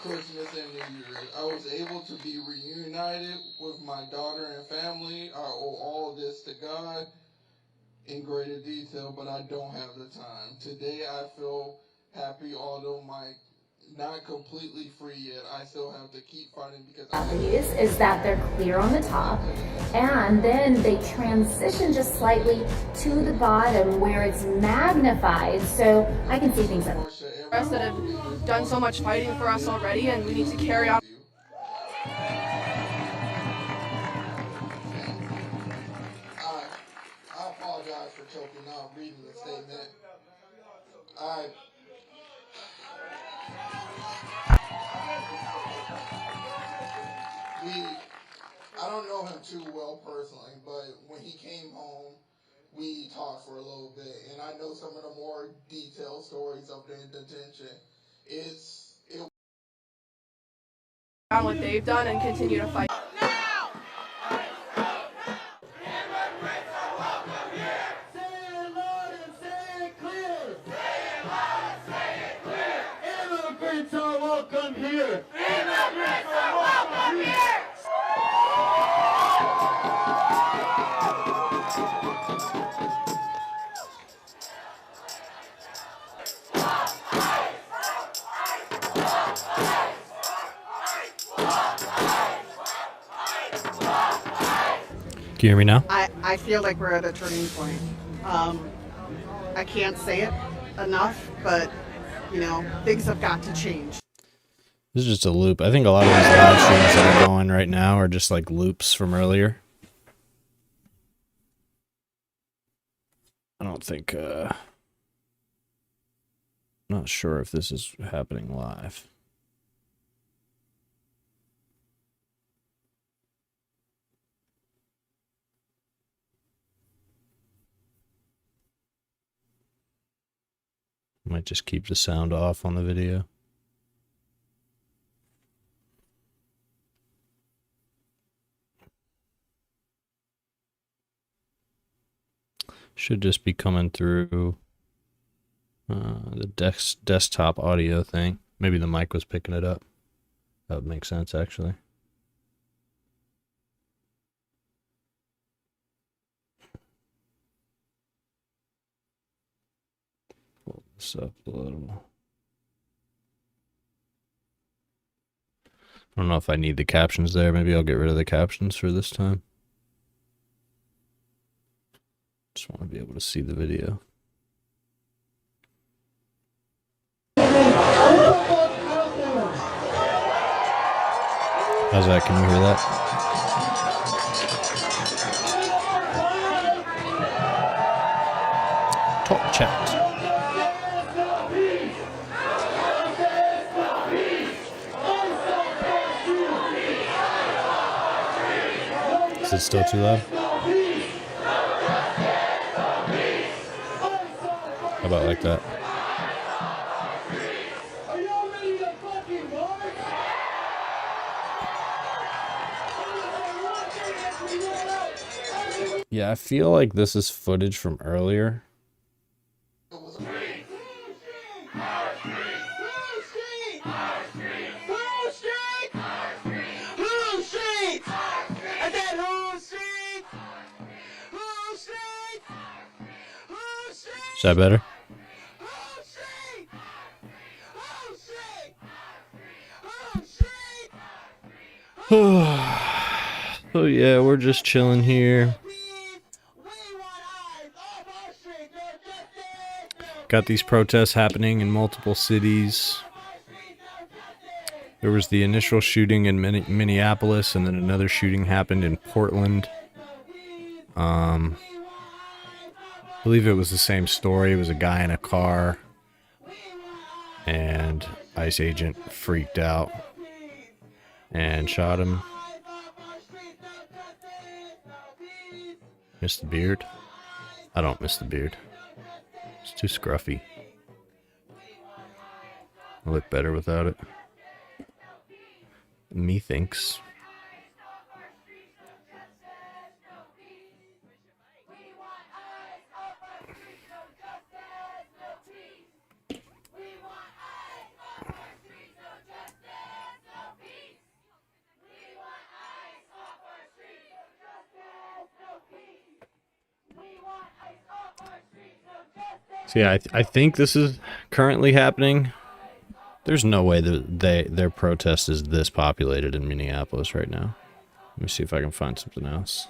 Christmas and New Year's. I was able to be reunited with my daughter and family. I owe all of this to God in greater detail, but I don't have the time. Today I feel happy, although my not completely free yet. I still have to keep fighting because is that they're clear on the top and then they transition just slightly to the bottom where it's magnified so I can see things up. Us that have done so much fighting for us already, and we need to carry on. I apologize for choking out reading the statement. I don't know him too well personally, but when he came home, we talked for a little bit, and I know some of the more detailed stories of the detention. On what they've done and continue to fight. Immigrants are welcome here! Immigrants are welcome here! Can you hear me now? I feel like we're at a turning point. I can't say it enough, but, you know, things have got to change. This is just a loop. I think a lot of these live streams that are going right now are just like loops from earlier. I don't think, not sure if this is happening live. Might just keep the sound off on the video. Should just be coming through the desktop audio thing. Maybe the mic was picking it up. That would make sense, actually. Pull this up a little. I don't know if I need the captions there. Maybe I'll get rid of the captions for this time. Just want to be able to see the video. How's that? Can you hear that? Talk chat. Is it still too loud? How about like that? Yeah, I feel like this is footage from earlier. Is that better? Oh yeah, we're just chilling here. Got these protests happening in multiple cities. There was the initial shooting in Minneapolis, and then another shooting happened in Portland. I believe it was the same story. It was a guy in a car, and ICE agent freaked out and shot him. Miss the beard? I don't miss the beard. It's too scruffy. I look better without it. Methinks. So yeah, I think this is currently happening. There's no way that their protest is this populated in Minneapolis right now. Let me see if I can find something else.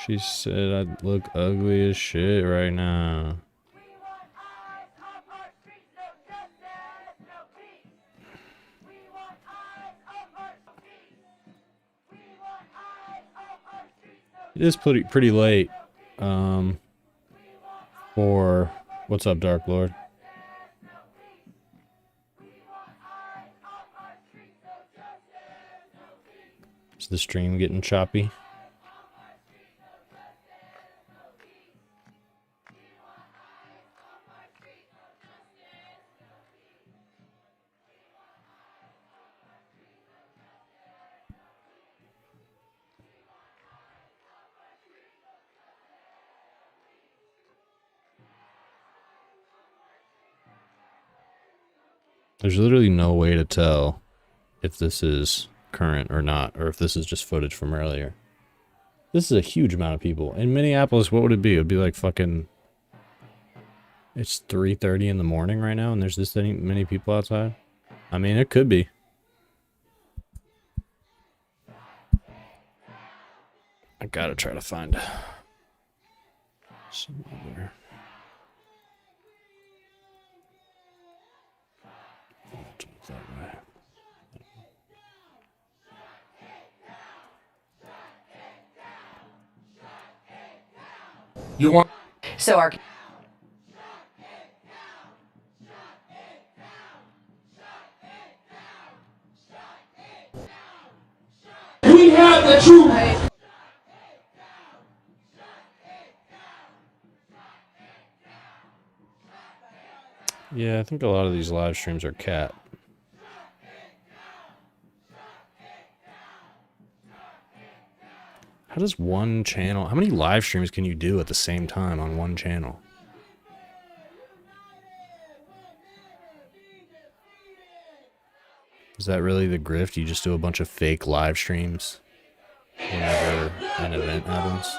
She said I'd look ugly as shit right now. It is pretty late. For what's up, Dark Lord? Is the stream getting choppy? There's literally no way to tell if this is current or not, or if this is just footage from earlier. This is a huge amount of people. In Minneapolis, what would it be? It would be like fucking... It's 3:30 in the morning right now, and there's this many people outside? I mean, it could be. I gotta try to find some other... That way. You want? So our We have the truth. Yeah, I think a lot of these live streams are cat. How does one channel... How many live streams can you do at the same time on one channel? Is that really the grift? You just do a bunch of fake live streams whenever an event happens?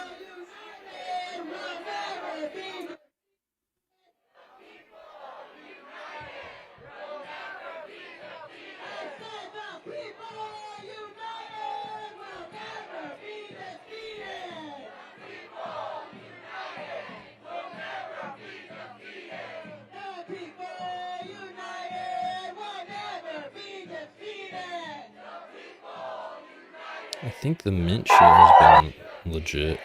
I think the mint shit has been legit.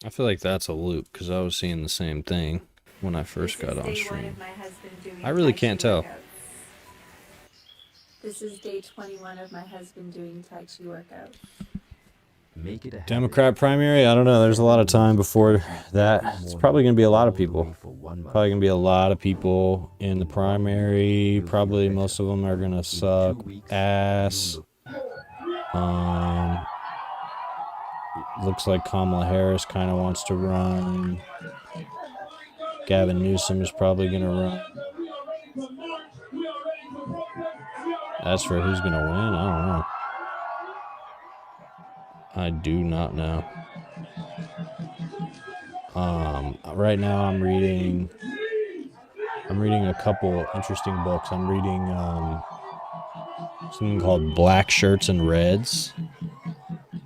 I feel like that's a loop because I was seeing the same thing when I first got on stream. I really can't tell. This is day 21 of my husband doing Tai Chi workouts. Democrat primary? I don't know. There's a lot of time before that. It's probably going to be a lot of people. Probably going to be a lot of people in the primary. Probably most of them are going to suck ass. Looks like Kamala Harris kind of wants to run. Gavin Newsom is probably going to run. As for who's going to win, I don't know. I do not know. Right now I'm reading a couple interesting books. I'm reading something called Black Shirts and Reds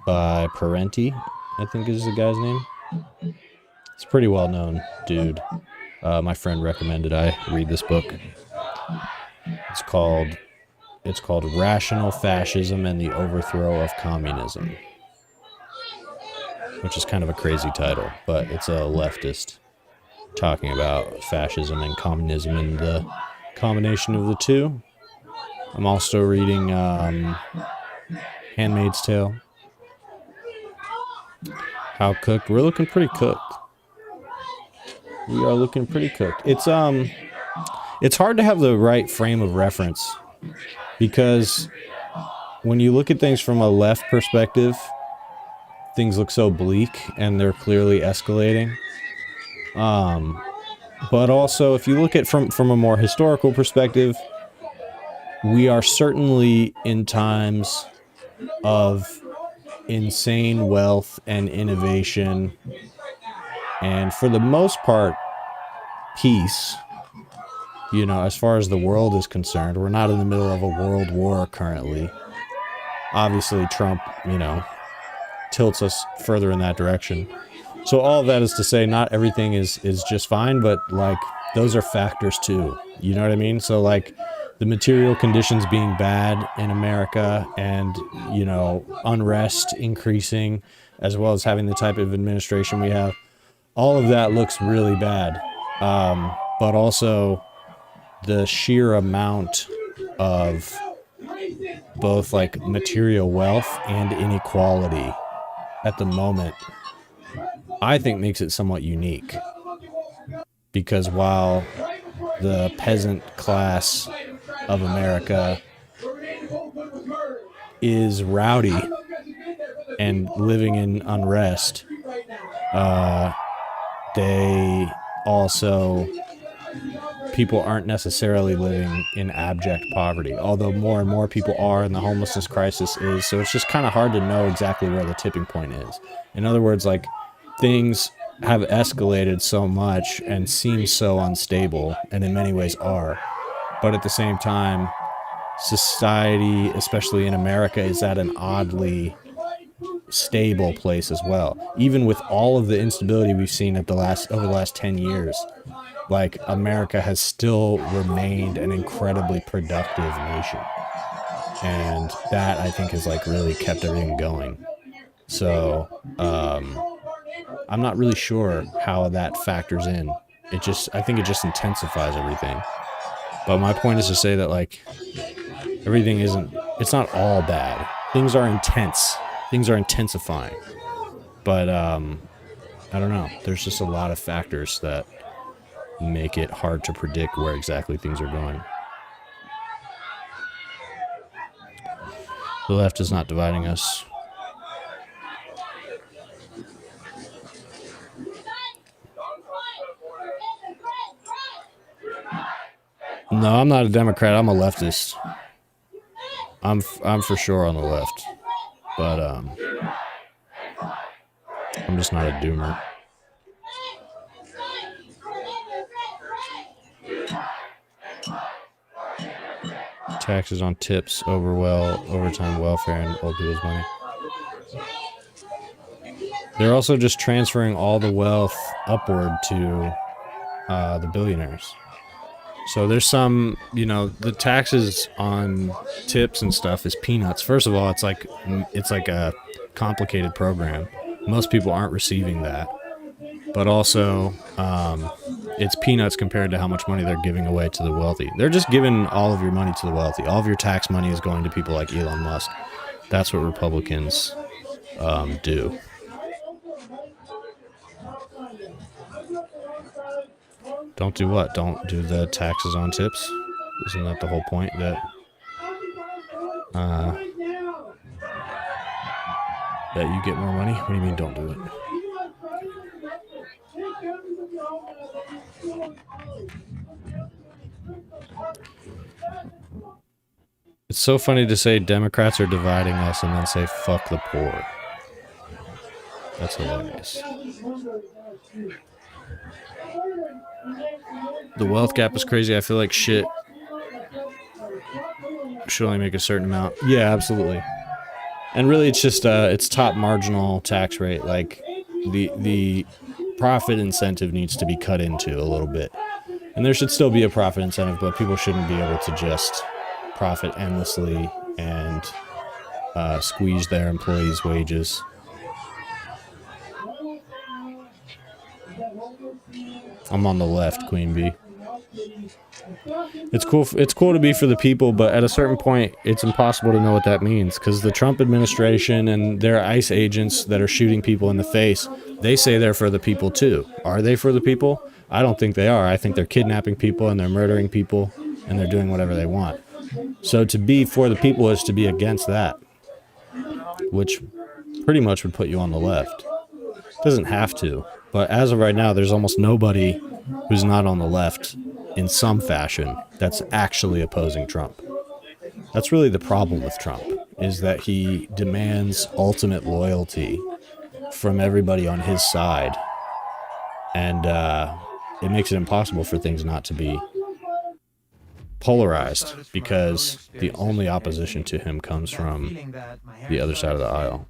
by Parenti, I think is the guy's name. It's a pretty well known dude. My friend recommended I read this book. It's called Rational Fascism and the Overthrow of Communism, which is kind of a crazy title, but it's a leftist talking about fascism and communism and the combination of the two. I'm also reading Handmaid's Tale. How cooked? We're looking pretty cooked. We are looking pretty cooked. It's hard to have the right frame of reference because when you look at things from a left perspective, things look so bleak and they're clearly escalating. But also, if you look at from a more historical perspective, we are certainly in times of insane wealth and innovation, and for the most part, peace. You know, as far as the world is concerned, we're not in the middle of a world war currently. Obviously, Trump, you know, tilts us further in that direction. So all of that is to say, not everything is just fine, but like those are factors too. You know what I mean? So like the material conditions being bad in America and, you know, unrest increasing, as well as having the type of administration we have, all of that looks really bad. But also the sheer amount of both like material wealth and inequality at the moment, I think makes it somewhat unique. Because while the peasant class of America is rowdy and living in unrest, they also, people aren't necessarily living in abject poverty, although more and more people are, and the homelessness crisis is, so it's just kind of hard to know exactly where the tipping point is. In other words, like, things have escalated so much and seem so unstable, and in many ways are, but at the same time, society, especially in America, is at an oddly stable place as well. Even with all of the instability we've seen over the last 10 years, like, America has still remained an incredibly productive nation. And that, I think, has like really kept everything going. So, I'm not really sure how that factors in. I think it just intensifies everything. But my point is to say that, like, everything it's not all bad. Things are intense. Things are intensifying. But, I don't know. There's just a lot of factors that make it hard to predict where exactly things are going. The left is not dividing us. No, I'm not a Democrat. I'm a leftist. I'm for sure on the left, but I'm just not a doomer. Taxes on tips, overtime welfare, and old people's money. They're also just transferring all the wealth upward to the billionaires. So there's some, you know, the taxes on tips and stuff is peanuts. First of all, it's like a complicated program. Most people aren't receiving that. But also, it's peanuts compared to how much money they're giving away to the wealthy. They're just giving all of your money to the wealthy. All of your tax money is going to people like Elon Musk. That's what Republicans do. Don't do what? Don't do the taxes on tips? Isn't that the whole point? That you get more money? What do you mean don't do it? It's so funny to say Democrats are dividing us and then say fuck the poor. That's hilarious. The wealth gap is crazy. I feel like shit should only make a certain amount. Yeah, absolutely. And really, it's just it's top marginal tax rate. Like the profit incentive needs to be cut into a little bit, and there should still be a profit incentive, but people shouldn't be able to just profit endlessly and squeeze their employees' wages. I'm on the left, Queen Bee. It's cool. It's cool to be for the people, but at a certain point, it's impossible to know what that means, because the Trump administration and their ICE agents that are shooting people in the face, they say they're for the people too. Are they for the people? I don't think they are. I think they're kidnapping people and they're murdering people and they're doing whatever they want. So to be for the people is to be against that, which pretty much would put you on the left. Doesn't have to, but as of right now, there's almost nobody who's not on the left in some fashion that's actually opposing Trump. That's really the problem with Trump, is that he demands ultimate loyalty from everybody on his side, and it makes it impossible for things not to be polarized, because the only opposition to him comes from the other side of the aisle.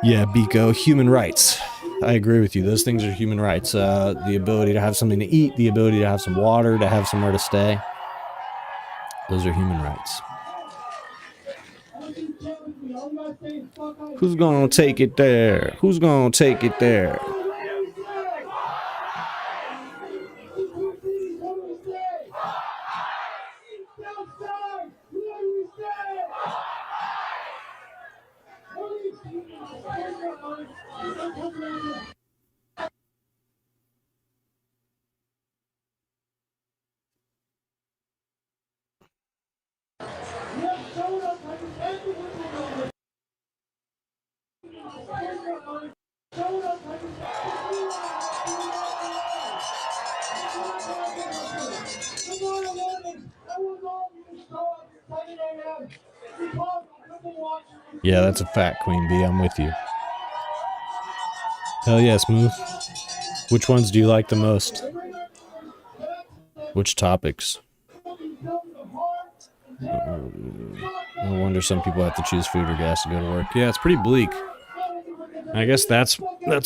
Yeah, Biko, human rights. I agree with you. Those things are human rights. The ability to have something to eat, the ability to have some water, to have somewhere to stay. Those are human rights. Who's gonna take it there? Who's gonna take it there? Yeah, that's a fact, Queen Bee. I'm with you. Hell yeah, Smooth. Which ones do you like the most? Which topics? No wonder some people have to choose food or gas to go to work. Yeah, it's pretty bleak. I guess that's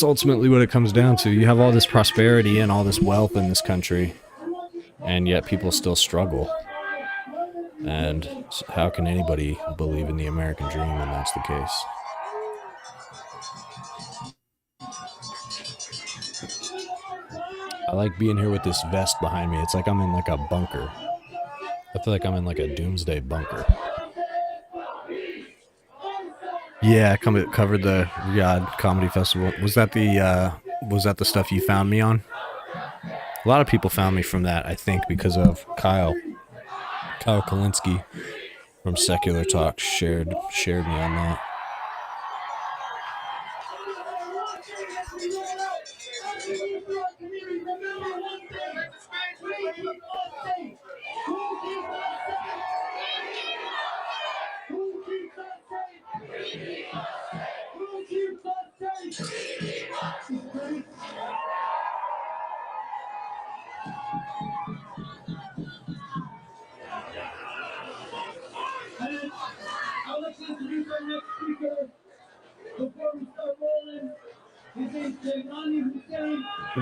ultimately what it comes down to. You have all this prosperity and all this wealth in this country, and yet people still struggle. And how can anybody believe in the American dream when that's the case? I like being here with this vest behind me. It's like I'm in like a bunker. I feel like I'm in like a doomsday bunker. Yeah, I covered the RASHAD Comedy Festival. Was that the stuff you found me on? A lot of people found me from that, I think, because of Kyle Kalinske from Secular Talk shared me on that.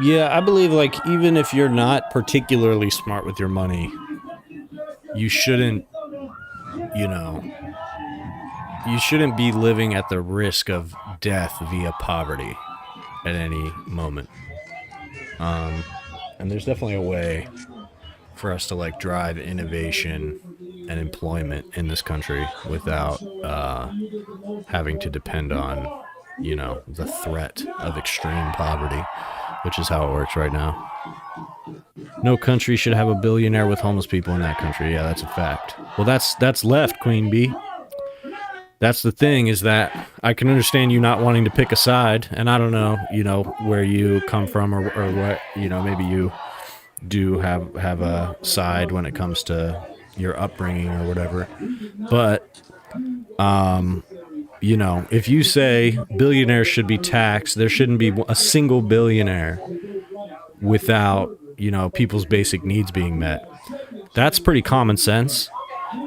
Yeah, I believe, like, even if you're not particularly smart with your money, you shouldn't, you shouldn't be living at the risk of death via poverty at any moment. And there's definitely a way for us to, like, drive innovation and employment in this country without having to depend on, the threat of extreme poverty, which is how it works right now. No country should have a billionaire with homeless people in that country. Yeah, that's a fact. Well, that's left, Queen Bee. That's the thing, is that I can understand you not wanting to pick a side, and I don't know, where you come from or what, maybe you do have a side when it comes to your upbringing or whatever. But, if you say billionaires should be taxed, there shouldn't be a single billionaire without, people's basic needs being met. That's pretty common sense.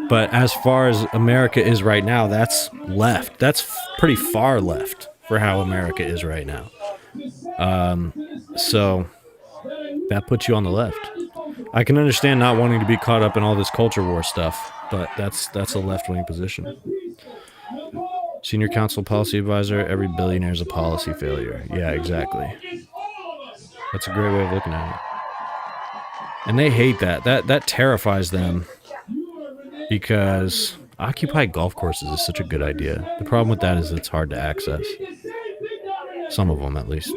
But as far as America is right now, that's left. That's pretty far left for how America is right now. So that puts you on the left. I can understand not wanting to be caught up in all this culture war stuff, but that's a left-wing position. Senior counsel policy advisor, every billionaire is a policy failure. Yeah, exactly. That's a great way of looking at it. And they hate that. That terrifies them, because occupied golf courses is such a good idea. The problem with that is it's hard to access. Some of them, at least.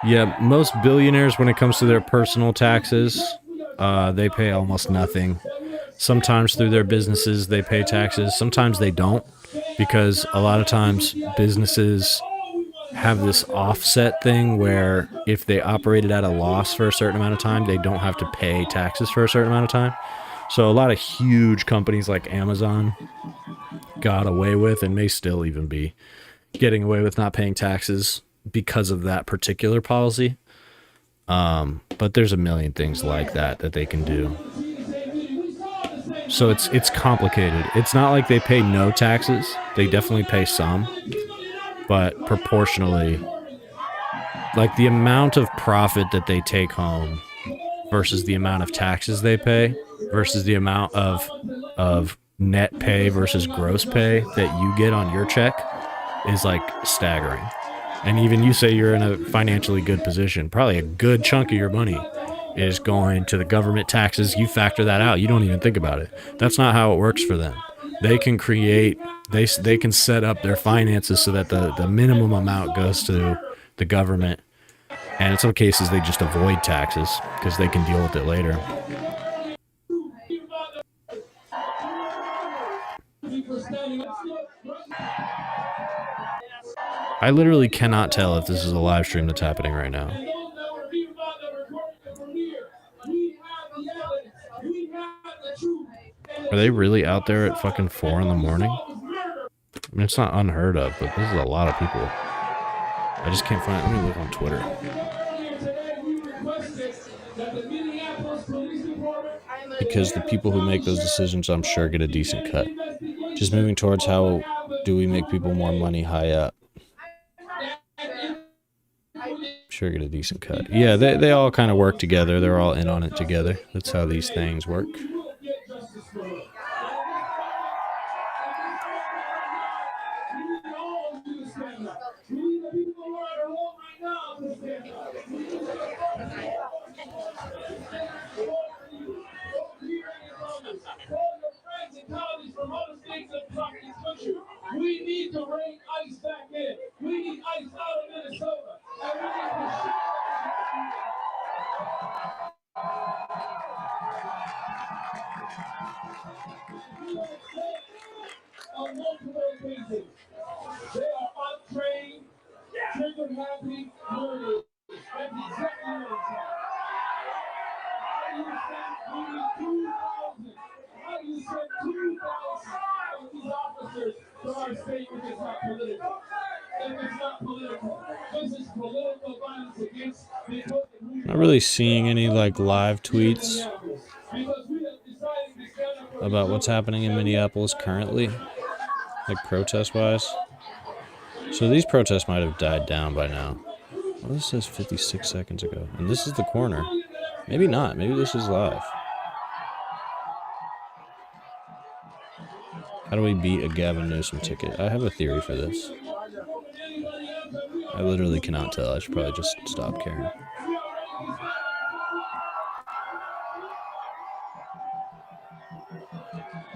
Yeah, most billionaires, when it comes to their personal taxes, they pay almost nothing. Sometimes through their businesses, they pay taxes. Sometimes they don't, because a lot of times businesses have this offset thing where if they operated at a loss for a certain amount of time, they don't have to pay taxes for a certain amount of time. So a lot of huge companies like Amazon got away with, and may still even be getting away with, not paying taxes because of that particular policy. But there's a million things like that they can do. So it's complicated. It's not like they pay no taxes. They definitely pay some, but proportionally, like the amount of profit that they take home versus the amount of taxes they pay versus the amount of net pay versus gross pay that you get on your check is like staggering. And even you say you're in a financially good position, probably a good chunk of your money is going to the government taxes. You factor that out. You don't even think about it. That's not how it works for them. They can create, they can set up their finances so that the minimum amount goes to the government. And in some cases, they just avoid taxes because they can deal with it later. I literally cannot tell if this is a live stream that's happening right now. Are they really out there at fucking 4 in the morning? I mean, it's not unheard of, but this is a lot of people. I just can't find it. Let me look on Twitter. Because the people who make those decisions, I'm sure, get a decent cut. Just moving towards how do we make people more money high up. Sure, get a decent cut. Yeah, they all kind of work together. They're all in on it together. That's how these things work. We need to bring ice back in. We need ice out of Minnesota. And we need to shut on multiple occasions. They are untrained, trigger happy murderers. That's exactly what it's like. How do you send we need 2,000? How do you send 2,000 of these officers to our state if it's not political? If it's not political, this is political violence against the Not really seeing any like live tweets about what's happening in Minneapolis currently, like protest-wise. So these protests might have died down by now. Well, this says 56 seconds ago, and this is the corner. Maybe not. Maybe this is live. How do we beat a Gavin Newsom ticket? I have a theory for this. I literally cannot tell. I should probably just stop caring.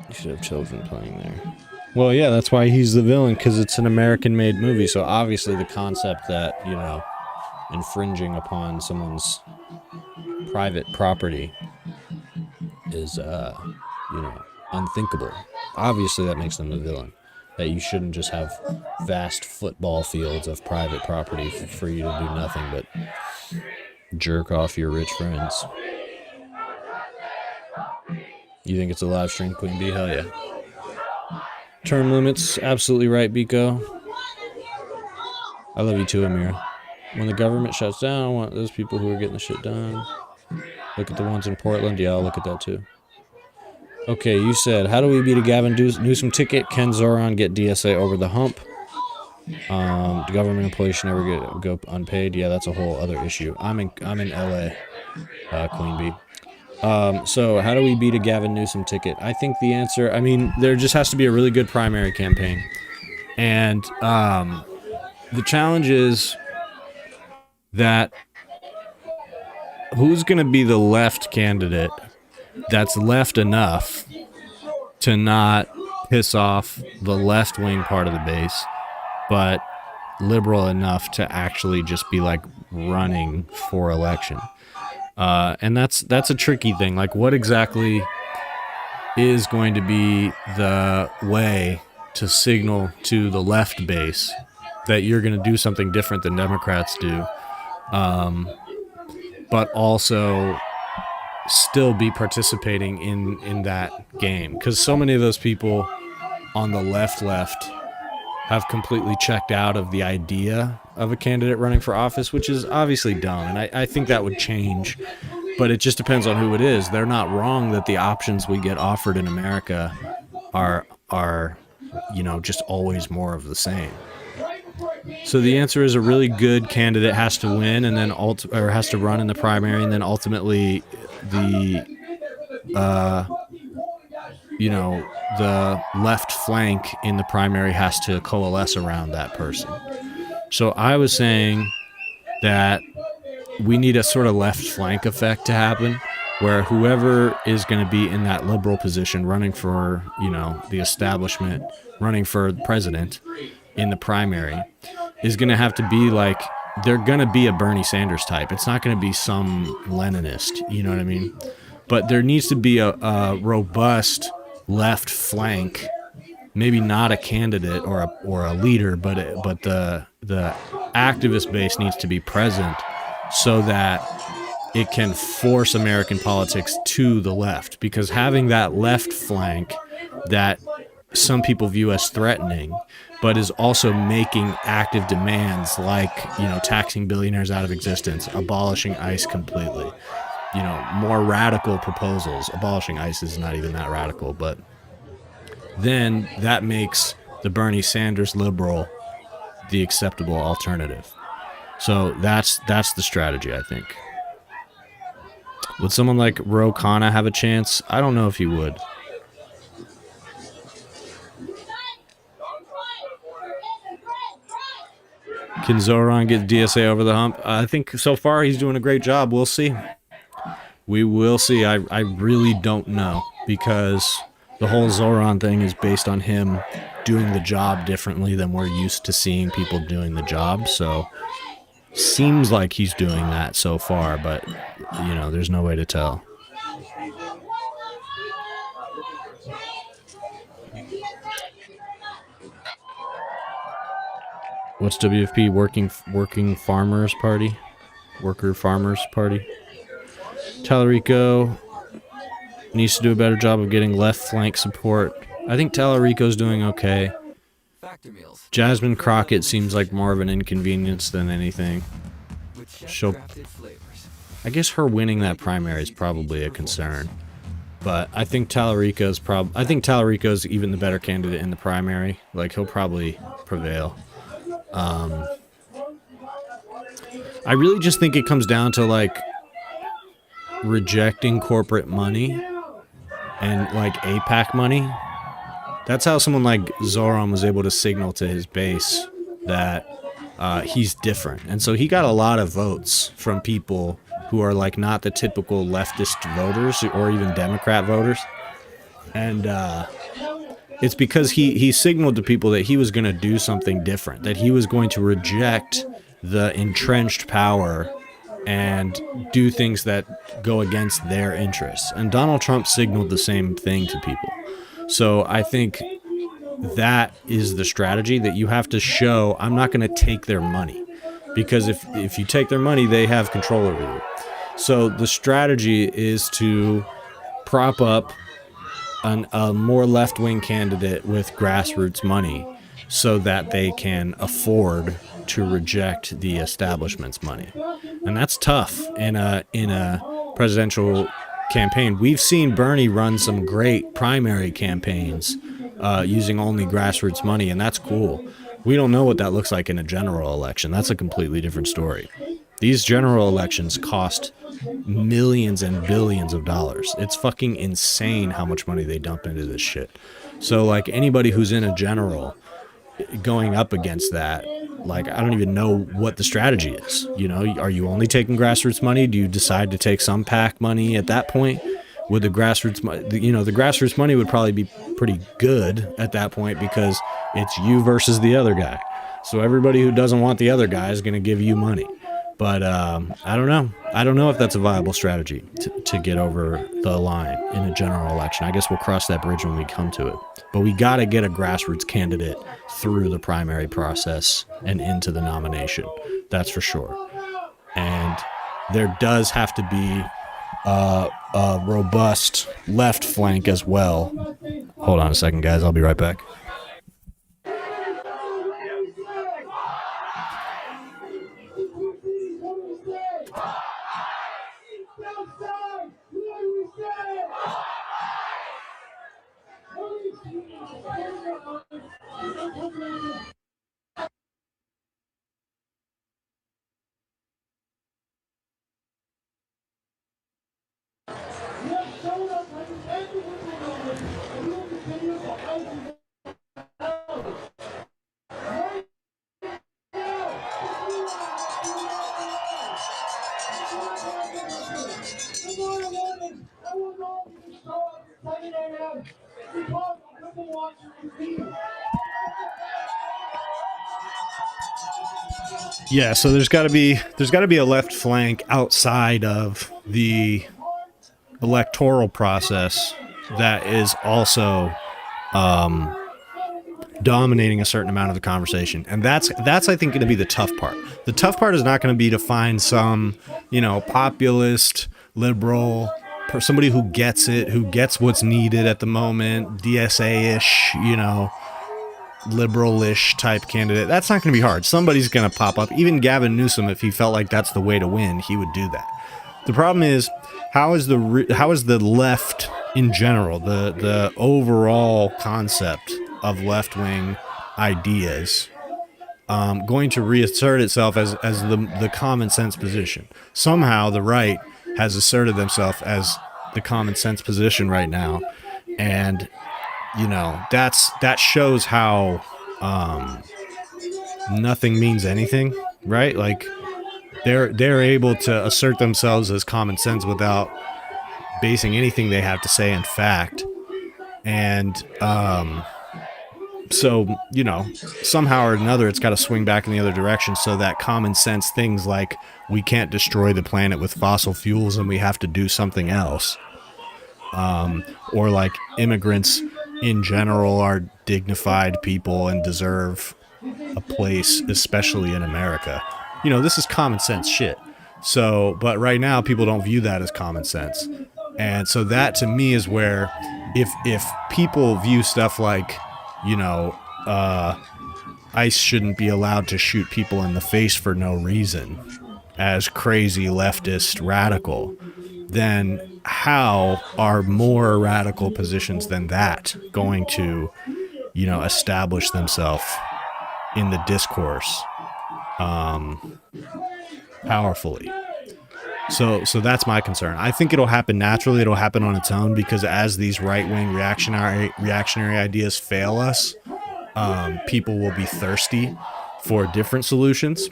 You should have children playing there. Well, yeah, that's why he's the villain, because it's an American-made movie. So obviously the concept that, you know, infringing upon someone's private property is, you know, unthinkable. Obviously that makes them the villain. That you shouldn't just have vast football fields of private property for you to do nothing but jerk off your rich friends. You think it's a live stream, Queen Bee? Hell yeah. Term limits, absolutely right, Biko. I love you too, Amira. When the government shuts down, I want those people who are getting the shit done. Look at the ones in Portland. Yeah, I'll look at that too. Okay, you said, how do we beat a Gavin Newsom ticket? Can Zoran get DSA over the hump? The government employees should never go unpaid. Yeah, that's a whole other issue. I'm in LA, Queen Bee. So how do we beat a Gavin Newsom ticket? I think the answer, I mean, there just has to be a really good primary campaign. And the challenge is that who's going to be the left candidate that's left enough to not piss off the left-wing part of the base, but liberal enough to actually just be like running for election. And that's a tricky thing. Like, what exactly is going to be the way to signal to the left base that you're going to do something different than Democrats do, but also still be participating in that game? Because so many of those people on the left have completely checked out of the idea of a candidate running for office, which is obviously dumb, and I think that would change, but it just depends on who it is. They're not wrong that the options we get offered in America are just always more of the same. So the answer is a really good candidate has to win, and then has to run in the primary, and then ultimately the left flank in the primary has to coalesce around that person. So I was saying that we need a sort of left flank effect to happen, where whoever is going to be in that liberal position running for, the establishment, running for president in the primary is going to have to be like, they're going to be a Bernie Sanders type. It's not going to be some Leninist, you know what I mean? But there needs to be a robust left flank, maybe not a candidate or a leader, but the activist base needs to be present so that it can force American politics to the left. Because having that left flank that some people view as threatening, but is also making active demands like, taxing billionaires out of existence, abolishing ICE completely, more radical proposals. Abolishing ICE is not even that radical, but then that makes the Bernie Sanders liberal the acceptable alternative. So that's the strategy, I think. Would someone like Ro Khanna have a chance? I don't know if he would. Can Zoran get DSA over the hump? I think so far he's doing a great job. We'll see. We will see. I really don't know, because the whole Zoran thing is based on him doing the job differently than we're used to seeing people doing the job. So seems like he's doing that so far, but there's no way to tell. What's WFP? Working Farmers Party? Worker Farmers Party? Tallarico needs to do a better job of getting left flank support. I think Tallarico's doing okay. Jasmine Crockett seems like more of an inconvenience than anything. I guess her winning that primary is probably a concern. But I think Tallarico's even the better candidate in the primary. Like, he'll probably prevail. I really just think it comes down to, like, rejecting corporate money and, like, APAC money. That's how someone like Zoran was able to signal to his base that he's different. And so he got a lot of votes from people who are, like, not the typical leftist voters or even Democrat voters. And it's because he signaled to people that he was going to do something different, that he was going to reject the entrenched power and do things that go against their interests. And Donald Trump signaled the same thing to people. So I think that is the strategy, that you have to show, I'm not going to take their money. Because if you take their money, they have control over you. So the strategy is to prop up a more left-wing candidate with grassroots money so that they can afford to reject the establishment's money. And that's tough in a presidential campaign. We've seen Bernie run some great primary campaigns using only grassroots money, and that's cool. We don't know what that looks like in a general election. That's a completely different story. These general elections cost millions and billions of dollars. It's fucking insane how much money they dump into this shit. So, like, anybody who's in a general going up against that, like, I don't even know what the strategy is. Are you only taking grassroots money? Do you decide to take some PAC money at that point? Would the grassroots money, the grassroots money would probably be pretty good at that point, because it's you versus the other guy. So everybody who doesn't want the other guy is going to give you money. But I don't know. I don't know if that's a viable strategy to get over the line in a general election. I guess we'll cross that bridge when we come to it. But we got to get a grassroots candidate through the primary process and into the nomination. That's for sure. And there does have to be a robust left flank as well. Hold on a second, guys. I'll be right back. Yeah, so there's got to be a left flank outside of the electoral process that is also dominating a certain amount of the conversation, and that's I think going to be the tough part. The tough part is not going to be to find some, you know, populist liberal, somebody who gets it, who gets what's needed at the moment, DSA-ish, you know, liberal-ish type candidate. That's not going to be hard. Somebody's going to pop up. Even Gavin Newsom, if he felt like that's the way to win, he would do that. The problem is, how is the left in general, the overall concept of left-wing ideas, going to reassert itself as the common sense position? Somehow the right has asserted themselves as the common sense position right now, and you know, that shows how nothing means anything, right? Like they're able to assert themselves as common sense without basing anything they have to say in fact. And so, you know, somehow or another it's got to swing back in the other direction, so that common sense things like we can't destroy the planet with fossil fuels and we have to do something else, or like immigrants in general are dignified people and deserve a place, especially in America. You know, this is common sense shit. So, but right now people don't view that as common sense. And so that to me is where if people view stuff like, you know, ICE shouldn't be allowed to shoot people in the face for no reason as crazy leftist radical, then how are more radical positions than that going to, you know, establish themselves in the discourse powerfully? So that's my concern. I think it'll happen naturally. It'll happen on its own, because as these right-wing reactionary ideas fail us, people will be thirsty for different solutions.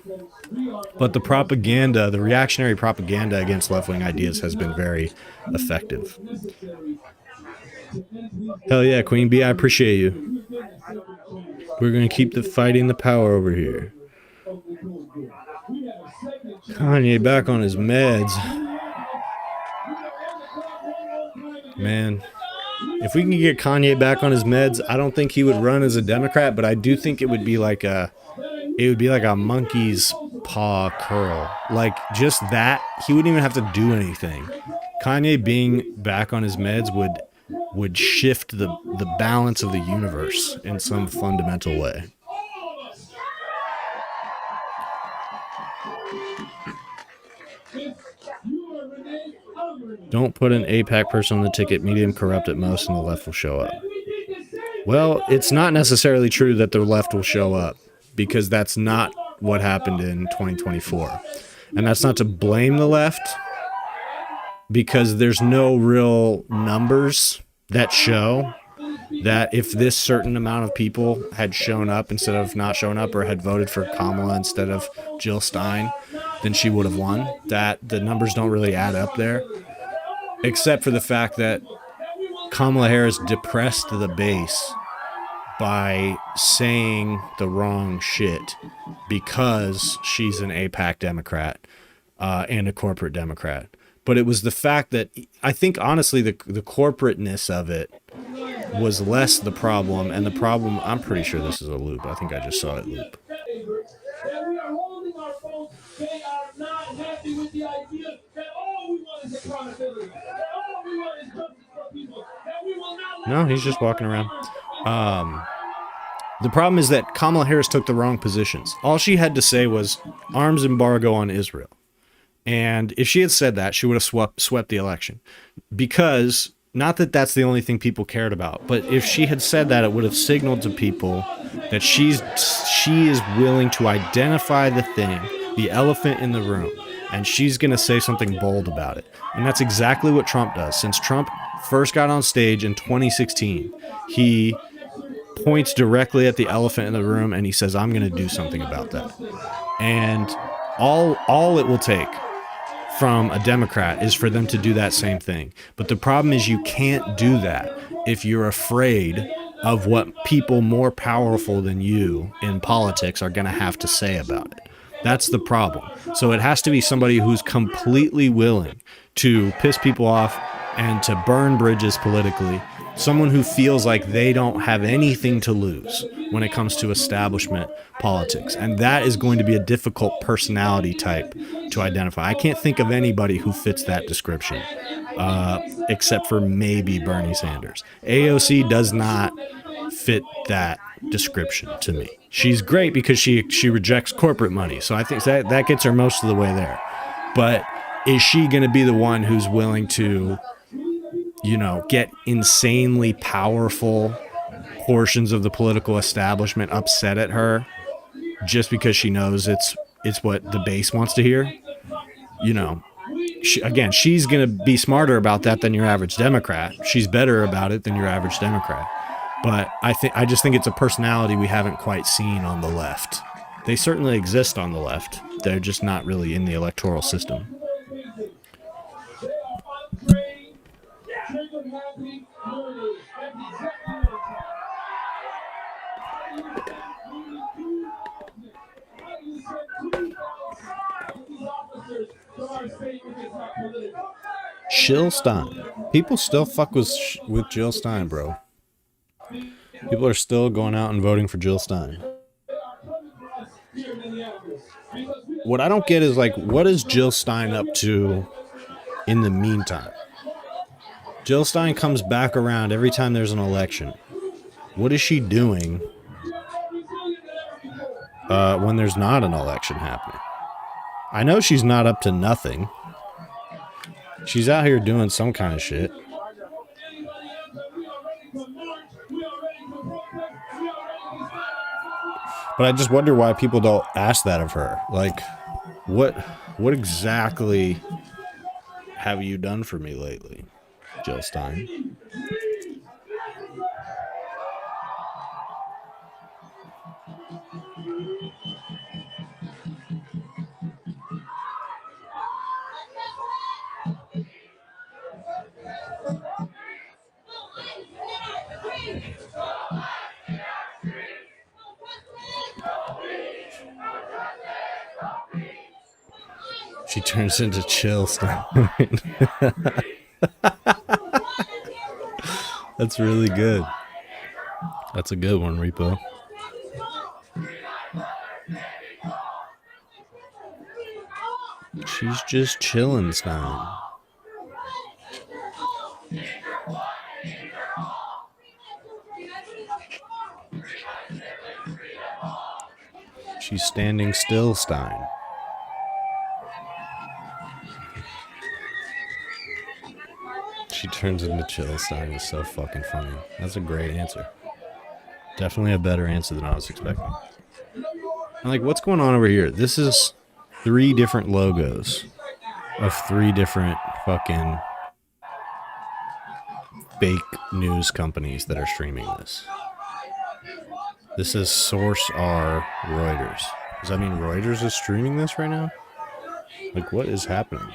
But the propaganda, the reactionary propaganda against left-wing ideas has been very effective. Hell yeah, Queen Bee, I appreciate you. We're going to keep fighting the power over here. Kanye back on his meds. Man, if we can get Kanye back on his meds, I don't think he would run as a Democrat, but I do think it would be like a monkey's paw curl. Like, just that, he wouldn't even have to do anything. Kanye being back on his meds would shift the balance of the universe in some fundamental way. Don't put an APAC person on the ticket, medium corrupt at most, and the left will show up. Well, it's not necessarily true that the left will show up, because that's not what happened in 2024. And that's not to blame the left, because there's no real numbers that show that if this certain amount of people had shown up instead of not showing up, or had voted for Kamala instead of Jill Stein, then she would have won. That the numbers don't really add up there, except for the fact that Kamala Harris depressed the base by saying the wrong shit because she's an AIPAC Democrat and a corporate Democrat. But it was the fact that I think, honestly, the corporateness of it was less the problem. And the problem, I'm pretty sure this is a loop. I think I just saw it loop. That we are holding our folks, they are not happy with the idea that all we want is accountability. That all we want is justice for people. That we will not. No, he's just walking around. The problem is that Kamala Harris took the wrong positions. All she had to say was arms embargo on Israel. And if she had said that, she would have swept the election. Because, not that that's the only thing people cared about, but if she had said that, it would have signaled to people that she is willing to identify the thing, the elephant in the room, and she's going to say something bold about it. And that's exactly what Trump does. Since Trump first got on stage in 2016, he points directly at the elephant in the room and he says, I'm going to do something about that. And all it will take from a Democrat is for them to do that same thing. But the problem is you can't do that if you're afraid of what people more powerful than you in politics are going to have to say about it. That's the problem. So it has to be somebody who's completely willing to piss people off and to burn bridges politically. Someone who feels like they don't have anything to lose when it comes to establishment politics. And that is going to be a difficult personality type to identify. I can't think of anybody who fits that description, except for maybe Bernie Sanders. AOC does not fit that description to me. She's great because she rejects corporate money. So I think that gets her most of the way there. But is she going to be the one who's willing to, you know, get insanely powerful portions of the political establishment upset at her just because she knows it's what the base wants to hear? You know, she's going to be smarter about that than your average Democrat. She's better about it than your average Democrat. But I just think it's a personality we haven't quite seen on the left. They certainly exist on the left. They're just not really in the electoral system. Jill Stein. People still fuck with Jill Stein, bro. People are still going out and voting for Jill Stein. What I don't get is, like, what is Jill Stein up to in the meantime? Jill Stein comes back around every time there's an election. What is she doing when there's not an election happening? I know she's not up to nothing. She's out here doing some kind of shit. But I just wonder why people don't ask that of her. Like, what exactly have you done for me lately, Jill Stein? She turns into Chill Stein. That's really good. That's a good one, Repo. She's just chillin' Stein. She's standing still Stein. She turns into Chill Stein. Is so fucking funny. That's a great answer. Definitely a better answer than I was expecting. I'm like, what's going on over here? This is 3 different logos of 3 different fucking fake news companies that are streaming this. This is Source R Reuters. Does that mean Reuters is streaming this right now? Like, what is happening?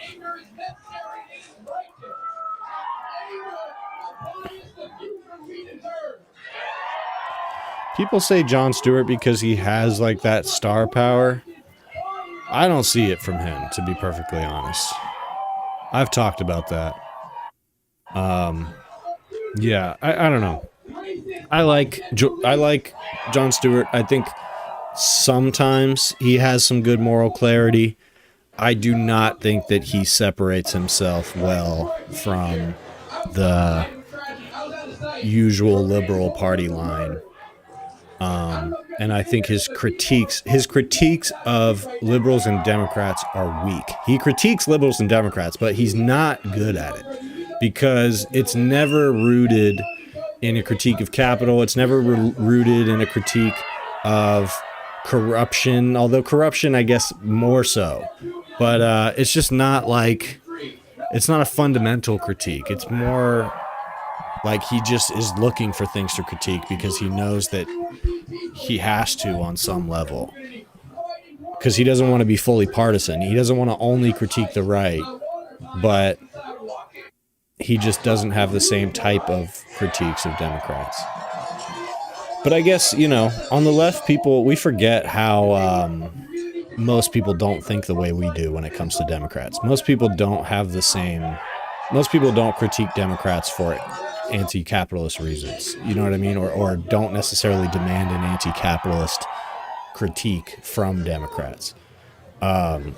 People say Jon Stewart because he has like that star power. I don't see it from him, to be perfectly honest. I've talked about that. Yeah, I don't know. I like Jon Stewart. I think sometimes he has some good moral clarity. I do not think that he separates himself well from the usual liberal party line. And I think his critiques of liberals and Democrats are weak. He critiques liberals and Democrats, but he's not good at it because it's never rooted in a critique of capital. It's never rooted in a critique of corruption, although corruption, I guess, more so. But it's just not like, it's not a fundamental critique. It's more like he just is looking for things to critique because he knows that he has to on some level. Because he doesn't want to be fully partisan. He doesn't want to only critique the right, but he just doesn't have the same type of critiques of Democrats. But I guess, you know, on the left, we forget how most people don't think the way we do when it comes to Democrats. Most people don't critique Democrats for anti-capitalist reasons. You know what I mean? Or don't necessarily demand an anti-capitalist critique from Democrats. But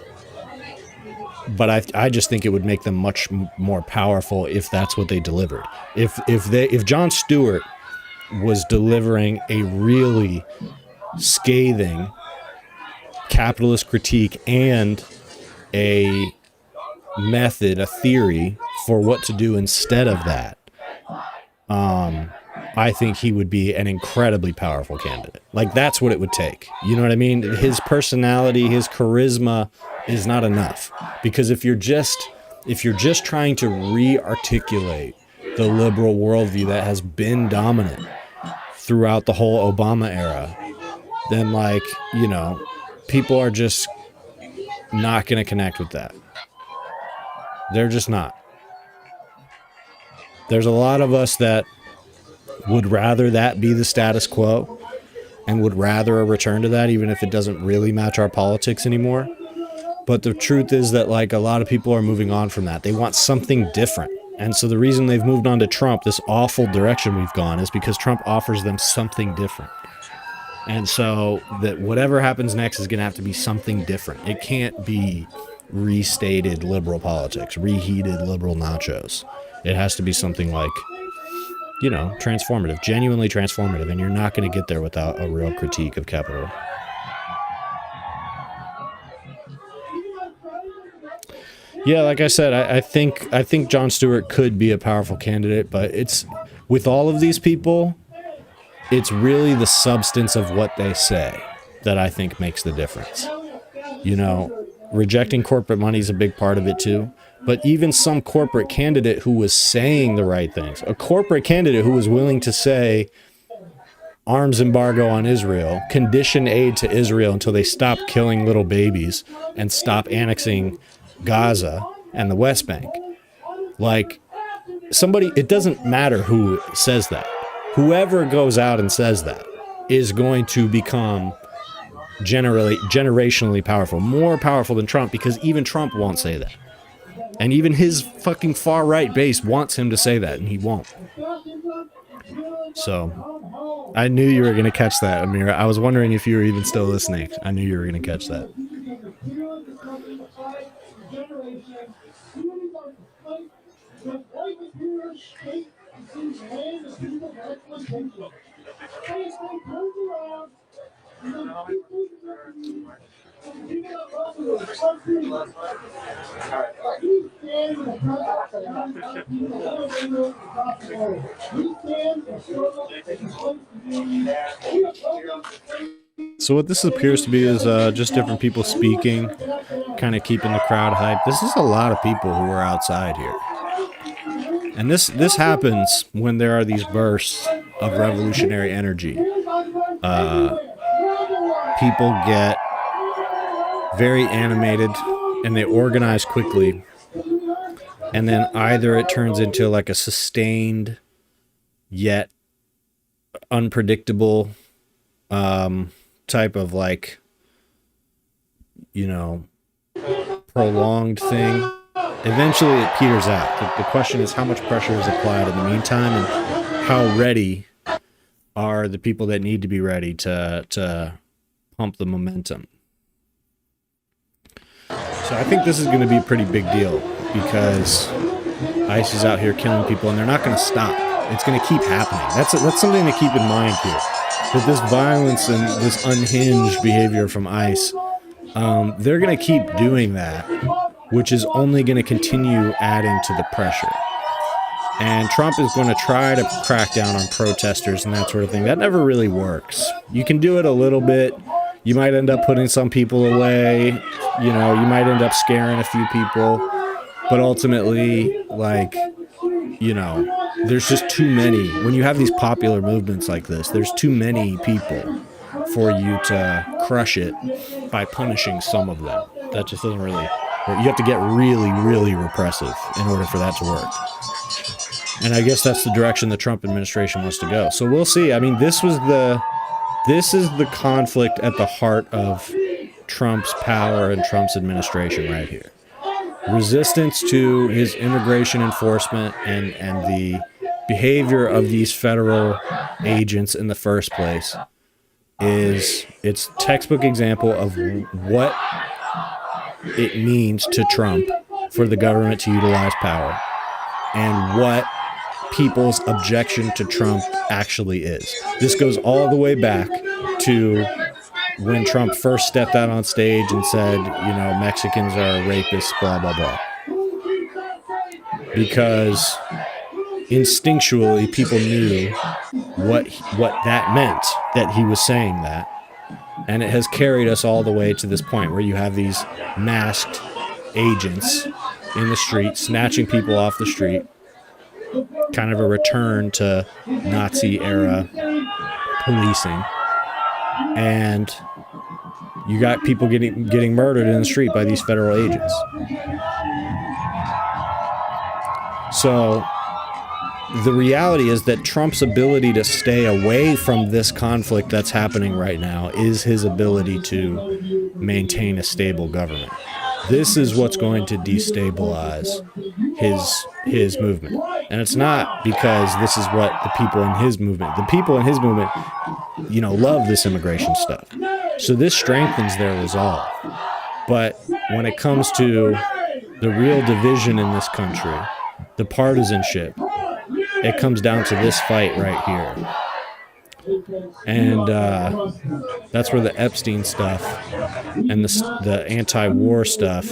I just think it would make them much more powerful if that's what they delivered. If Jon Stewart was delivering a really scathing capitalist critique and a method, a theory for what to do instead of that, I think he would be an incredibly powerful candidate. Like, that's what it would take. You know what I mean? His personality, his charisma is not enough. Because if you're just trying to re-articulate the liberal worldview that has been dominant throughout the whole Obama era, then, like, you know, people are just not going to connect with that. They're just not. There's a lot of us that would rather that be the status quo and would rather a return to that, even if it doesn't really match our politics anymore. But the truth is that, like, a lot of people are moving on from that. They want something different. And so the reason they've moved on to Trump, this awful direction we've gone, is because Trump offers them something different. And so that whatever happens next is going to have to be something different. It can't be restated liberal politics, reheated liberal nachos. It has to be something like, you know, transformative, genuinely transformative. And you're not going to get there without a real critique of capital. Yeah, like I said, I think Jon Stewart could be a powerful candidate, but it's, with all of these people, it's really the substance of what they say that I think makes the difference. You know, rejecting corporate money is a big part of it too. But even some corporate candidate who was saying the right things, a corporate candidate who was willing to say arms embargo on Israel, condition aid to Israel until they stop killing little babies and stop annexing Gaza and the West Bank. Like, somebody, it doesn't matter who says that. Whoever goes out and says that is going to become generationally powerful, more powerful than Trump, because even Trump won't say that. And even his fucking far-right base wants him to say that, and he won't. So, I knew you were going to catch that, Amira. I was wondering if you were even still listening. I knew you were going to catch that. So what this appears to be is just different people speaking, kind of keeping the crowd hyped. This is a lot of people who are outside here. And this happens when there are these bursts of revolutionary energy. People get very animated and they organize quickly. And then either it turns into like a sustained yet unpredictable type of like, you know, prolonged thing, eventually it peters out. The question is how much pressure is applied in the meantime, and how ready are the people that need to be ready to pump the momentum. So I think this is going to be a pretty big deal because ICE is out here killing people and they're not going to stop. It's going to keep happening. That's something to keep in mind here. That this violence and this unhinged behavior from ICE, they're going to keep doing that, which is only going to continue adding to the pressure. And Trump is going to try to crack down on protesters and that sort of thing. That never really works. You can do it a little bit. You might end up putting some people away. You know, you might end up scaring a few people. But ultimately, like, you know, there's just too many. When you have these popular movements like this, there's too many people for you to crush it by punishing some of them. That just doesn't really work. You have to get really, really repressive in order for that to work. And I guess that's the direction the Trump administration wants to go. So we'll see. I mean, this is the conflict at the heart of Trump's power and Trump's administration right here. Resistance to his immigration enforcement and the behavior of these federal agents in the first place is its textbook example of what it means to Trump for the government to utilize power and what people's objection to Trump actually is. This goes all the way back to when Trump first stepped out on stage and said, you know, Mexicans are rapists, blah, blah, blah. Because instinctually people knew what that meant, that he was saying that. And it has carried us all the way to this point where you have these masked agents in the street, snatching people off the street, kind of a return to Nazi-era policing. And you got people getting murdered in the street by these federal agents. So the reality is that Trump's ability to stay away from this conflict that's happening right now is his ability to maintain a stable government. This is what's going to destabilize his movement. And it's not because this is what the people in his movement, you know, love this immigration stuff. So this strengthens their resolve. But when it comes to the real division in this country, the partisanship, it comes down to this fight right here. And that's where the Epstein stuff and the anti-war stuff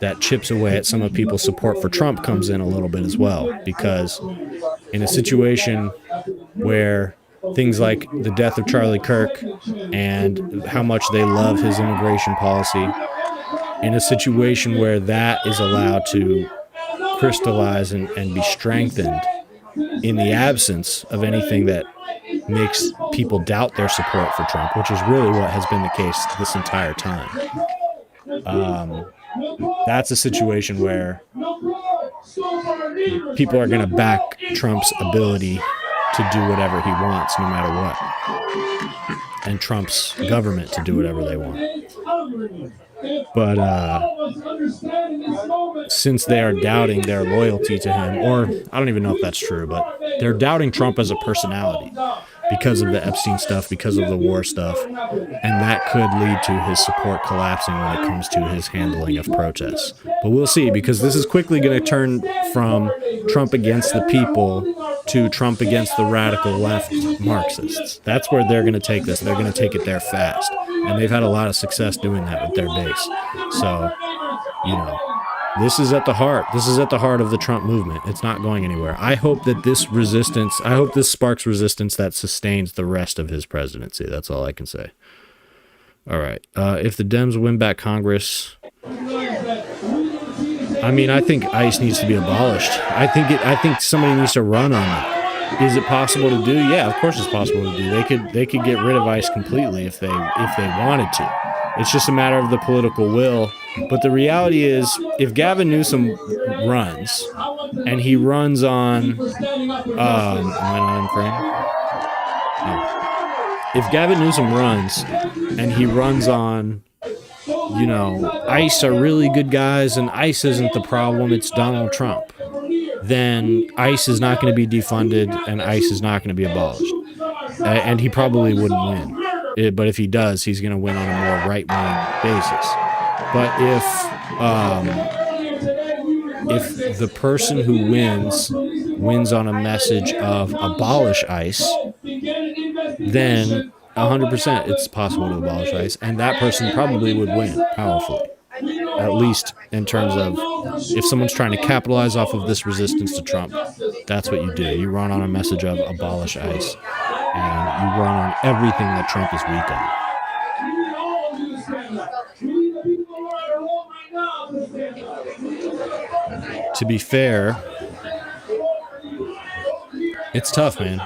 that chips away at some of people's support for Trump comes in a little bit as well. Because in a situation where things like the death of Charlie Kirk and how much they love his immigration policy, in a situation where that is allowed to crystallize and be strengthened in the absence of anything that makes people doubt their support for Trump, which is really what has been the case this entire time. That's a situation where people are going to back Trump's ability to do whatever he wants, no matter what, and Trump's government to do whatever they want. But since they are doubting their loyalty to him, or I don't even know if that's true, but they're doubting Trump as a personality because of the Epstein stuff, because of the war stuff, and that could lead to his support collapsing when it comes to his handling of protests. But we'll see, because this is quickly going to turn from Trump against the people to Trump against the radical left Marxists. That's where they're going to take this. They're going to take it there fast. And they've had a lot of success doing that with their base. So, you know, this is at the heart. This is at the heart of the Trump movement. It's not going anywhere. I hope that this sparks resistance that sustains the rest of his presidency. That's all I can say. All right. If the Dems win back Congress, I mean, I think ICE needs to be abolished. I think somebody needs to run on it. Is it possible to do? Yeah, of course it's possible to do. They could get rid of ICE completely if they wanted to. It's just a matter of the political will. But the reality is, if Gavin Newsom runs, and he runs on, am I not in frame? No. if Gavin Newsom runs and he runs on, you know, ICE are really good guys and ICE isn't the problem, it's Donald Trump, then ICE is not going to be defunded and ICE is not going to be abolished. And he probably wouldn't win. But if he does, he's going to win on a more right-wing basis. But if the person who wins on a message of abolish ICE, then 100% it's possible to abolish ICE, and that person probably would win powerfully. At least in terms of if someone's trying to capitalize off of this resistance to Trump, that's what you do. You run on a message of abolish ICE, and you run on everything that Trump is weak on. To be fair, it's tough, man.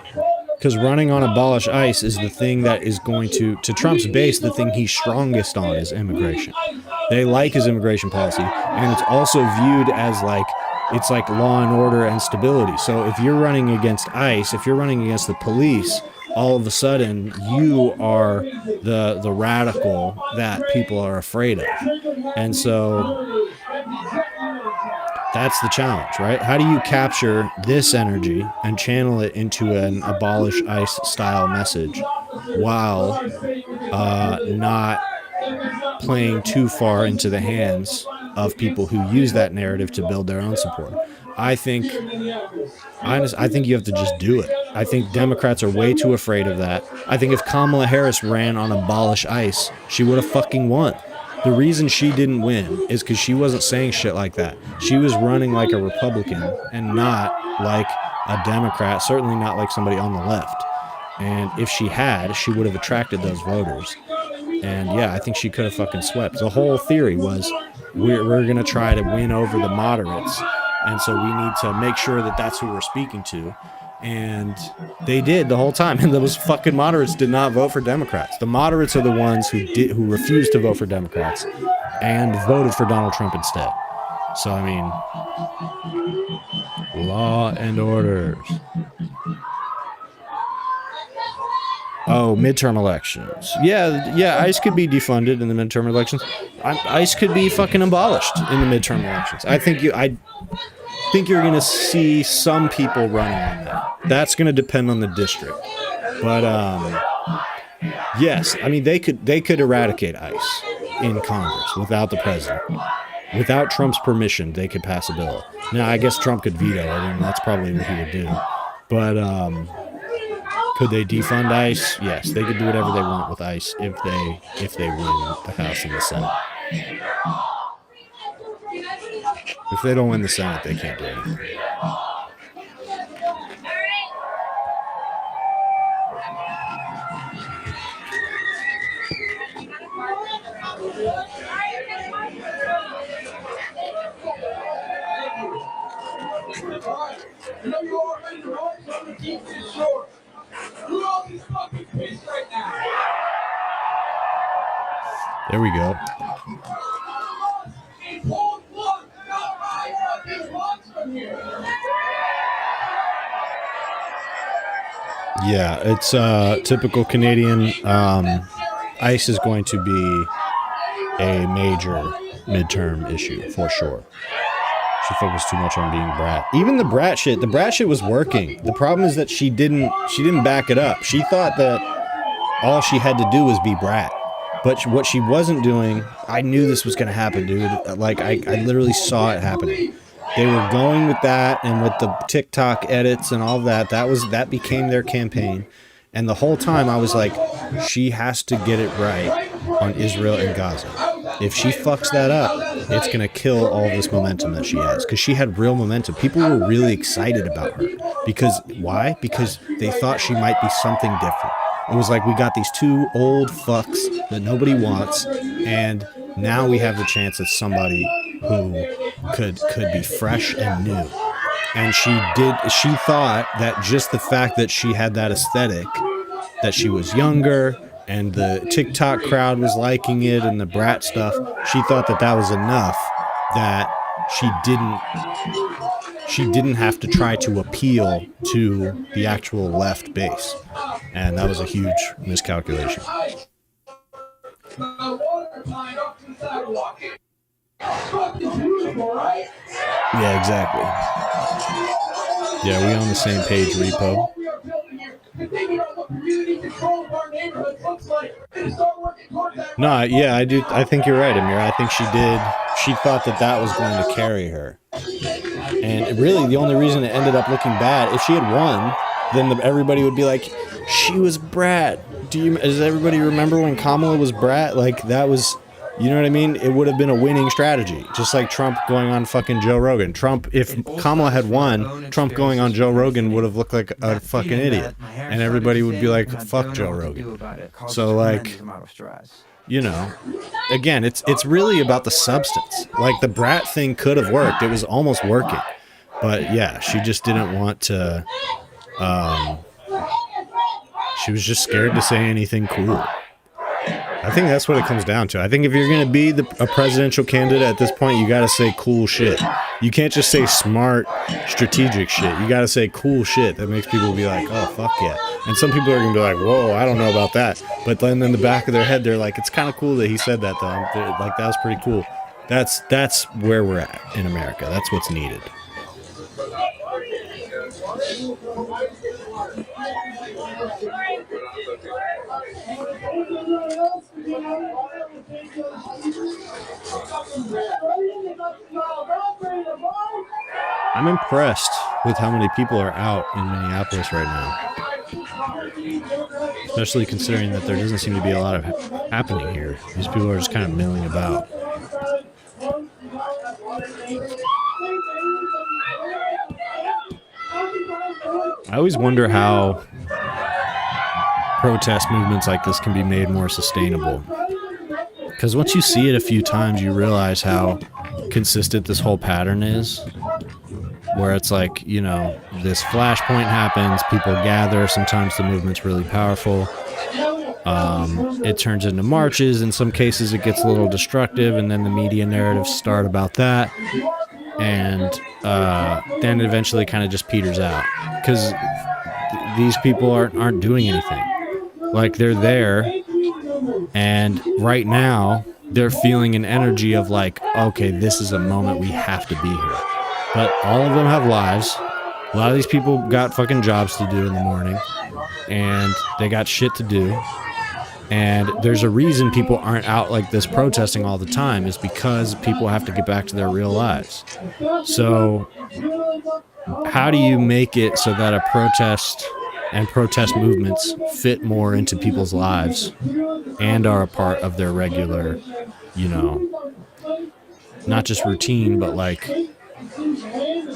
Because running on abolish ICE is the thing that is going to Trump's base, the thing he's strongest on is immigration. They like his immigration policy, and it's also viewed as like, it's like law and order and stability. So if you're running against ICE, if you're running against the police, all of a sudden you are the radical that people are afraid of. And so that's the challenge, right? How do you capture this energy and channel it into an abolish ICE style message while not playing too far into the hands of people who use that narrative to build their own support? I think you have to just do it. I think Democrats are way too afraid of that. I think if Kamala Harris ran on abolish ICE, she would have fucking won. The reason she didn't win is because she wasn't saying shit like that. She was running like a Republican and not like a Democrat, certainly not like somebody on the left. And if she had, she would have attracted those voters. And yeah, I think she could have fucking swept. The whole theory was we're going to try to win over the moderates. And so we need to make sure that that's who we're speaking to. And they did the whole time. And those fucking moderates did not vote for Democrats. The moderates are the ones who refused to vote for Democrats and voted for Donald Trump instead. So, I mean, law and orders. Oh, midterm elections. Yeah, ICE could be defunded in the midterm elections. ICE could be fucking abolished in the midterm elections. I think you're going to see some people running on that. That's going to depend on the district. But yes, I mean they could eradicate ICE in Congress without the president. Without Trump's permission, they could pass a bill. Now, I guess Trump could veto it, and that's probably what he would do. But could they defund ICE? Yes, they could do whatever they want with ICE if they win the House and the Senate. If they don't win the Senate, they can't do anything. There we go. Yeah, it's typical Canadian. ICE is going to be a major midterm issue for sure. She focused too much on being brat. Even the brat shit was working. The problem is that she didn't back it up. She thought that all she had to do was be brat. But what she wasn't doing, I knew this was going to happen, dude. Like, I literally saw it happening. They were going with that and with the TikTok edits and all that. That became their campaign. And the whole time I was like, she has to get it right on Israel and Gaza. If she fucks that up, it's going to kill all this momentum that she has. Because she had real momentum. People were really excited about her. Because, why? Because they thought she might be something different. It was like, we got these two old fucks that nobody wants, and now we have the chance of somebody who could be fresh and new. And she thought that just the fact that she had that aesthetic, that she was younger, and the TikTok crowd was liking it, and the brat stuff, she thought that was enough, that she didn't have to try to appeal to the actual left base. And that was a huge miscalculation. Yeah, exactly. Yeah, we on the same page, Repo. No, yeah, I do. I think you're right, Amir. I think she did. She thought that that was going to carry her. And really, the only reason it ended up looking bad, if she had won, then everybody would be like, she was brat. Does everybody remember when Kamala was brat? Like, that was, you know what I mean? It would have been a winning strategy. Just like Trump going on fucking Joe Rogan. Trump, if Kamala had won, Trump going on Joe Rogan would have looked like a fucking idiot. And everybody would be like, fuck Joe Rogan. So, like, you know, again, it's really about the substance. Like, the brat thing could have worked. It was almost working. But, yeah, she just didn't want to, she was just scared to say anything cool. I think that's what it comes down to. I think if you're going to be a presidential candidate at this point, you got to say cool shit. You can't just say smart, strategic shit. You got to say cool shit that makes people be like, oh, fuck yeah. And some people are going to be like, whoa, I don't know about that. But then in the back of their head, they're like, it's kind of cool that he said that, though. Like, that was pretty cool. That's where we're at in America. That's what's needed. I'm impressed with how many people are out in Minneapolis right now. Especially considering that there doesn't seem to be a lot of happening here. These people are just kind of milling about. I always wonder how protest movements like this can be made more sustainable. Because once you see it a few times, you realize how consistent this whole pattern is. Where it's like, you know, this flashpoint happens, people gather, sometimes the movement's really powerful. It turns into marches, in some cases it gets a little destructive, and then the media narratives start about that. And then it eventually kind of just peters out. Because these people aren't doing anything. Like, they're there, and right now, they're feeling an energy of like, okay, this is a moment we have to be here. But all of them have lives. A lot of these people got fucking jobs to do in the morning, and they got shit to do. And there's a reason people aren't out like this protesting all the time, is because people have to get back to their real lives. So how do you make it so that a protest and protest movements fit more into people's lives and are a part of their regular, you know, not just routine, but like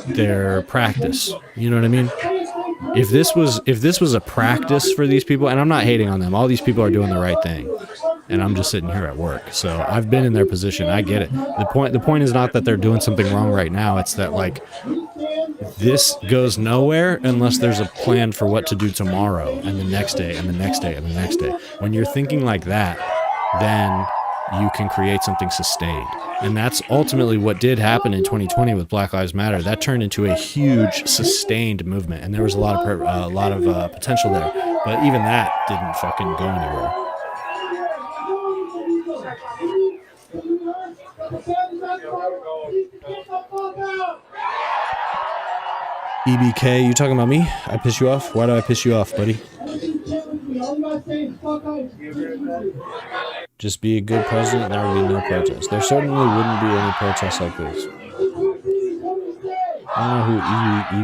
their practice? You know what I mean? If this was a practice for these people, and I'm not hating on them, all these people are doing the right thing, and I'm just sitting here at work. So I've been in their position. I get it. The point is not that they're doing something wrong right now. It's that, like, this goes nowhere unless there's a plan for what to do tomorrow and the next day and the next day and the next day. When you're thinking like that, then you can create something sustained. And that's ultimately what did happen in 2020 with Black Lives Matter. That turned into a huge sustained movement, and there was a lot of potential there. But even that didn't fucking go anywhere. EBK, you talking about me? I piss you off? Why do I piss you off, buddy? Just be a good president, there will be no protest. There certainly wouldn't be any protests like this. I don't know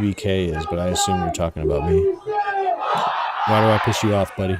who EBK is, but I assume you're talking about me. Why do I piss you off, buddy?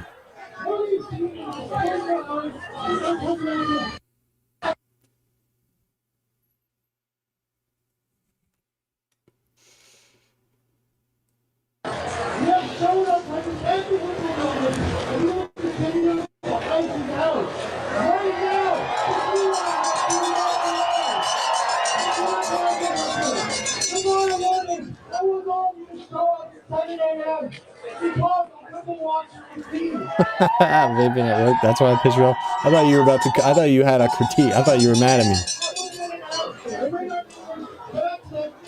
Vaping at work. That's why I pissed you off. I thought you were about to. I thought you had a critique. I thought you were mad at me.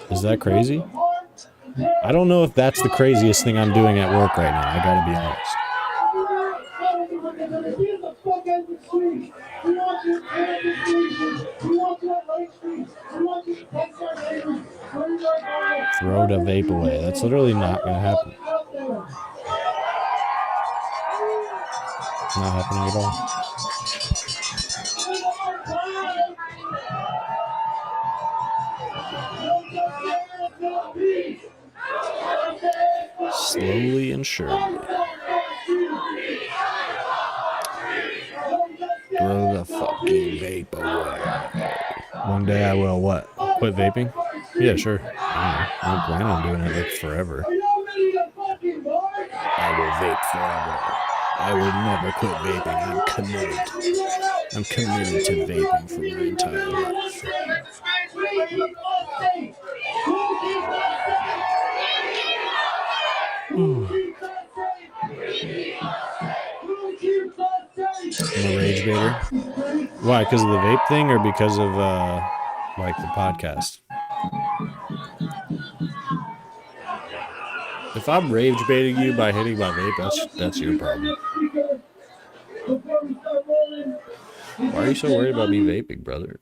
Is that crazy? I don't know if that's the craziest thing I'm doing at work right now. I gotta be honest. Throw the vape away. That's literally not gonna happen. Not happening at all. Slowly and surely. Throw the fucking vape away. One day I will what? Quit vaping? Yeah, sure. I don't plan on doing it like forever. I will vape forever. I will never quit vaping. I'm committed. I'm committed to vaping for my entire life. I'm a rage baiter. Why? Because of the vape thing or because of like the podcast? If I'm rage baiting you by hitting my vape, that's your problem. Why are you so worried about me vaping, brother?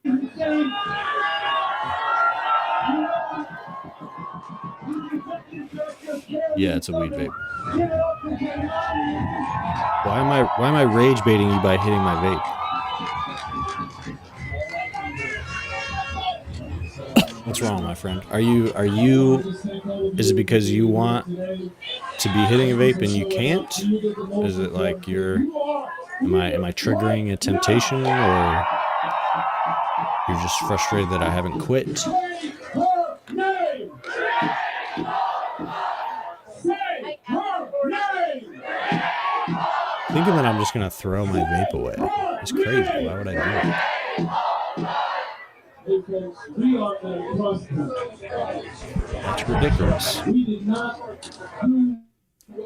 Yeah, it's a weed vape. Why am I rage baiting you by hitting my vape? What's wrong, my friend? Are you is it because you want to be hitting a vape and you can't? Is it like am I triggering a temptation, or you're just frustrated that I haven't quit? Thinking that I'm just gonna throw my vape away is crazy. Why would I do it? That's ridiculous.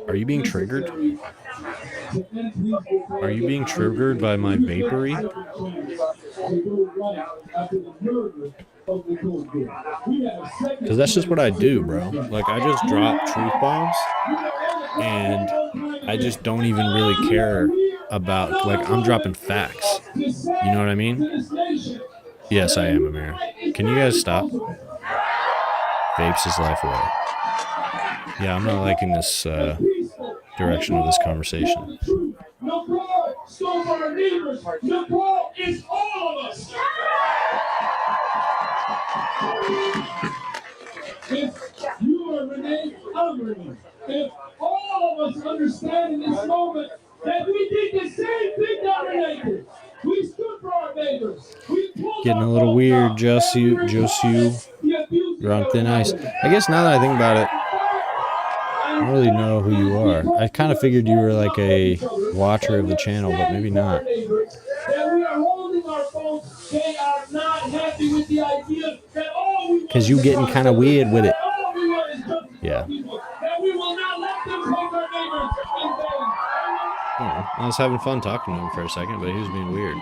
Are you being triggered? Are you being triggered by my vapery? Because that's just what I do, bro. Like, I just drop truth bombs, and I just don't even really care about, like, I'm dropping facts. You know what I mean? Yes, I am, Amir. Can you guys stop? Vapes his life away. Yeah, I'm not liking this direction of this conversation. No problem. So for our neighbors, the call is all of us. If you are Renee, I'm Renee. If all of us understand in this moment that we did the same thing that Renee did. We stood for our neighbors. Getting a little weird, Josu. You're on thin ice. I guess now that I think about it, I don't really know who you are. I kind of figured you were like a watcher of the channel, but maybe not. Because you getting kind of weird with it. Yeah. I was having fun talking to him for a second, but he was being weird.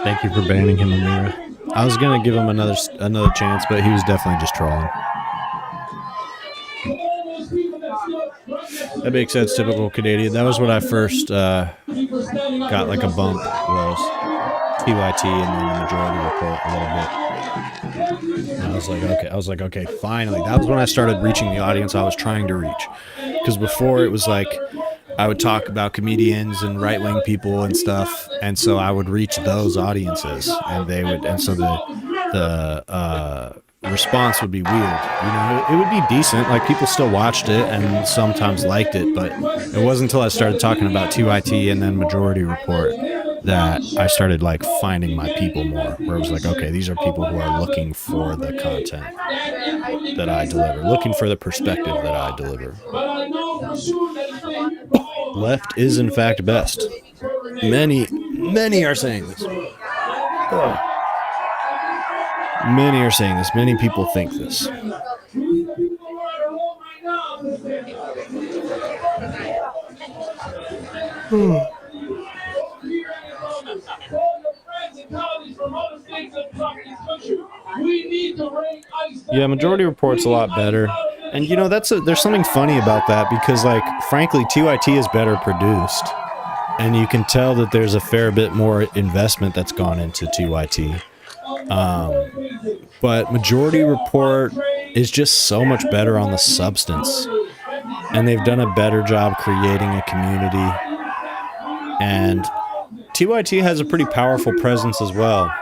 Thank you for banning him, Amira. I was gonna give him another chance, but he was definitely just trolling. That makes sense, typical Canadian. That was when I first got like a bump, was TYT and then the majority report a little bit. And I was like, okay, finally. That was when I started reaching the audience I was trying to reach. Because before it was like, I would talk about comedians and right-wing people and stuff, and so I would reach those audiences, and they would, and so the response would be weird. You know, it would be decent, like people still watched it and sometimes liked it, but it wasn't until I started talking about TYT and then majority report that I started like finding my people more, where it was like, okay, these are people who are looking for the content that I deliver, looking for the perspective that I deliver. Left is in fact best. Many are saying this. Many are saying this. Many people think this. Yeah, Majority Report's a lot better. And you know, there's something funny about that because, like, frankly, TYT is better produced. And you can tell that there's a fair bit more investment that's gone into TYT. But Majority Report is just so much better on the substance. And they've done a better job creating a community. And TYT has a pretty powerful presence as well.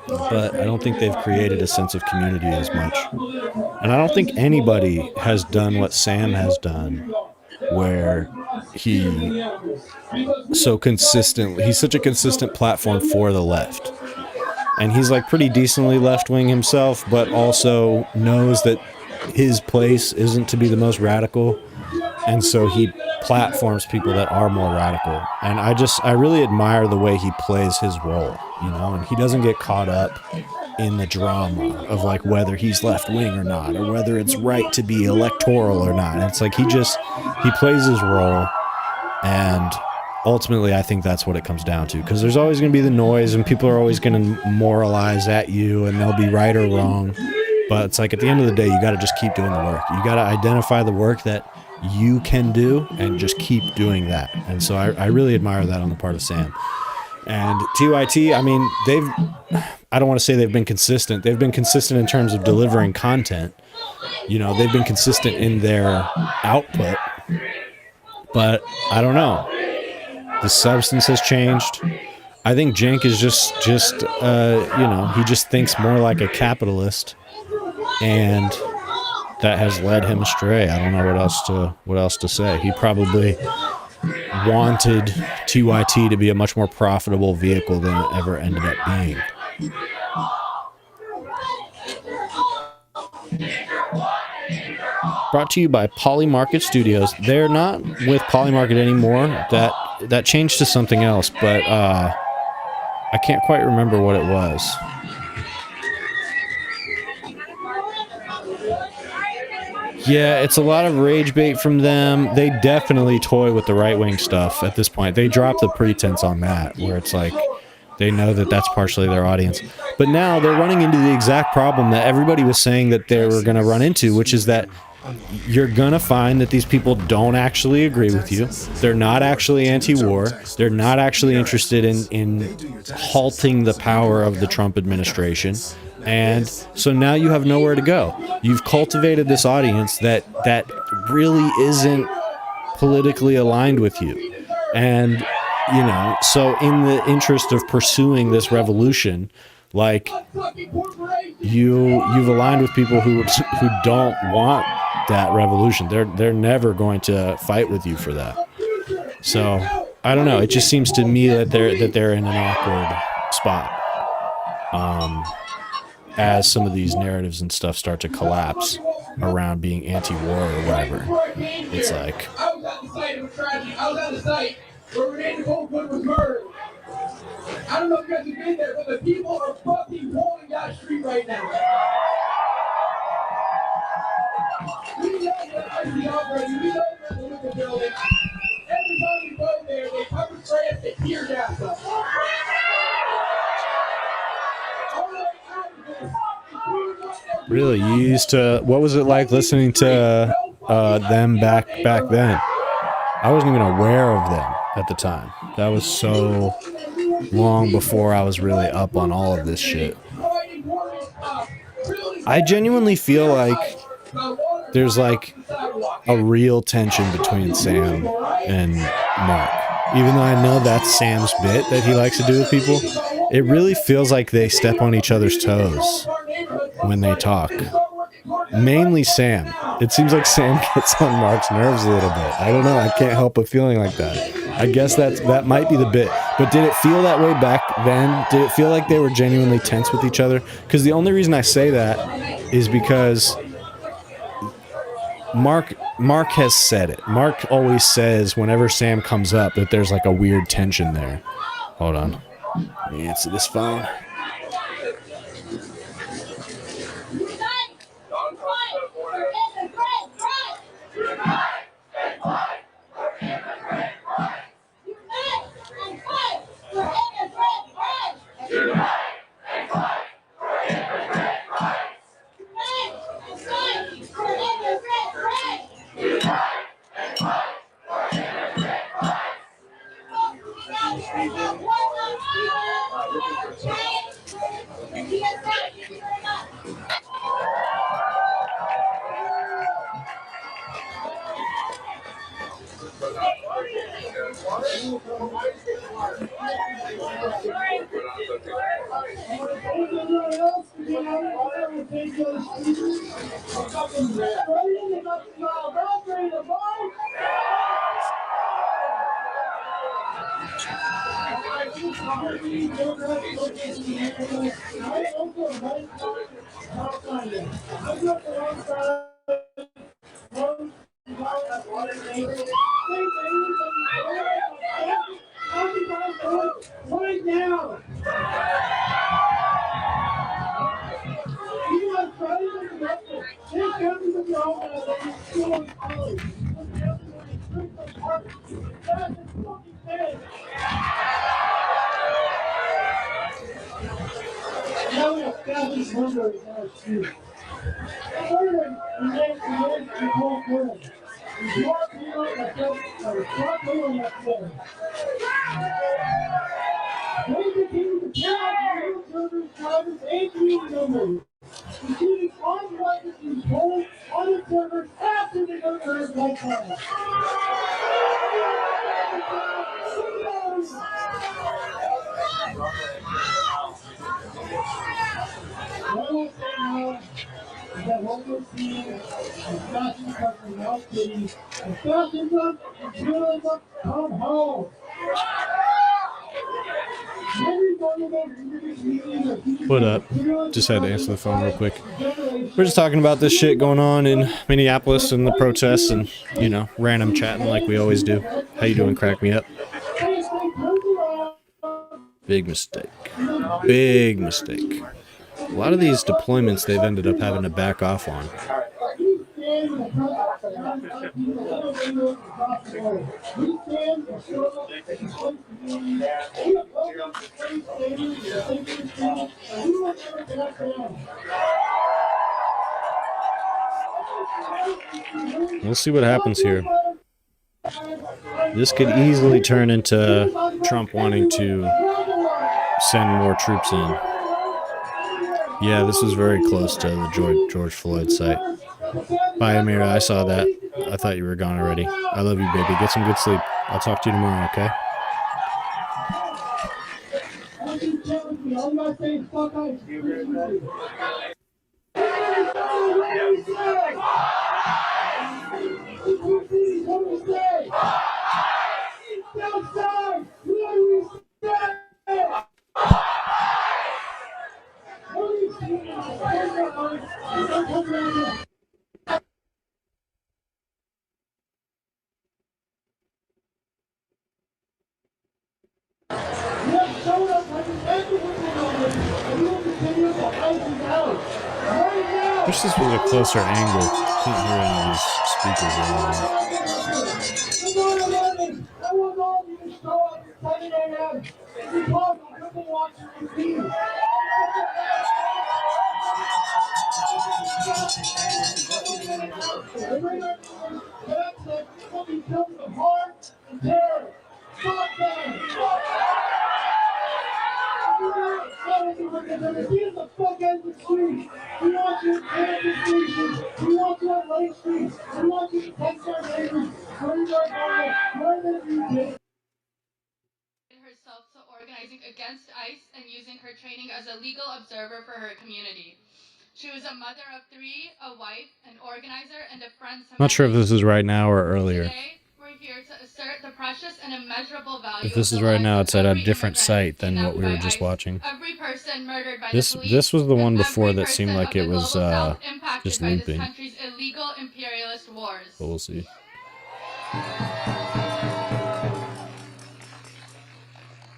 But I don't think they've created a sense of community as much. And I don't think anybody has done what Sam has done, where he's such a consistent platform for the left. And he's like pretty decently left-wing himself, but also knows that his place isn't to be the most radical. And so he platforms people that are more radical. And I really admire the way he plays his role, you know, and he doesn't get caught up in the drama of like whether he's left-wing or not, or whether it's right to be electoral or not. It's like he plays his role, and ultimately I think that's what it comes down to, because there's always going to be the noise and people are always going to moralize at you and they'll be right or wrong. But it's like at the end of the day, you got to just keep doing the work. You got to identify the work that you can do and just keep doing that. And so I really admire that on the part of Sam. And TYT, I mean, I don't want to say they've been consistent. They've been consistent in terms of delivering content. You know, they've been consistent in their output. But I don't know. The substance has changed. I think Cenk is just you know, he just thinks more like a capitalist, and that has led him astray. I don't know what else to say. He probably wanted TYT to be a much more profitable vehicle than it ever ended up being. Brought to you by Polymarket Studios. They're not with Polymarket anymore. That changed to something else, but I can't quite remember what it was. Yeah, it's a lot of rage bait from them. They definitely toy with the right-wing stuff at this point. They drop the pretense on that, where it's like they know that that's partially their audience. But now they're running into the exact problem that everybody was saying that they were going to run into, which is that you're going to find that these people don't actually agree with you. They're not actually anti-war. They're not actually interested in halting the power of the Trump administration. And so now you have nowhere to go. You've cultivated this audience that really isn't politically aligned with you. And, you know, so in the interest of pursuing this revolution, like, you've aligned with people who don't want that revolution. They're never going to fight with you for that. So I don't know. It just seems to me that they're in an awkward spot. As some of these narratives and stuff start to collapse around being anti-war or whatever, it's like, I was at the site of a tragedy. I was at the site where Renee Copeland was murdered. I don't know if you guys have been there, but the people are fucking holding that street right now. We know that I see already. We know that the Lincoln building. Every time we go there, they pepper spray us, they tear gas us. really, you used to, what was it like listening to them back then? I wasn't even aware of them at the time. That was so long before I was really up on all of this shit. I genuinely feel like there's like a real tension between Sam and Mark. Even though I know that's Sam's bit that he likes to do with people, it really feels like they step on each other's toes when they talk. Mainly Sam. It seems like Sam gets on Mark's nerves a little bit. I don't know. I can't help but feeling like that. I guess that might be the bit. But did it feel that way back then? Did it feel like they were genuinely tense with each other? Because the only reason I say that is because Mark has said it. Mark always says whenever Sam comes up that there's like a weird tension there. Hold on. Let me answer this phone. Right now. You are trying to correct it. This happens in your organization, school, and college. This happens in the streets of parks. That is fucking dead. Now we establish murder in our streets. Murder remains the whole world. Black people that black people that dead. They continue to kill our children, drivers, and community members, including armed weapons being pulled on the servers after the murders like that. What I will say now is that what we're seeing is fascism from our city, and fascism and terrorism come home. What up? Just had to answer the phone real quick. We're just talking about this shit going on in Minneapolis and the protests and, you know, random chatting like we always do. How you doing? Crack me up. Big mistake. Big mistake. A lot of these deployments they've ended up having to back off on. We'll see what happens here. This could easily turn into Trump wanting to send more troops in. Yeah, this was very close to the George Floyd site. Bye, Amira. I saw that. I thought you were gone already. I love you, baby. Get some good sleep. I'll talk to you tomorrow, okay? Wish this was a closer angle. Can't hear any of these speakers herself to organizing against ICE and using her training as a legal observer for her community. She was a mother of 3, a wife, an organizer, and a friend to Not sure if this is right now or earlier. Today, we're here to assert the precious and immeasurable value. If this is right now, it's at a different site than what we were just watching. Every person murdered by This was the one before that seemed like it was just looping. Illegal imperialist wars. But we'll see.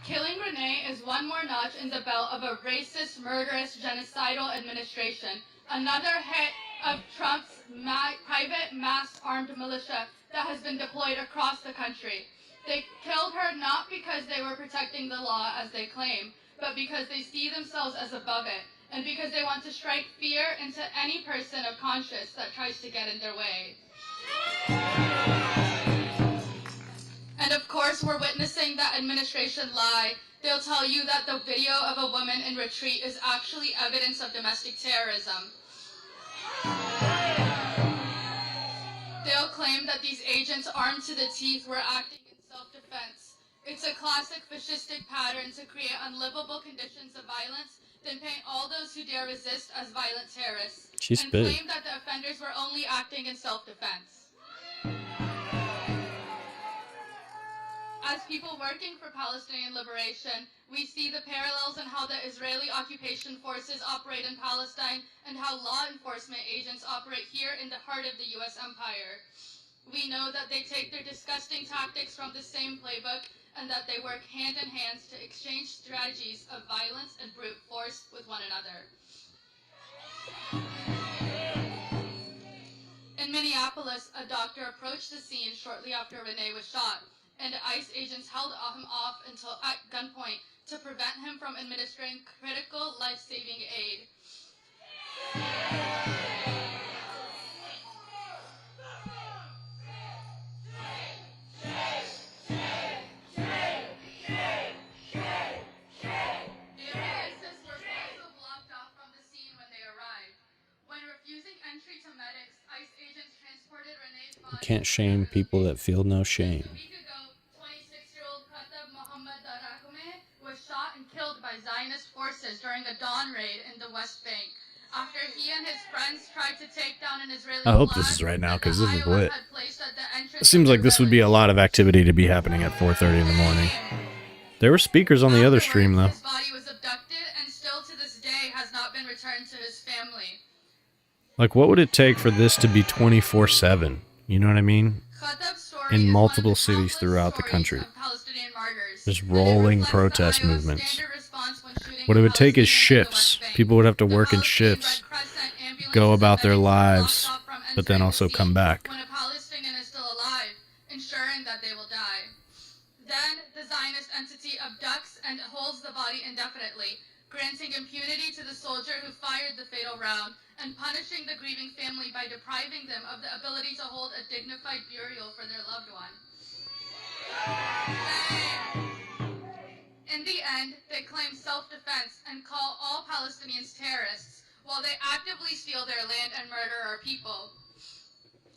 Killing Renee is one more notch in the belt of a racist, murderous, genocidal administration. Another hit of Trump's private mass armed militia that has been deployed across the country. They killed her not because they were protecting the law as they claim, but because they see themselves as above it, and because they want to strike fear into any person of conscience that tries to get in their way. And of course, we're witnessing that administration lie. They'll tell you that the video of a woman in retreat is actually evidence of domestic terrorism. They'll claim that these agents armed to the teeth were acting in self-defense. It's a classic fascistic pattern to create unlivable conditions of violence, then paint all those who dare resist as violent terrorists. She's and big. claim that the offenders were only acting in self-defense. As people working for Palestinian liberation, we see the parallels in how the Israeli occupation forces operate in Palestine and how law enforcement agents operate here in the heart of the U.S. empire. We know that they take their disgusting tactics from the same playbook and that they work hand in hand to exchange strategies of violence and brute force with one another. In Minneapolis, a doctor approached the scene shortly after Renee was shot, and ICE agents held him off until at gunpoint to prevent him from administering critical life-saving aid. Ambulances were also blocked off from the scene when they arrived. When refusing entry to medics, ICE agents transported Renee's body. You can't shame people that feel no shame. Was shot and killed by Zionist forces during a dawn raid in the West Bank. After he and his friends tried to take down an Israeli I hope this is right now because this is lit. It seems like this would be a lot of activity to be happening at 4:30 in the morning. There were speakers on the other stream though. His body was abducted and still to this day has not been returned to his family. Like, what would it take for this to be 24/7? You know what I mean? In multiple cities throughout the country. Just rolling protest movements. What it would take is shifts. People would have to work in shifts, go about their lives, but then also come back. When a Palestinian is still alive, ensuring that they will die. Then the Zionist entity abducts and holds the body indefinitely, granting impunity to the soldier who fired the fatal round and punishing the grieving family by depriving them of the ability to hold a dignified burial for their loved one. In the end, they claim self-defense and call all Palestinians terrorists, while they actively steal their land and murder our people.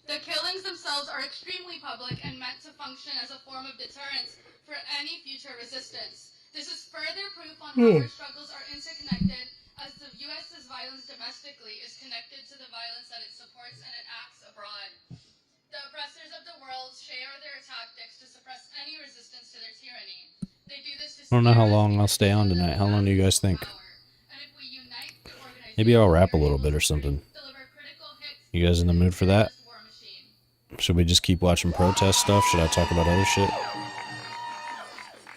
The killings themselves are extremely public and meant to function as a form of deterrence for any future resistance. This is further proof on how our struggles are interconnected, as the U.S.'s violence domestically is connected to the violence that it supports and enacts abroad. The oppressors of the world share their tactics to suppress any resistance to their tyranny. They do this to I don't know how long I'll stay on tonight. How long do you guys think? Maybe I'll rap a little bit or something. You guys in the mood for that? Should we just keep watching protest stuff? Should I talk about other shit?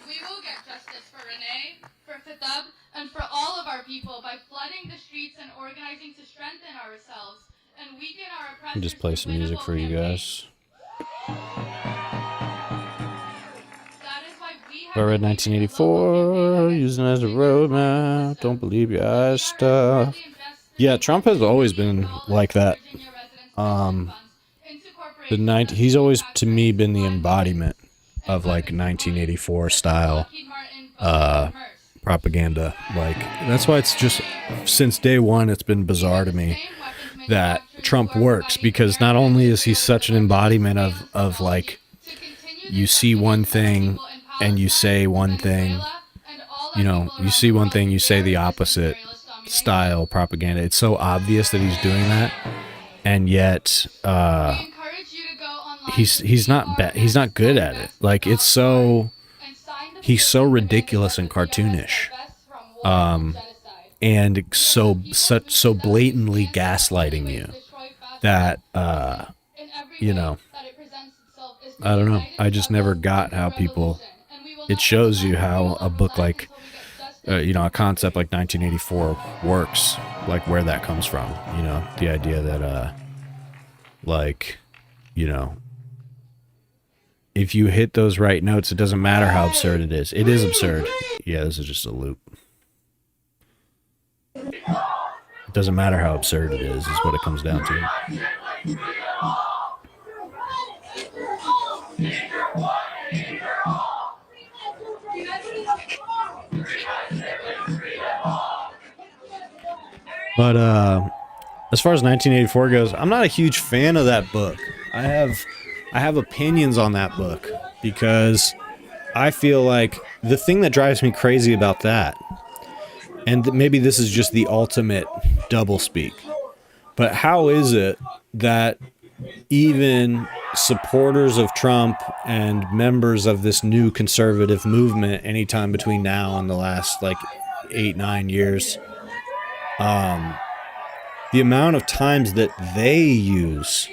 We will get justice for Renee, for Fatab, and for all of our people by flooding the streets and organizing to strengthen ourselves and weaken our oppressors. I'll just play some music for you guys. I read 1984, using it as a roadmap, don't believe your eyes stuff. Yeah, Trump has always been like that. He's always, to me, been the embodiment of, like, 1984 style propaganda. Like, that's why it's just, since day one, it's been bizarre to me that Trump works, because not only is he such an embodiment of like, you see one thing and you say one thing, you know, you see one thing, you say the opposite style propaganda. It's so obvious that he's doing that, and yet he's not bad. He's not good at it. Like, it's so, he's so ridiculous and cartoonish, and so blatantly gaslighting you that you know, I don't know. I just never got how people. It shows you how a book like, you know, a concept like 1984 works, like where that comes from. You know, the idea that, like, you know, if you hit those right notes, it doesn't matter how absurd it is. It is absurd. Yeah, this is just a loop. It doesn't matter how absurd it is what it comes down to. But as far as 1984 goes, I'm not a huge fan of that book. I have opinions on that book because I feel like the thing that drives me crazy about that, and maybe this is just the ultimate doublespeak, but how is it that even supporters of Trump and members of this new conservative movement anytime between now and the last like 8-9 years, the amount of times that they use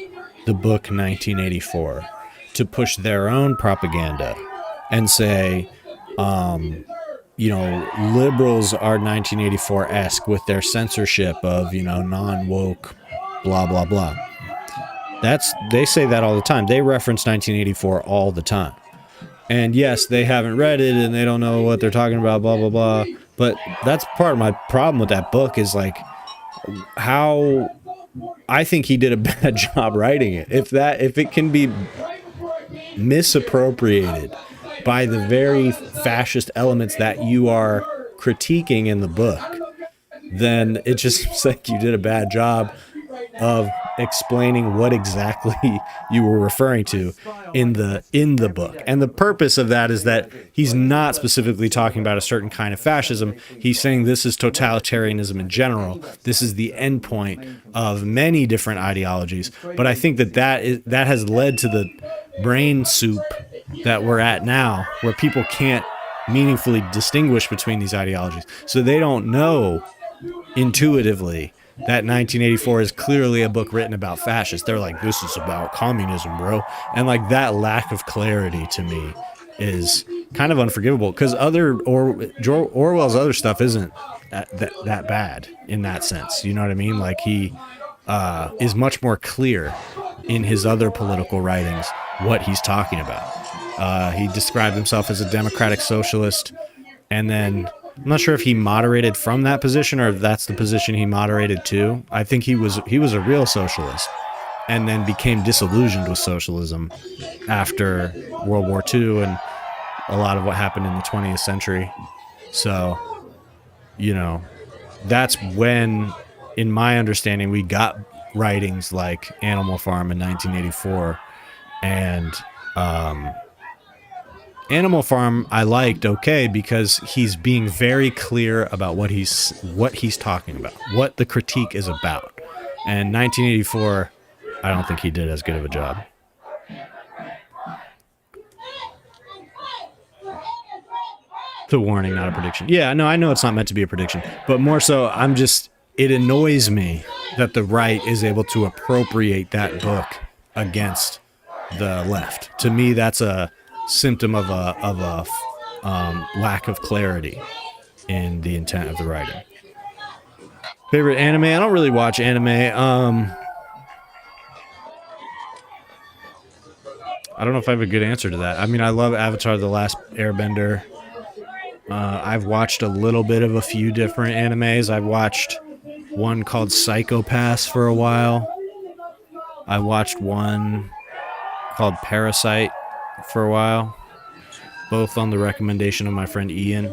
the book 1984 to push their own propaganda and say, you know, liberals are 1984-esque with their censorship of, you know, non-woke, blah, blah, blah. They say that all the time. They reference 1984 all the time. And yes, they haven't read it and they don't know what they're talking about, blah, blah, blah. But that's part of my problem with that book is like how I think he did a bad job writing it. If it can be misappropriated by the very fascist elements that you are critiquing in the book, then it just seems like you did a bad job of explaining what exactly you were referring to in the book. And the purpose of that is that he's not specifically talking about a certain kind of fascism. He's saying this is totalitarianism in general. This is the endpoint of many different ideologies. But I think that has led to the brain soup that we're at now, where people can't meaningfully distinguish between these ideologies. So they don't know intuitively that 1984 is clearly a book written about fascists. They're like, this is about communism, bro. And like that lack of clarity to me is kind of unforgivable, because Orwell's other stuff isn't that bad in that sense. You know what I mean? Like he is much more clear in his other political writings what he's talking about. He described himself as a democratic socialist, and then I'm not sure if he moderated from that position or if that's the position he moderated to. I think he was a real socialist and then became disillusioned with socialism after World War II and a lot of what happened in the 20th century. So, you know, that's when, in my understanding, we got writings like Animal Farm in 1984. And Animal Farm I liked okay because he's being very clear about what he's talking about, what the critique is about. And 1984, I don't think he did as good of a job. The warning, not a prediction. Yeah, no, I know it's not meant to be a prediction, but more so, it annoys me that the right is able to appropriate that book against the left. To me, that's a symptom of a lack of clarity in the intent of the writing. Favorite anime? I don't really watch anime. I don't know if I have a good answer to that. I mean, I love Avatar: The Last Airbender. I've watched a little bit of a few different animes. I've watched one called Psycho-Pass for a while. I watched one called Parasite for a while, both on the recommendation of my friend Ian.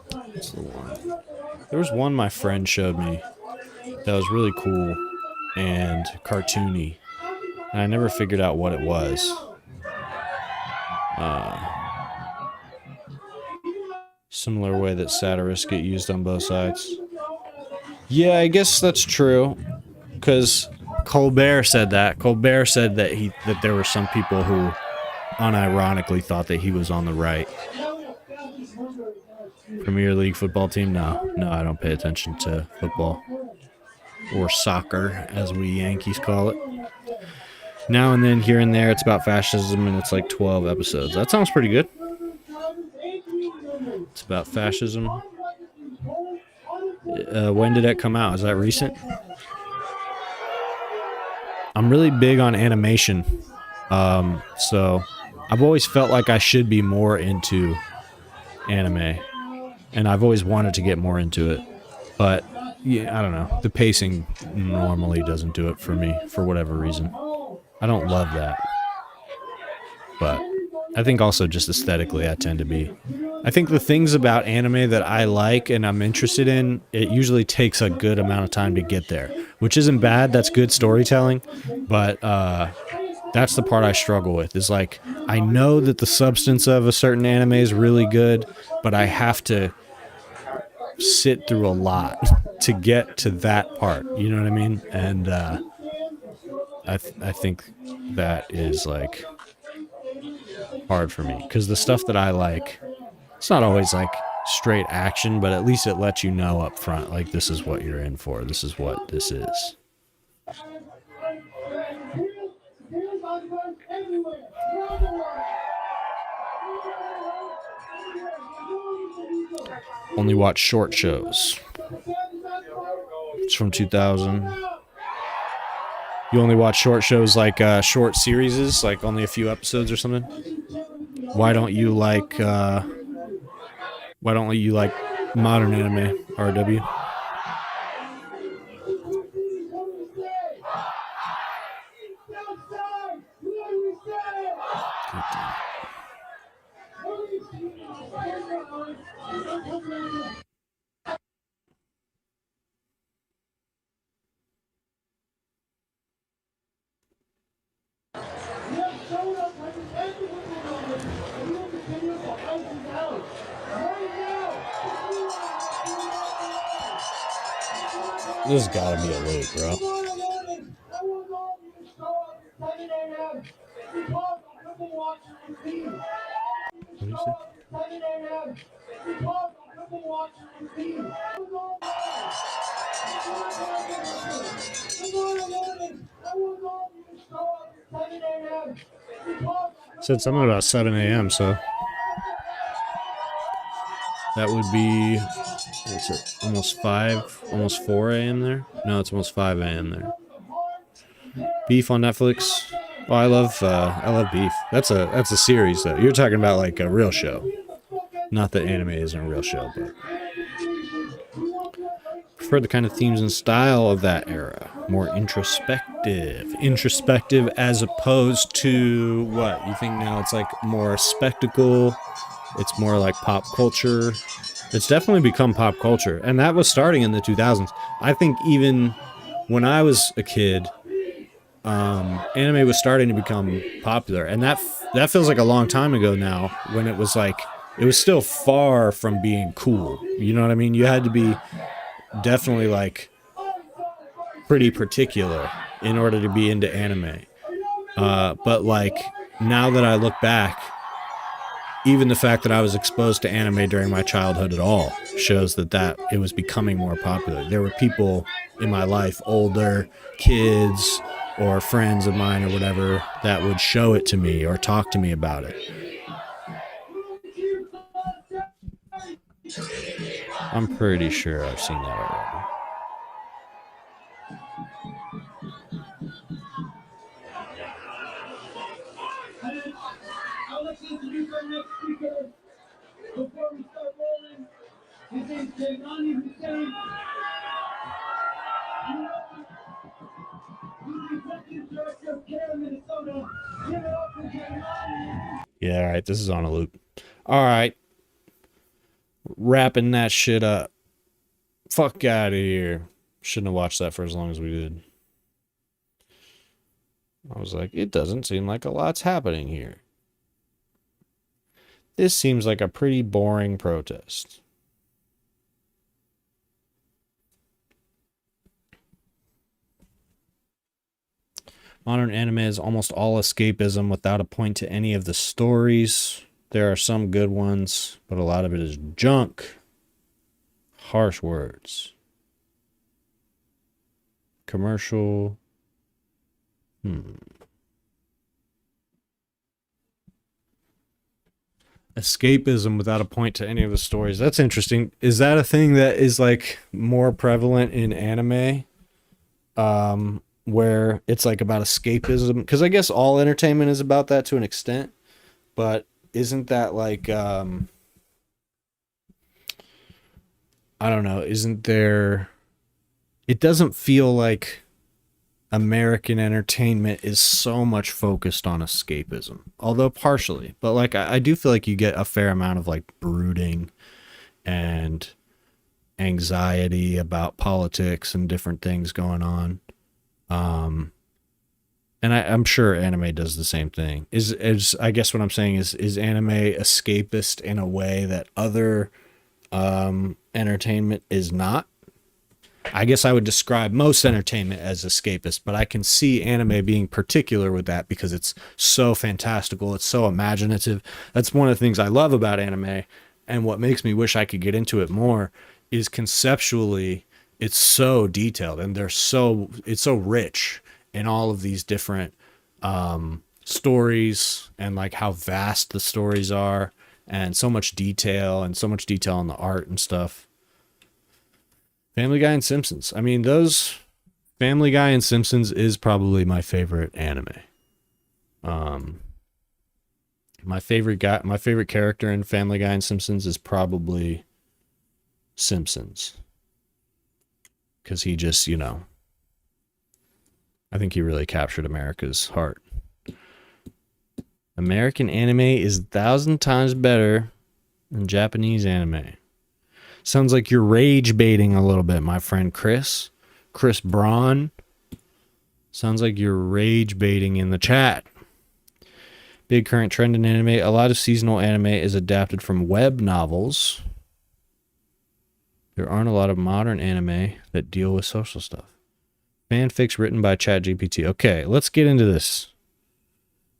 What's the one? There was one my friend showed me that was really cool and cartoony, and I never figured out what it was. Similar way that satirists get used on both sides. Yeah, I guess that's true, because Colbert said that. Colbert said that there were some people who unironically thought that he was on the right. Premier League football team? No, I don't pay attention to football. Or soccer, as we Yankees call it. Now and then, here and there, it's about fascism, and it's like 12 episodes. That sounds pretty good. It's about fascism. When did that come out? Is that recent? I'm really big on animation. So I've always felt like I should be more into anime. And I've always wanted to get more into it. But, yeah, I don't know. The pacing normally doesn't do it for me, for whatever reason. I don't love that. But I think also just aesthetically I tend to be I think the things about anime that I like and I'm interested in, it usually takes a good amount of time to get there, which isn't bad. That's good storytelling, but that's the part I struggle with. Is like I know that the substance of a certain anime is really good, but I have to sit through a lot to get to that part. You know what I mean? And I think that is like hard for me because the stuff that I like, it's not always like straight action, but at least it lets you know up front, like this is what you're in for. This is what this is. Only watch short shows. It's from 2000. You only watch short shows like short series, like only a few episodes or something? Why don't you like modern anime, RW? This has gotta be a loop, bro. What do you say? Said something about 7 a.m., so that would be, what's it, almost 4 a.m. there? No, it's almost 5 a.m. there. Beef on Netflix. Oh, I love Beef. That's a series though. You're talking about like a real show. Not that anime isn't a real show, but prefer the kind of themes and style of that era. More introspective. Introspective as opposed to what? You think now it's like more spectacle? It's more like pop culture. It's definitely become pop culture. And that was starting in the 2000s. I think even when I was a kid, anime was starting to become popular. And that feels like a long time ago now, when it was like, it was still far from being cool. You know what I mean? You had to be definitely like pretty particular in order to be into anime. But like now that I look back, even the fact that I was exposed to anime during my childhood at all shows that it was becoming more popular. There were people in my life, older kids or friends of mine or whatever, that would show it to me or talk to me about it. I'm pretty sure I've seen that already. Yeah, all right, this is on a loop. All right. Wrapping that shit up. Fuck out of here. Shouldn't have watched that for as long as we did. I was like, it doesn't seem like a lot's happening here. This seems like a pretty boring protest. Modern anime is almost all escapism without a point to any of the stories. There are some good ones, but a lot of it is junk. Harsh words. Commercial. Escapism without a point to any of the stories. That's interesting. Is that a thing that is like more prevalent in anime? Where it's like about escapism? Because I guess all entertainment is about that to an extent. But isn't that like, I don't know, isn't there, it doesn't feel like American entertainment is so much focused on escapism, although partially, but like I do feel like you get a fair amount of like brooding and anxiety about politics and different things going on. And I'm sure anime does the same thing. Is I guess what I'm saying is anime escapist in a way that other entertainment is not? I guess I would describe most entertainment as escapist, but I can see anime being particular with that because it's so fantastical, it's so imaginative. That's one of the things I love about anime, and what makes me wish I could get into it more is conceptually it's so detailed, and it's so rich in all of these different stories, and like how vast the stories are, and so much detail in the art and stuff. Family Guy and Simpsons. I mean, those Family Guy and Simpsons is probably my favorite anime. My favorite character in Family Guy and Simpsons is probably Simpsons. Because he just, I think he really captured America's heart. American anime is 1,000 times better than Japanese anime. Sounds like you're rage baiting a little bit, my friend Chris Braun. Sounds like you're rage baiting in the chat. Big current trend in anime. A lot of seasonal anime is adapted from web novels. There aren't a lot of modern anime that deal with social stuff. Fanfics written by ChatGPT. Okay, let's get into this.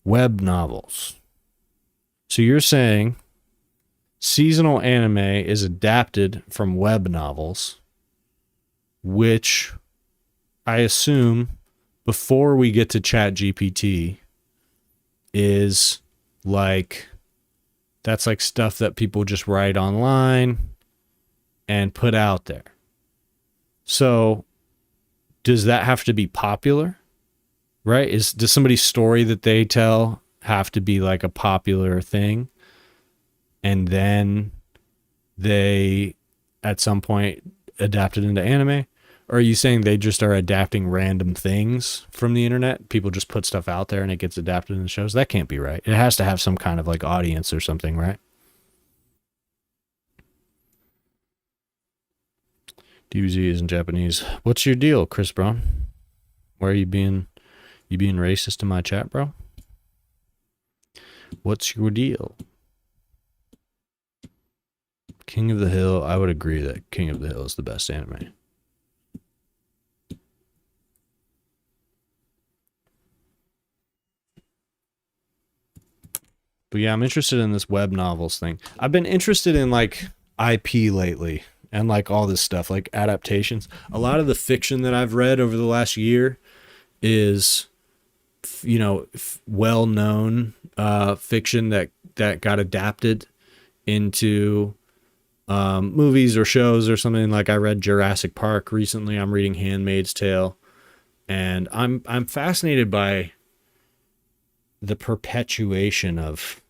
Web novels. So you're saying seasonal anime is adapted from web novels, which I assume before we get to ChatGPT is like, that's like stuff that people just write online and put out there. So does that have to be popular? Right? Does somebody's story that they tell have to be like a popular thing? And then they, at some point, adapt it into anime? Or are you saying they just are adapting random things from the internet? People just put stuff out there and it gets adapted into shows? That can't be right. It has to have some kind of like audience or something, right? DBZ is in Japanese. What's your deal, Chris Brown? Why are you being racist in my chat, bro? What's your deal? King of the Hill. I would agree that King of the Hill is the best anime. But yeah, I'm interested in this web novels thing. I've been interested in like IP lately and like all this stuff, like adaptations. A lot of the fiction that I've read over the last year is, well-known fiction that got adapted into movies or shows or something. Like I read Jurassic Park recently. I'm reading Handmaid's Tale, and I'm fascinated by the perpetuation of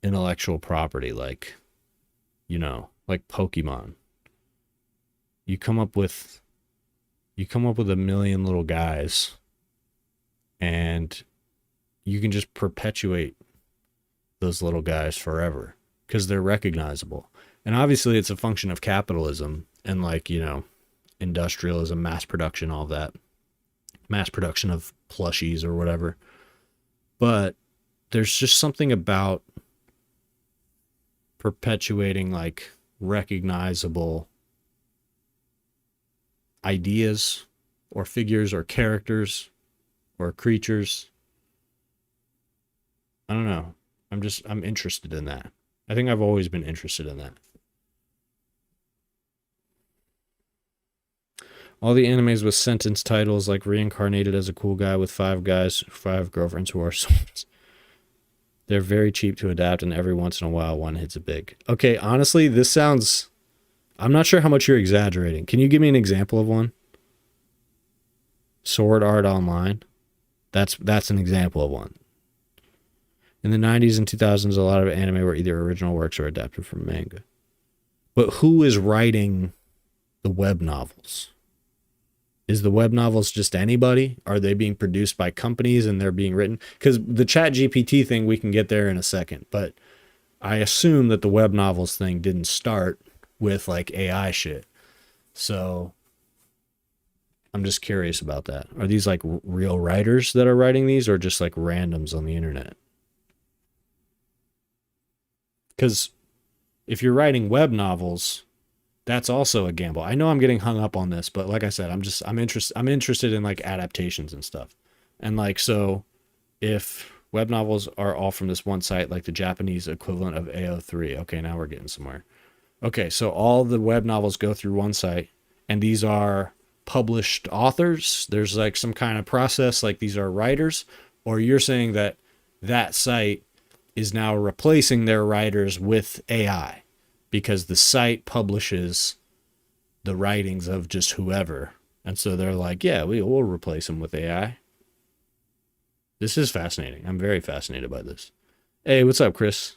intellectual property, like Pokemon. You come up with a million little guys, and you can just perpetuate those little guys forever because they're recognizable. And obviously it's a function of capitalism and industrialism, mass production, all that. Mass production of plushies or whatever. But there's just something about perpetuating like recognizable ideas or figures or characters or creatures. I don't know. I'm interested in that. I think I've always been interested in that. All the animes with sentence titles like reincarnated as a cool guy with 5 girlfriends who are swords. They're very cheap to adapt, and every once in a while one hits a big. Okay, honestly, this sounds... I'm not sure how much you're exaggerating. Can you give me an example of one? Sword Art Online. That's an example of one. In the 90s and 2000s, a lot of anime were either original works or adapted from manga. But who is writing the web novels? Is the web novels just anybody? Are they being produced by companies and they're being written? Because the chat GPT thing, we can get there in a second, but I assume that the web novels thing didn't start with like AI shit. So I'm just curious about that. Are these like real writers that are writing these, or just like randoms on the internet? Because if you're writing web novels, that's also a gamble. I know I'm getting hung up on this, but like I said, I'm interested in like adaptations and stuff. And like, so if web novels are all from this one site, like the Japanese equivalent of AO3, okay, now we're getting somewhere. Okay, so all the web novels go through one site, and these are published authors. There's like some kind of process, like these are writers, or you're saying that that site is now replacing their writers with AI because the site publishes the writings of just whoever. And so they're like, yeah, we'll replace them with AI. This is fascinating. I'm very fascinated by this. Hey, what's up, Chris?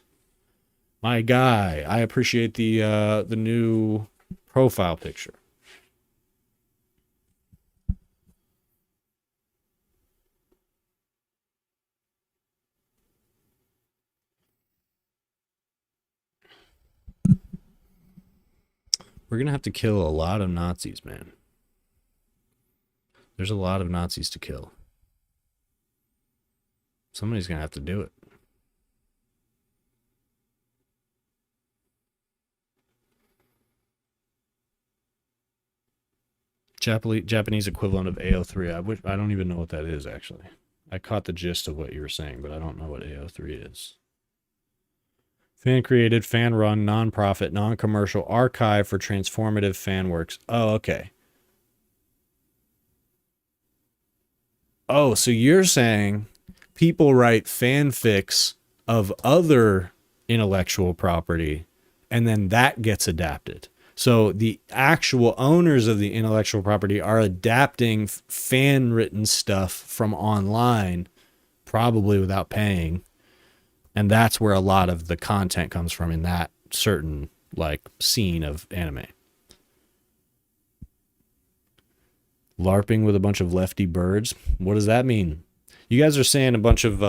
My guy, I appreciate the new profile picture. We're going to have to kill a lot of Nazis, man. There's a lot of Nazis to kill. Somebody's going to have to do it. Japanese equivalent of AO3. I don't even know what that is, actually. I caught the gist of what you were saying, but I don't know what AO3 is. Fan-created, fan-run, non-profit, non-commercial archive for transformative fan works. Oh, okay. Oh, so you're saying people write fanfics of other intellectual property, and then that gets adapted. So the actual owners of the intellectual property are adapting fan-written stuff from online, probably without paying. And that's where a lot of the content comes from in that certain like scene of anime. LARPing with a bunch of lefty birds. What does that mean? You guys are saying a bunch of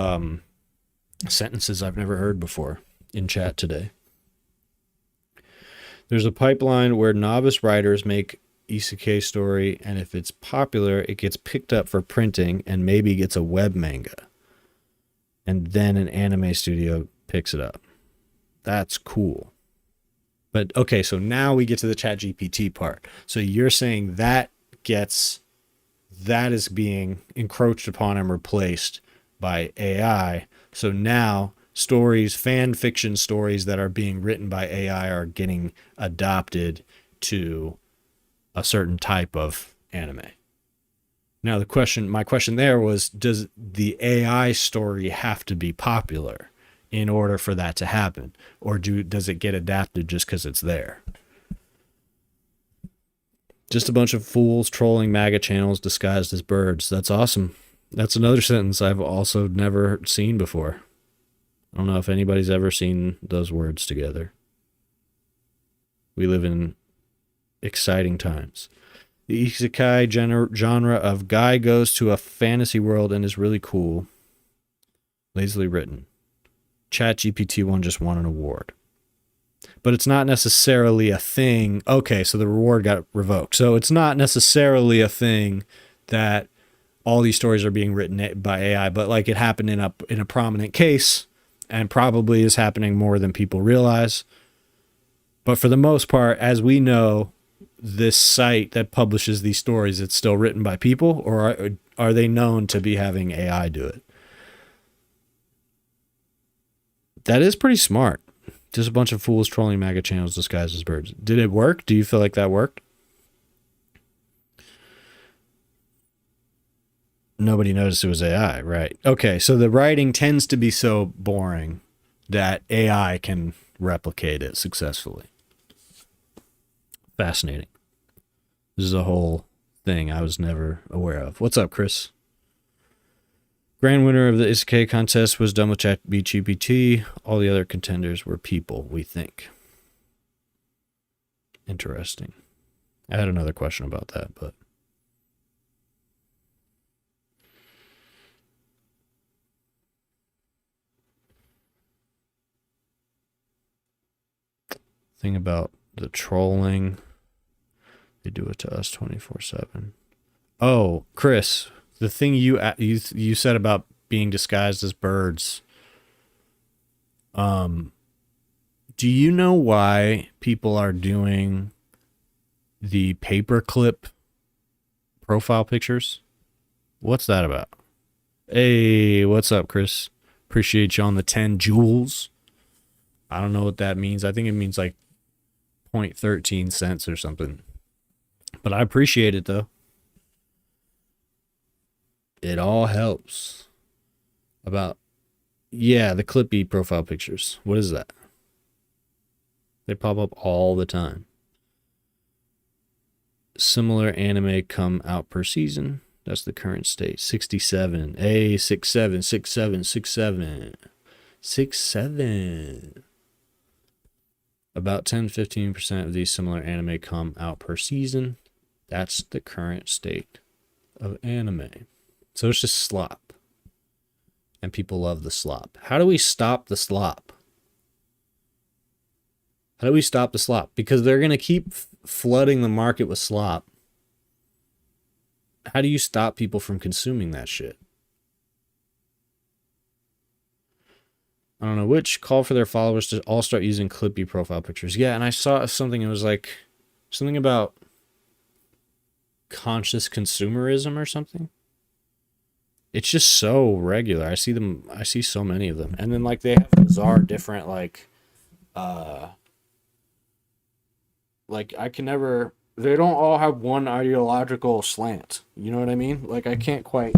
sentences I've never heard before in chat today. There's a pipeline where novice writers make isekai story, and if it's popular, it gets picked up for printing and maybe gets a web manga. And then an anime studio picks it up. That's cool. But okay, so now we get to the chat GPT part. So you're saying that is being encroached upon and replaced by AI. So now stories, fan fiction stories that are being written by AI are getting adopted to a certain type of anime. Now my question there was, does the AI story have to be popular in order for that to happen? Or does it get adapted just because it's there? Just a bunch of fools trolling MAGA channels disguised as birds. That's awesome. That's another sentence I've also never seen before. I don't know if anybody's ever seen those words together. We live in exciting times. The isekai genre of guy goes to a fantasy world and is really cool. Lazily written. ChatGPT 1 just won an award. But it's not necessarily a thing. Okay, so the reward got revoked. So it's not necessarily a thing that all these stories are being written by AI, but like it happened in a prominent case and probably is happening more than people realize. But for the most part, as we know, this site that publishes these stories, it's still written by people, or are they known to be having AI do it? That is pretty smart. Just a bunch of fools trolling MAGA channels disguised as birds. Did it work? Do you feel like that worked? Nobody noticed it was AI, right? Okay, so the writing tends to be so boring that AI can replicate it successfully. Fascinating. This is a whole thing I was never aware of. What's up, Chris? Grand winner of the Isekai contest was done with ChatGPT. All the other contenders were people, we think. Interesting. I had another question about that, but Thing about the trolling. They do it to us 24/7. Oh, Chris, the thing you said about being disguised as birds. Do you know why people are doing the paperclip profile pictures? What's that about? Hey, what's up, Chris? Appreciate you on the 10 joules. I don't know what that means. I think it means like 0.13 cents or something. But I appreciate it, though. It all helps. Yeah, the Clippy profile pictures. What is that? They pop up all the time. Similar anime come out per season. That's the current state. 67. Hey, 67, 67, 67. 67. About 10-15% of these similar anime come out per season. That's the current state of anime. So it's just slop. And people love the slop. How do we stop the slop? How do we stop the slop? Because they're going to keep flooding the market with slop. How do you stop people from consuming that shit? I don't know. Which call for their followers to all start using Clippy profile pictures. Yeah, and I saw something. It was like something about conscious consumerism or something. It's just so regular. I see so many of them. And then like they have bizarre different like I can never, they don't all have one ideological slant. You know what I mean? Like I can't quite.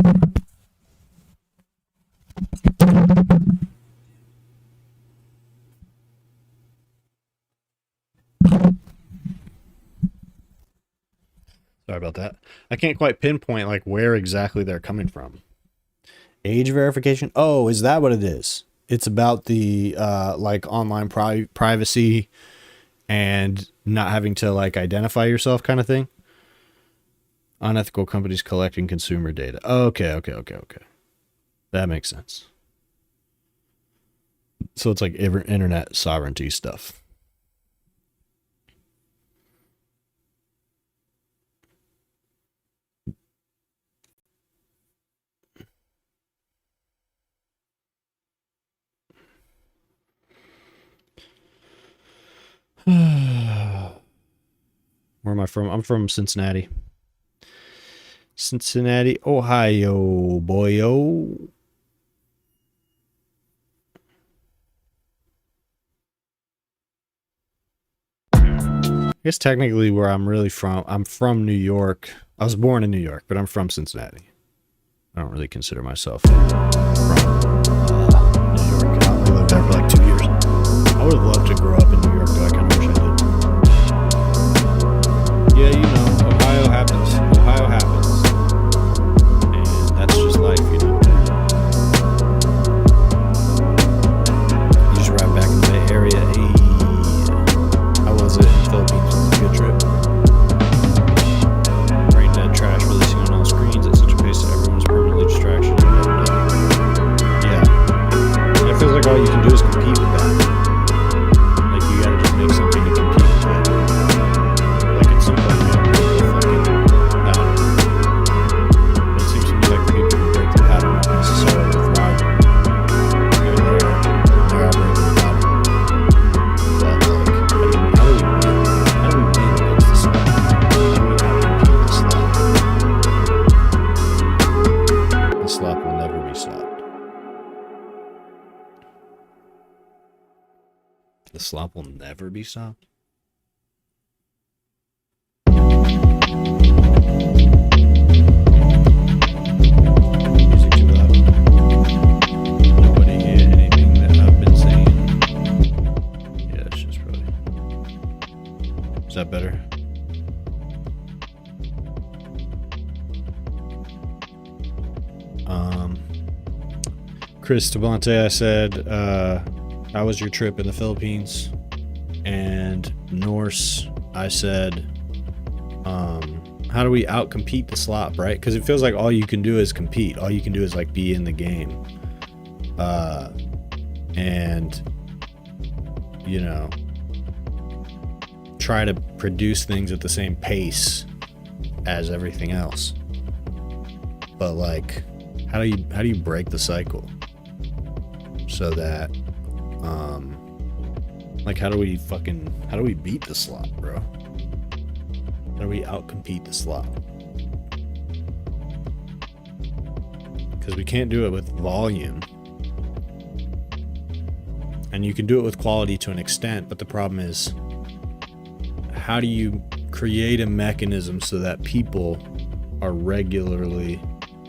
Sorry about that. I can't quite pinpoint like where exactly they're coming from. Age verification? Oh, is that what it is? It's about the like online privacy and not having to like identify yourself kind of thing. Unethical companies collecting consumer data. Okay. That makes sense. So it's like internet sovereignty stuff. Where am I from? I'm from Cincinnati. Cincinnati, Ohio, boyo. I guess technically where I'm really from, I'm from New York. I was born in New York, but I'm from Cincinnati. I don't really consider myself from New York. I only lived there for like 2 years. I would have loved to grow up in New York, though. I kind of wish I did. Yeah, you know, Ohio happens. Ohio happens. And that's just life, you know. You just arrived back in the Bay Area. Hey, how was it in the Philippines? It was a good trip. Brain dead trash releasing on all screens at such a pace that everyone's permanently distraction. Yeah. It feels like all you can do is compete with that. You gotta just make something to compete with. Like at some point, you don't break the fucking pattern. It seems to me like the people who break the pattern aren't necessarily thriving. They're operating the pattern. But like, how do we win? How do we win against the slap? How do we outcompete the slap? The slap will never be stopped. The slop will never be stopped. Music too loud. Nobody hear anything that I've been saying. Yeah, it's just probably. Is that better? Chris Tabante, I said, how was your trip in the Philippines? And Norse, I said, how do we outcompete the slop, right? Because it feels like all you can do is compete. All you can do is like be in the game. And, you know, try to produce things at the same pace as everything else. But like, how do you break the cycle so that like how do we beat the slop, bro? How do we outcompete the slop? Because we can't do it with volume. And you can do it with quality to an extent, but the problem is, how do you create a mechanism so that people are regularly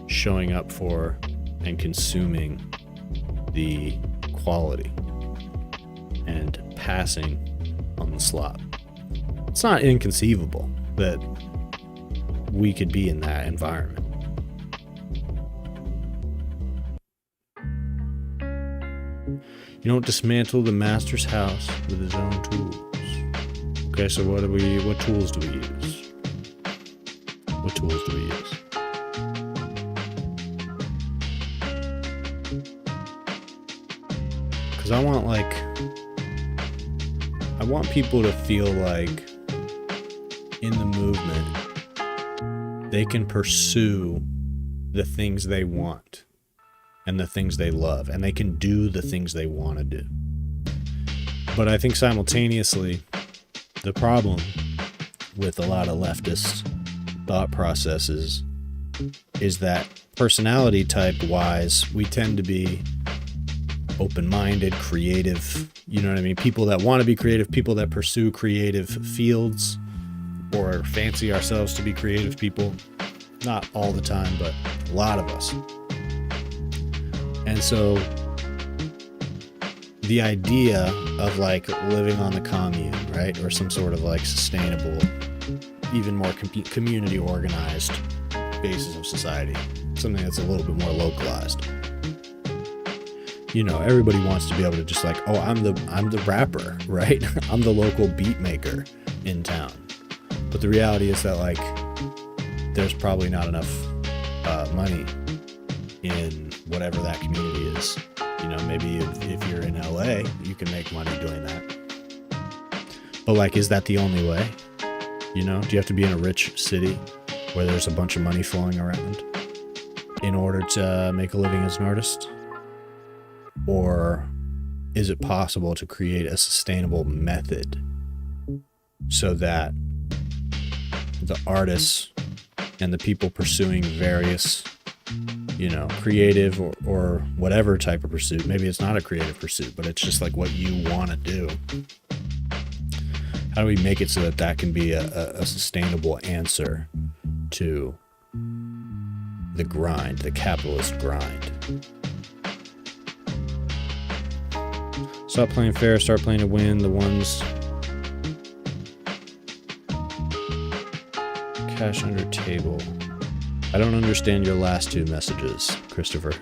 showing up for and consuming the quality and passing on the slop? It's not inconceivable that we could be in that environment. You don't dismantle the master's house with his own tools. Okay, so what tools do we use? What tools do we use? Because I want people to feel like in the movement they can pursue the things they want and the things they love, and they can do the things they want to do. But I think simultaneously, the problem with a lot of leftist thought processes is that personality type wise, we tend to be open-minded, creative, you know what I mean? People that want to be creative, people that pursue creative fields or fancy ourselves to be creative people. Not all the time, but a lot of us. And so the idea of like living on the commune, right? Or some sort of like sustainable, even more community organized basis of society. Something that's a little bit more localized. You know, everybody wants to be able to just like, oh, I'm the rapper, right? I'm the local beat maker in town. But the reality is that like, there's probably not enough money in whatever that community is. You know, maybe if you're in LA, you can make money doing that. But like, is that the only way? You know, do you have to be in a rich city where there's a bunch of money flowing around in order to make a living as an artist? Or is it possible to create a sustainable method so that the artists and the people pursuing various, you know, creative or whatever type of pursuit, maybe it's not a creative pursuit, but it's just like what you want to do. How do we make it so that that can be a sustainable answer to the grind, the capitalist grind? Stop playing fair, start playing to win. The ones cash under table. I don't understand your last two messages, Christopher.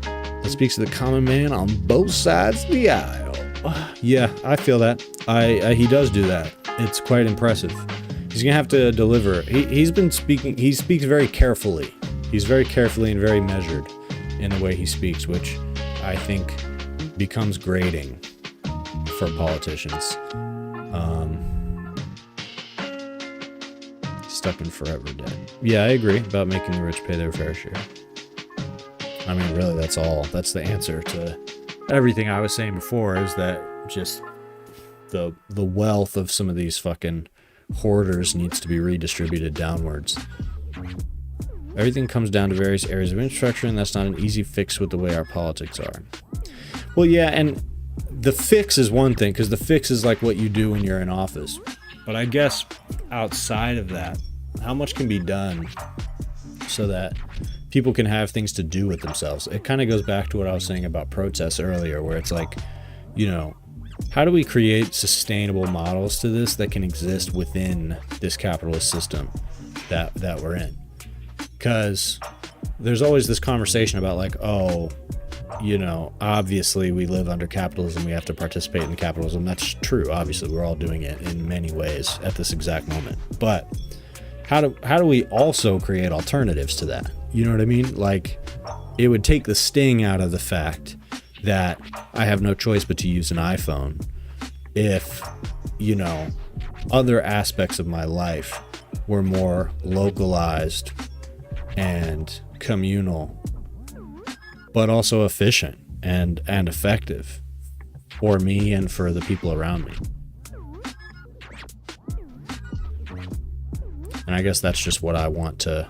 That speaks to the common man on both sides of the aisle. Yeah, I feel that. He does do that. It's quite impressive. He's gonna have to deliver. He's been speaking. He speaks very carefully. He's very carefully and very measured in the way he speaks, which I think becomes grating for politicians. Stuck in forever debt. Yeah, I agree about making the rich pay their fair share. I mean, really, that's the answer to everything I was saying before, is that just the wealth of some of these fucking hoarders needs to be redistributed downwards. Everything comes down to various areas of infrastructure, and that's not an easy fix with the way our politics are. Well, yeah, and the fix is one thing, because the fix is like what you do when you're in office. But I guess outside of that, how much can be done so that people can have things to do with themselves? It kind of goes back to what I was saying about protests earlier, where it's like, you know, how do we create sustainable models to this that can exist within this capitalist system that we're in? Because there's always this conversation about like, oh, you know, obviously we live under capitalism, we have to participate in capitalism. That's true. Obviously, we're all doing it in many ways at this exact moment. But how do we also create alternatives to that? You know what I mean? Like, it would take the sting out of the fact that I have no choice but to use an iPhone if you know, other aspects of my life were more localized and communal, but also efficient and effective for me and for the people around me. And I guess that's just what I want to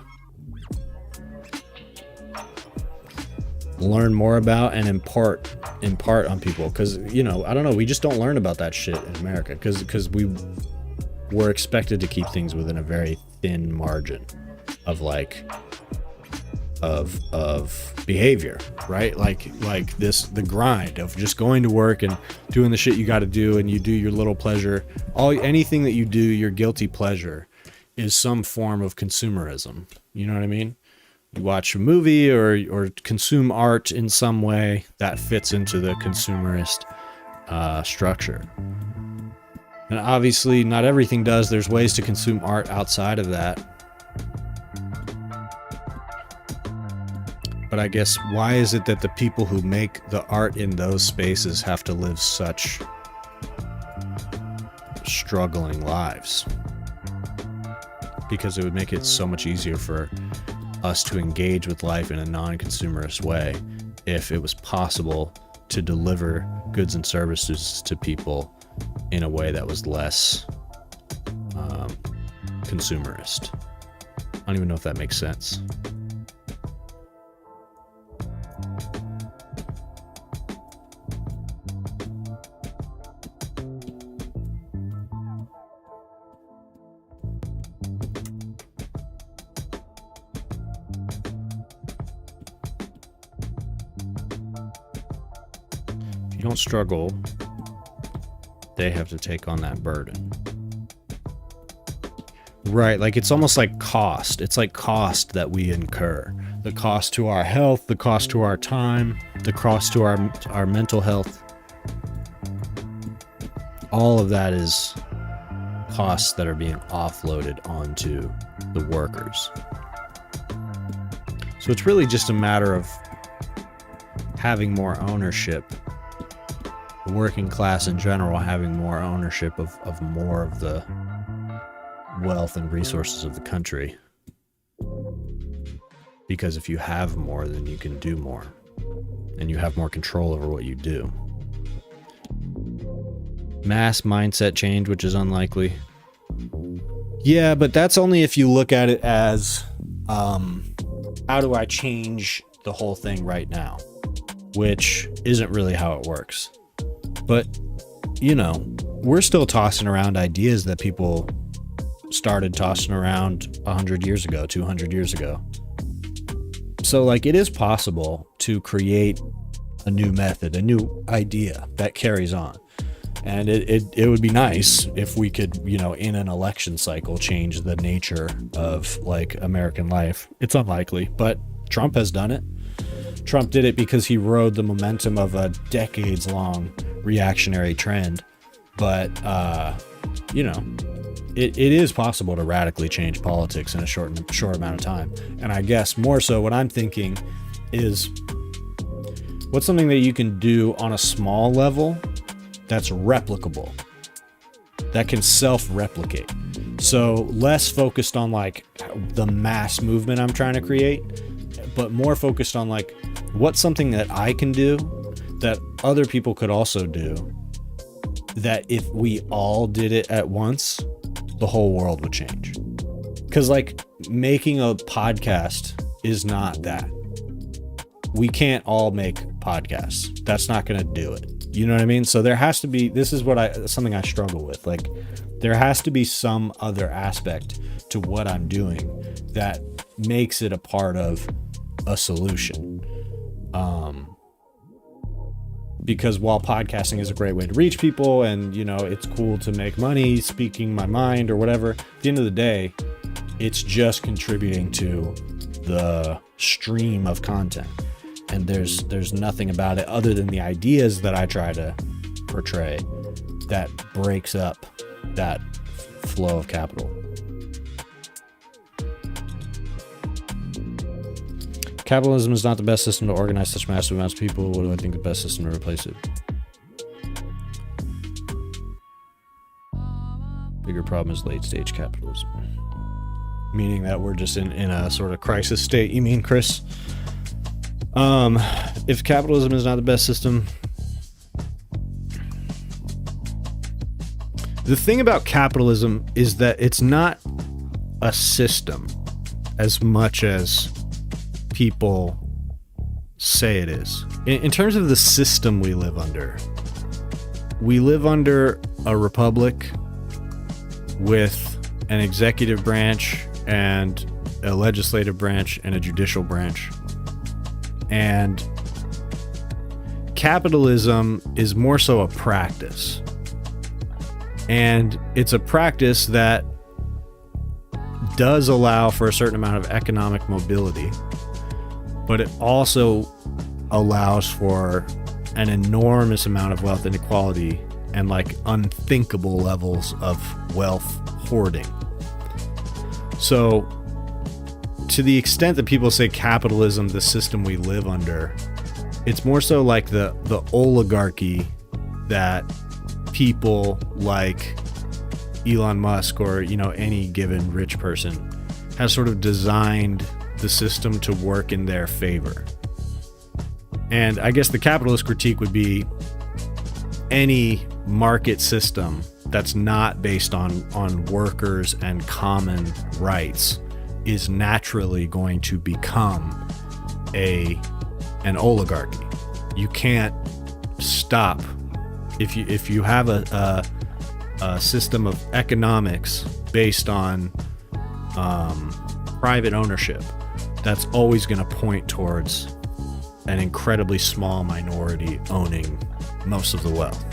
learn more about and impart on people, because, you know, I don't know, we just don't learn about that shit in America because we were expected to keep things within a very thin margin of like of behavior, right? Like the grind of just going to work and doing the shit you got to do, and you do your little pleasure, anything that you do, your guilty pleasure is some form of consumerism. You know what I mean? You watch a movie or consume art in some way that fits into the consumerist structure. And obviously not everything does. There's ways to consume art outside of that. But I guess, why is it that the people who make the art in those spaces have to live such struggling lives? Because it would make it so much easier for us to engage with life in a non-consumerist way if it was possible to deliver goods and services to people in a way that was less consumerist. I don't even know if that makes sense. You don't struggle, they have to take on that burden. Right, like it's almost like cost. It's like cost that we incur. The cost to our health, the cost to our time, the cost to our mental health. All of that is costs that are being offloaded onto the workers. So it's really just a matter of having more ownership. The working class in general having more ownership of more of the wealth and resources of the country. Because if you have more, then you can do more. And you have more control over what you do. Mass mindset change, which is unlikely. Yeah, but that's only if you look at it as, how do I change the whole thing right now? Which isn't really how it works. But, you know, we're still tossing around ideas that people started tossing around 100 years ago, 200 years ago. So, like, it is possible to create a new method, a new idea that carries on. And it would be nice if we could, you know, in an election cycle, change the nature of, like, American life. It's unlikely, but Trump has done it. Trump did it because he rode the momentum of a decades-long reactionary trend. But, you know, it is possible to radically change politics in a short amount of time. And I guess more so what I'm thinking is, what's something that you can do on a small level that's replicable, that can self-replicate? So less focused on like the mass movement I'm trying to create, but more focused on like, what's something that I can do that other people could also do, that if we all did it at once, the whole world would change. Because like making a podcast is not that. We can't all make podcasts. That's not going to do it. You know what I mean? So there has to be, this is something I struggle with. Like, there has to be some other aspect to what I'm doing that makes it a part of a solution. Because while podcasting is a great way to reach people and, you know, it's cool to make money speaking my mind or whatever, at the end of the day, it's just contributing to the stream of content. And there's nothing about it other than the ideas that I try to portray that breaks up that flow of capital. Capitalism is not the best system to organize such massive amounts of people. What do I think the best system to replace it? Bigger problem is late stage capitalism. Meaning that we're just in a sort of crisis state, you mean, Chris? If capitalism is not the best system, the thing about capitalism is that it's not a system as much as people say it is. In terms of the system we live under a republic with an executive branch and a legislative branch and a judicial branch. And capitalism is more so a practice. And it's a practice that does allow for a certain amount of economic mobility, but it also allows for an enormous amount of wealth inequality and like unthinkable levels of wealth hoarding. So to the extent that people say capitalism, the system we live under, it's more so like the oligarchy that people like Elon Musk or, you know, any given rich person has sort of designed the system to work in their favor. And I guess the capitalist critique would be any market system that's not based on workers and common rights is naturally going to become an oligarchy. You can't stop if you have a system of economics based on private ownership. That's always going to point towards an incredibly small minority owning most of the wealth.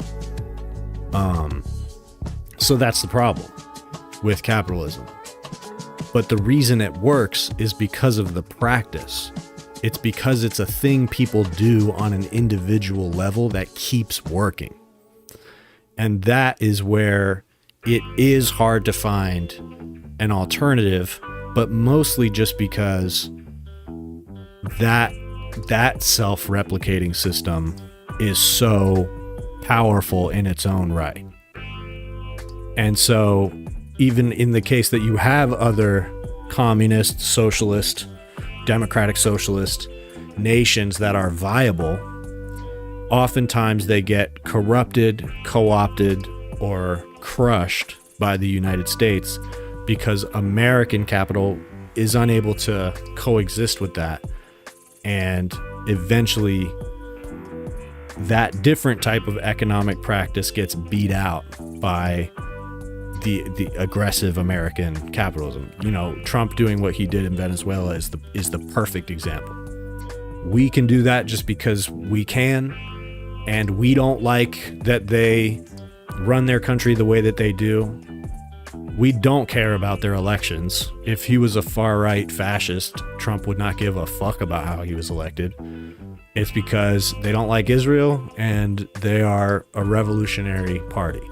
So that's the problem with capitalism. But the reason it works is because of the practice. It's because it's a thing people do on an individual level that keeps working. And that is where it is hard to find an alternative, but mostly just because that self-replicating system is so powerful in its own right. And so even in the case that you have other communist, socialist, democratic socialist nations that are viable, oftentimes they get corrupted, co-opted, or crushed by the United States because American capital is unable to coexist with that. And eventually that different type of economic practice gets beat out by the aggressive American capitalism. You know, Trump doing what he did in Venezuela is the perfect example. We can do that just because we can, and we don't like that they run their country the way that they do. We don't care about their elections. If he was a far-right fascist, Trump would not give a fuck about how he was elected. It's because they don't like Israel and they are a revolutionary party.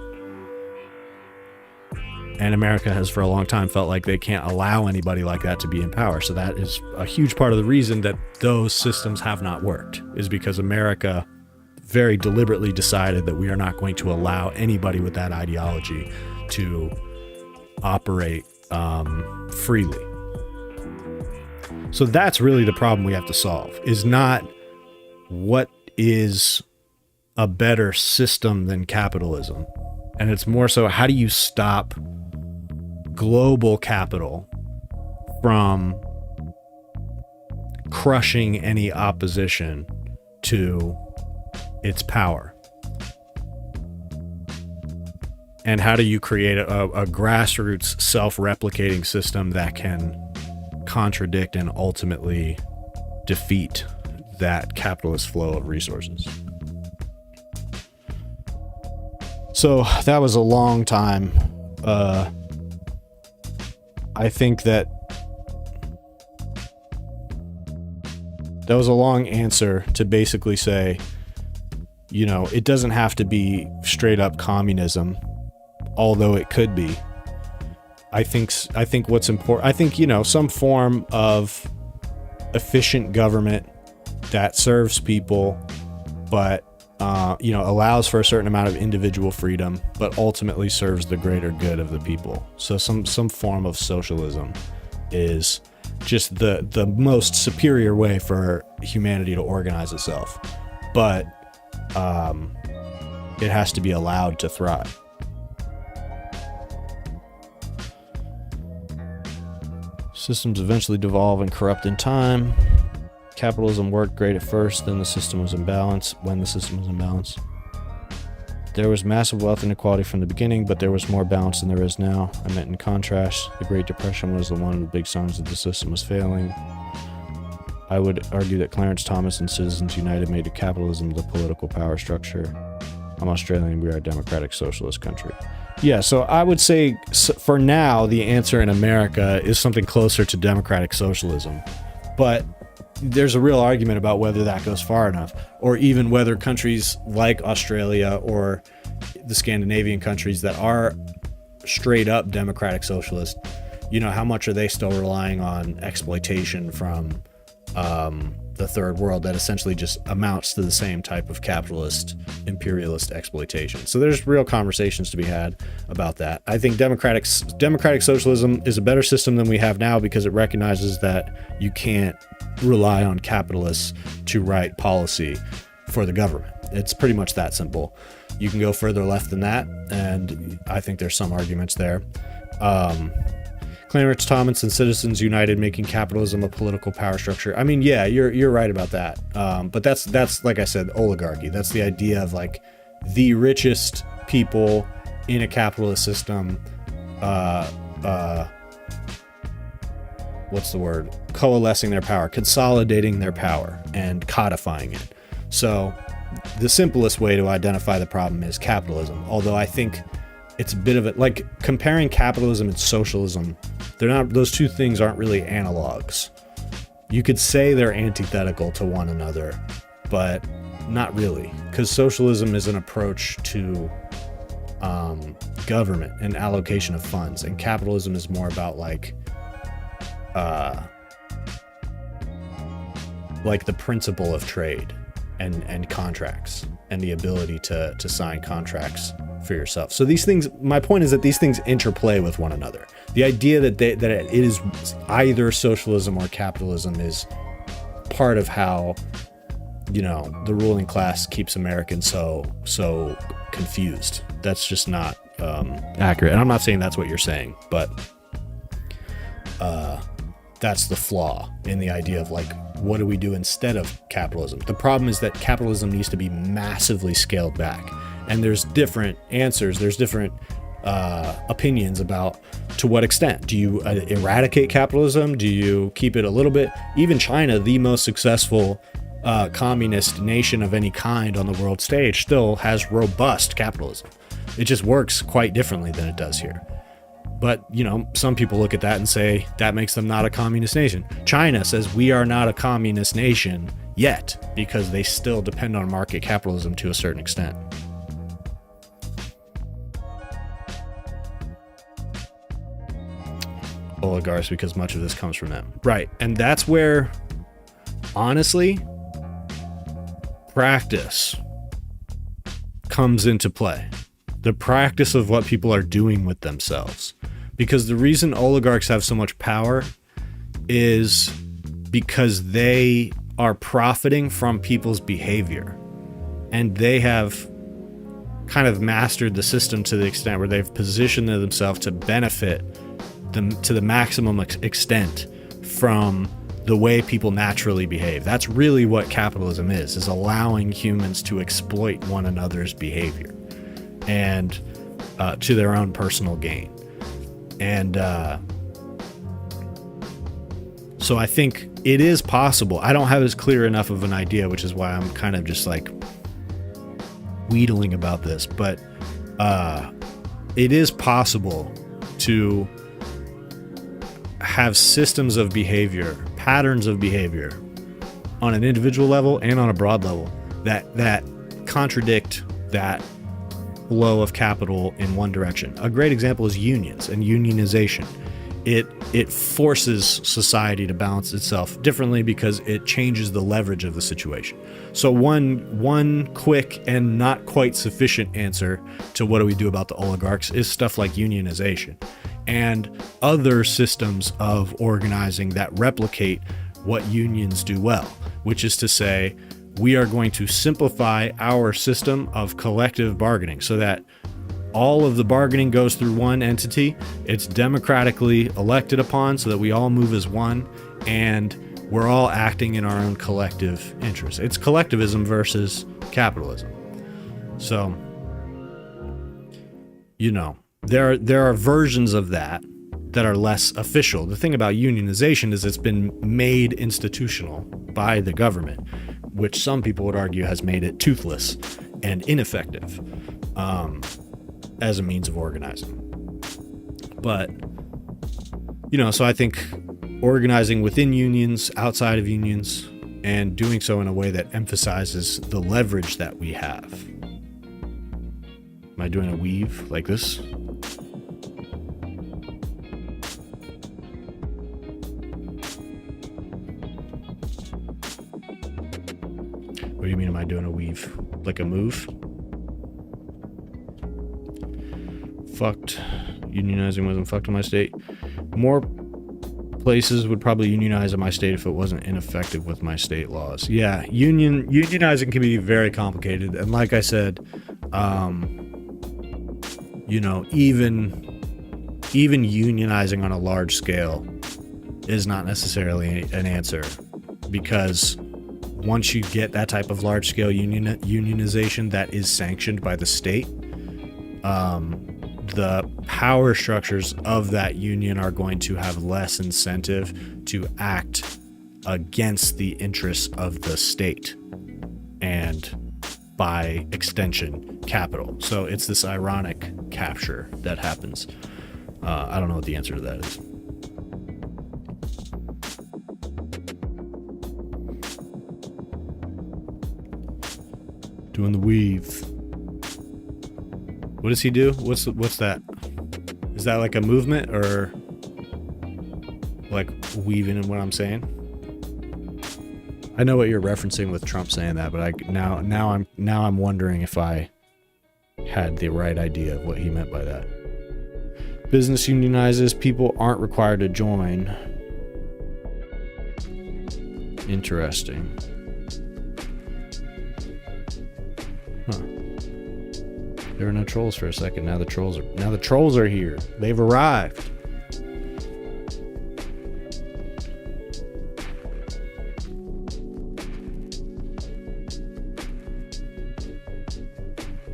And America has for a long time felt like they can't allow anybody like that to be in power. So that is a huge part of the reason that those systems have not worked, is because America very deliberately decided that we are not going to allow anybody with that ideology to operate freely. So that's really the problem we have to solve, is not what is a better system than capitalism. And it's more so, how do you stop global capital from crushing any opposition to its power? And how do you create a grassroots self-replicating system that can contradict and ultimately defeat that capitalist flow of resources? So that was a long time. I think that was a long answer to basically say, you know, it doesn't have to be straight up communism, although it could be. I think what's important, I think, you know, some form of efficient government that serves people, but allows for a certain amount of individual freedom, but ultimately serves the greater good of the people. So some form of socialism is just the most superior way for humanity to organize itself. But it has to be allowed to thrive. Systems eventually devolve and corrupt in time. Capitalism worked great at first, then the system was in balance. When the system was in balance, there was massive wealth inequality from the beginning, but there was more balance than there is now. I meant in contrast, the Great Depression was the one of the big signs that the system was failing. I would argue that Clarence Thomas and Citizens United made capitalism the political power structure. I'm Australian, we are a democratic socialist country. Yeah, so I would say for now, the answer in America is something closer to democratic socialism. But there's a real argument about whether that goes far enough, or even whether countries like Australia or the Scandinavian countries that are straight up democratic socialist, how much are they still relying on exploitation from the third world that essentially just amounts to the same type of capitalist, imperialist exploitation. So there's real conversations to be had about that. I think democratic socialism is a better system than we have now because it recognizes that you can't rely on capitalists to write policy for the government. It's pretty much that simple. You can go further left than that, and I think there's some arguments there. Clarence Thomas and Citizens United making capitalism a political power structure. I mean, yeah, you're right about that. But that's like I said, oligarchy. That's the idea of like the richest people in a capitalist system. What's the word? Coalescing their power, consolidating their power, and codifying it. So the simplest way to identify the problem is capitalism. Although I think it's a bit of it, like comparing capitalism and socialism. Those two things aren't really analogs. You could say they're antithetical to one another, but not really, because socialism is an approach to government and allocation of funds, and capitalism is more about like the principle of trade and contracts and the ability to sign contracts for yourself. So these things, my point is that these things interplay with one another. The idea that it is either socialism or capitalism is part of how, the ruling class keeps Americans so confused. That's just not accurate. And I'm not saying that's what you're saying, but that's the flaw in the idea of like, what do we do instead of capitalism? The problem is that capitalism needs to be massively scaled back. And there's different answers. There's different opinions about to what extent. Do you eradicate capitalism? Do you keep it a little bit? Even China, the most successful communist nation of any kind on the world stage, still has robust capitalism. It just works quite differently than it does here. But, some people look at that and say that makes them not a communist nation. China says we are not a communist nation yet because they still depend on market capitalism to a certain extent. Oligarchs, because much of this comes from them. Right. And that's where, honestly, practice comes into play. The practice of what people are doing with themselves. Because the reason oligarchs have so much power is because they are profiting from people's behavior. And they have kind of mastered the system to the extent where they've positioned themselves to benefit them to the maximum extent from the way people naturally behave. That's really what capitalism is allowing humans to exploit one another's behavior and to their own personal gain. And so I think it is possible. I don't have as clear enough of an idea, which is why I'm kind of just like wheedling about this, but it is possible to have systems of behavior, patterns of behavior on an individual level and on a broad level that contradict that flow of capital in one direction. A great example is unions and unionization. it forces society to balance itself differently because it changes the leverage of the situation. So one quick and not quite sufficient answer to what do we do about the oligarchs is stuff like unionization and other systems of organizing that replicate what unions do well, which is to say, we are going to simplify our system of collective bargaining so that all of the bargaining goes through one entity. It's democratically elected upon so that we all move as one, and we're all acting in our own collective interest. It's collectivism versus capitalism. So, you know, there are versions of that are less official. The thing about unionization is it's been made institutional by the government, which some people would argue has made it toothless and ineffective as a means of organizing. But, you know, so I think organizing within unions, outside of unions, and doing so in a way that emphasizes the leverage that we have. Am I doing a weave like this? What do you mean, am I doing a weave? Like a move? Fucked. Unionizing wasn't fucked in my state. More places would probably unionize in my state if it wasn't ineffective with my state laws. Yeah, unionizing can be very complicated. And like I said, you know, even unionizing on a large scale is not necessarily an answer, because once you get that type of large scale unionization that is sanctioned by the state, the power structures of that union are going to have less incentive to act against the interests of the state and, by extension, capital. So it's this ironic capture that happens. I don't know what the answer to that is. Doing the weave. What does he do? What's that? Is that like a movement or like weaving in what I'm saying? I know what you're referencing with Trump saying that, but now I'm wondering if I had the right idea of what he meant by that. Business unionizes, people aren't required to join. Interesting. Huh. There were no trolls for a second. Now the trolls are here. They've arrived.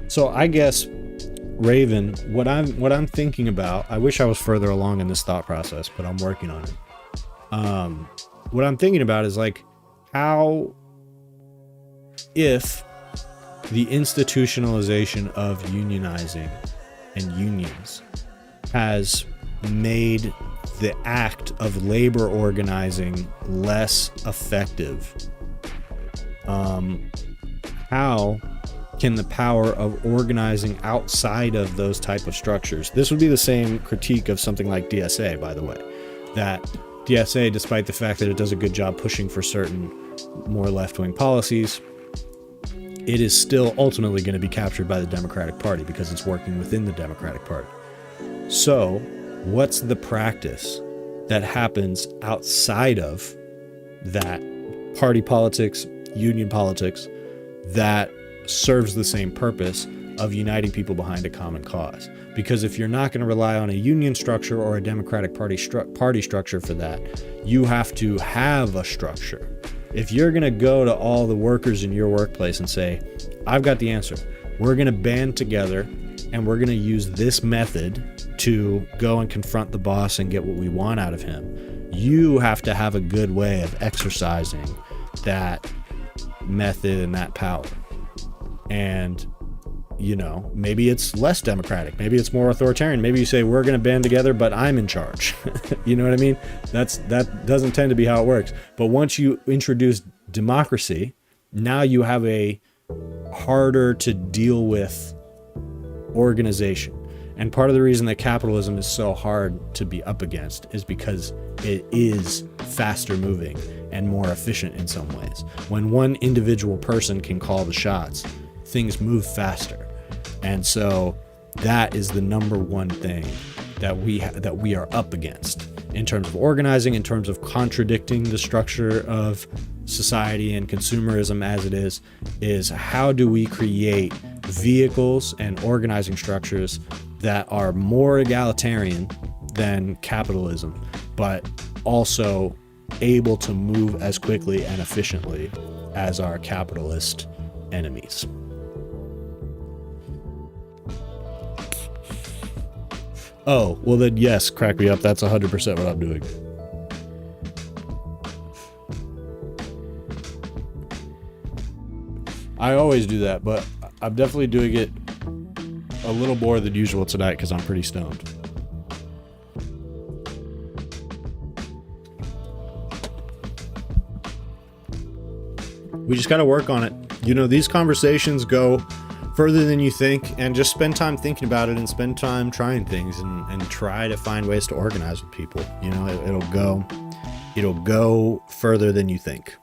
So I guess, Raven, what I'm thinking about, I wish I was further along in this thought process, but I'm working on it. What I'm thinking about is like how, if the institutionalization of unionizing and unions has made the act of labor organizing less effective, how can the power of organizing outside of those type of structures? This would be the same critique of something like DSA, by the way, that DSA, despite the fact that it does a good job pushing for certain more left-wing policies, it is still ultimately going to be captured by the Democratic Party because it's working within the Democratic Party. So what's the practice that happens outside of that party politics, union politics, that serves the same purpose of uniting people behind a common cause? Because if you're not going to rely on a union structure or a Democratic Party structure for that, you have to have a structure. If you're going to go to all the workers in your workplace and say, I've got the answer, we're going to band together and we're going to use this method to go and confront the boss and get what we want out of him, you have to have a good way of exercising that method and that power. And, you know, maybe it's less democratic, maybe it's more authoritarian, maybe you say we're going to band together but I'm in charge. You know what I mean? That doesn't tend to be how it works. But once you introduce democracy, now you have a harder to deal with organization. And part of the reason that capitalism is so hard to be up against is because it is faster moving and more efficient in some ways. When one individual person can call the shots, things move faster. And so that is the number one thing that we are up against in terms of organizing, in terms of contradicting the structure of society and consumerism as it is how do we create vehicles and organizing structures that are more egalitarian than capitalism, but also able to move as quickly and efficiently as our capitalist enemies. Oh, well then yes, crack me up. That's 100% what I'm doing. I always do that, but I'm definitely doing it a little more than usual tonight because I'm pretty stoned. We just got to work on it. You know, these conversations go further than you think, and just spend time thinking about it and spend time trying things and try to find ways to organize with people. You know, it'll go further than you think.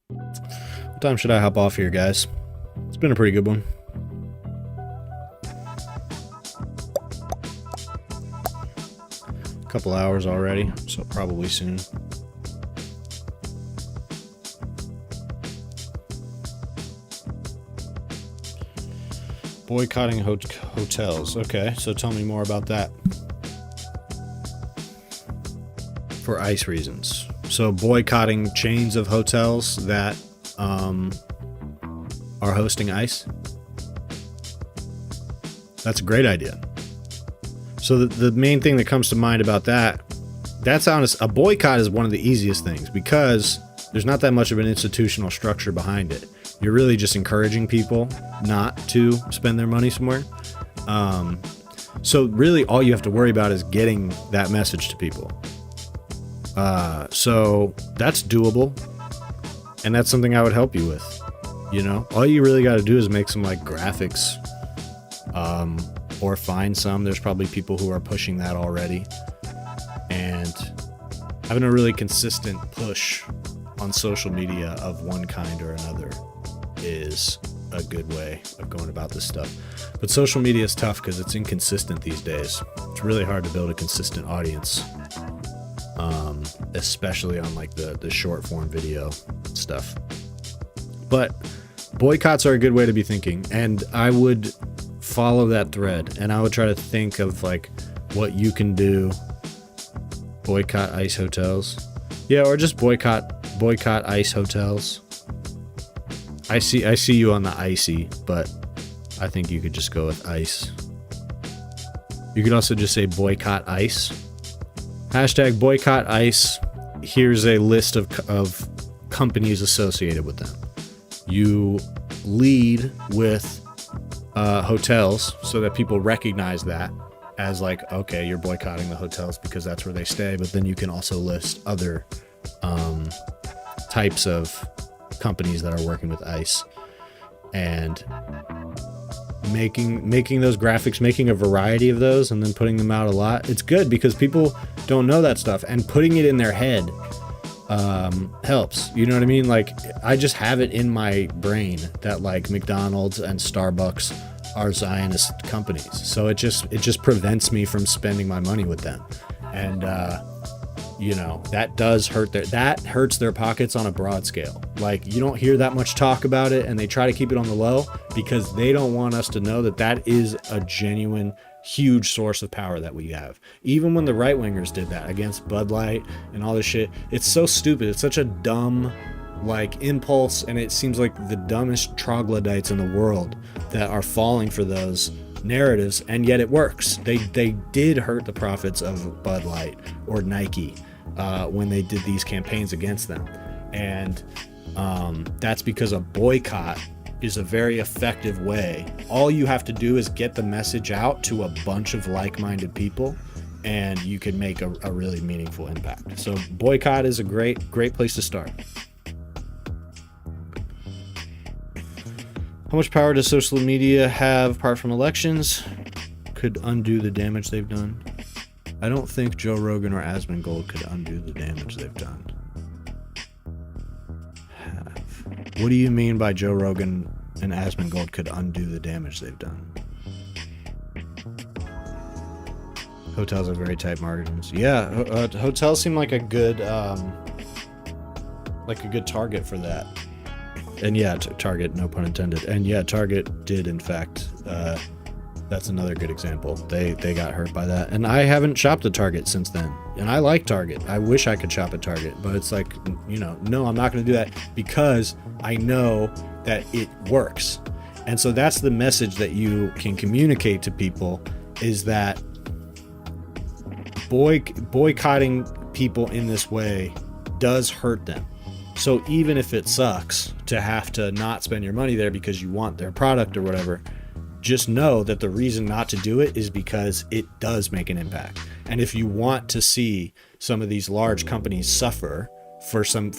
What time should I hop off here, guys? It's been a pretty good one. A couple hours already, so probably soon. Boycotting hotels. Okay, so tell me more about that. For ICE reasons. So boycotting chains of hotels that are hosting ICE. That's a great idea. So the main thing that comes to mind about that's honest. A boycott is one of the easiest things because there's not that much of an institutional structure behind it. You're really just encouraging people not to spend their money somewhere. So really all you have to worry about is getting that message to people. So that's doable. And that's something I would help you with. You know, all you really got to do is make some like graphics, or find some. There's probably people who are pushing that already. And having a really consistent push on social media of one kind or another is a good way of going about this stuff. But social media is tough because it's inconsistent these days. It's really hard to build a consistent audience, especially on like the short form video stuff. But boycotts are a good way to be thinking, and I would follow that thread and I would try to think of like what you can do. Boycott ICE hotels. Yeah, or just boycott ICE hotels. I see you on the icy, but I think you could just go with ICE. You could also just say boycott ICE. Hashtag boycott ICE. Here's a list of companies associated with them. You lead with hotels so that people recognize that as like, okay, you're boycotting the hotels because that's where they stay. But then you can also list other types of companies that are working with ICE, and making those graphics, making a variety of those and then putting them out a lot. It's good because people don't know that stuff, and putting it in their head helps. You know what I mean? Like, I just have it in my brain that like McDonald's and Starbucks are Zionist companies, so it just prevents me from spending my money with them. And you know, that hurts their pockets on a broad scale. Like, you don't hear that much talk about it, and they try to keep it on the low because they don't want us to know that is a genuine huge source of power that we have. Even when the right wingers did that against Bud Light and all this shit, it's so stupid. It's such a dumb like impulse, and it seems like the dumbest troglodytes in the world that are falling for those narratives, and yet it works. They did hurt the profits of Bud Light or Nike when they did these campaigns against them, and that's because a boycott is a very effective way. All you have to do is get the message out to a bunch of like-minded people, and you can make a really meaningful impact. So boycott is a great place to start. How much power does social media have apart from elections? Could undo the damage they've done. I don't think Joe Rogan or Asmongold could undo the damage they've done. What do you mean by Joe Rogan and Asmongold could undo the damage they've done? Hotels have very tight margins. Yeah, hotels seem like a good target for that. And yeah, Target, no pun intended. And yeah, Target did in fact. That's another good example. They got hurt by that. And I haven't shopped at Target since then. And I like Target. I wish I could shop at Target, but it's like, no, I'm not going to do that because I know that it works. And so that's the message that you can communicate to people, is that boycotting people in this way does hurt them. So even if it sucks to have to not spend your money there because you want their product or whatever, just know that the reason not to do it is because it does make an impact. And if you want to see some of these large companies suffer for some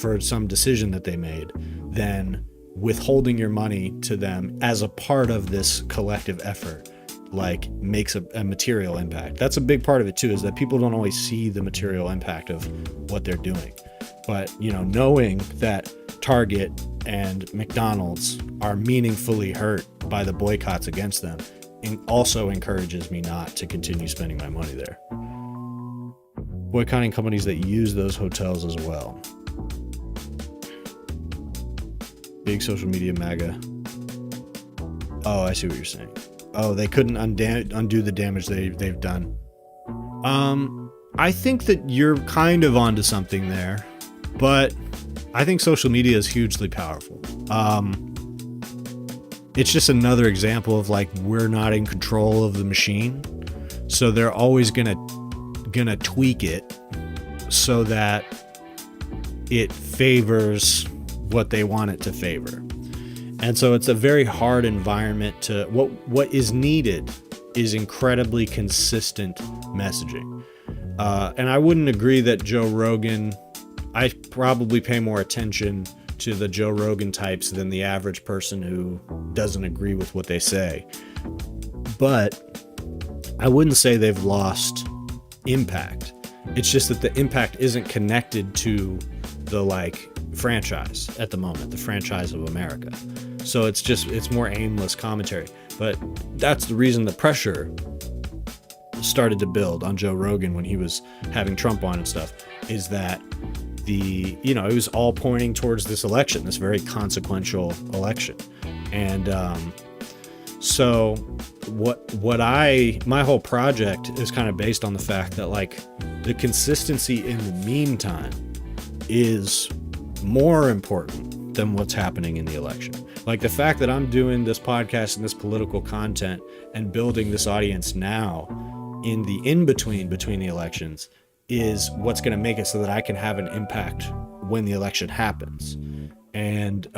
decision that they made, then withholding your money to them as a part of this collective effort like makes a material impact. That's a big part of it too, is that people don't always see the material impact of what they're doing. But knowing that Target and McDonald's are meaningfully hurt by the boycotts against them, and also encourages me not to continue spending my money there. Boycotting companies that use those hotels as well. Big social media MAGA. Oh, I see what you're saying. Oh, they couldn't undo the damage they've done. I think that you're kind of onto something there, but I think social media is hugely powerful. It's just another example of like, we're not in control of the machine, so they're always gonna tweak it so that it favors what they want it to favor. And so it's a very hard environment to, what is needed is incredibly consistent messaging. And I wouldn't agree that Joe Rogan, I probably pay more attention to the Joe Rogan types than the average person who doesn't agree with what they say. But I wouldn't say they've lost impact. It's just that the impact isn't connected to the franchise at the moment, the franchise of America. So it's more aimless commentary. But that's the reason the pressure started to build on Joe Rogan when he was having Trump on and stuff, is that it was all pointing towards this election, this very consequential election. And so my whole project is kind of based on the fact that the consistency in the meantime is more important than what's happening in the election. Like the fact that I'm doing this podcast and this political content and building this audience now in the in-between between the elections is what's going to make it so that I can have an impact when the election happens. And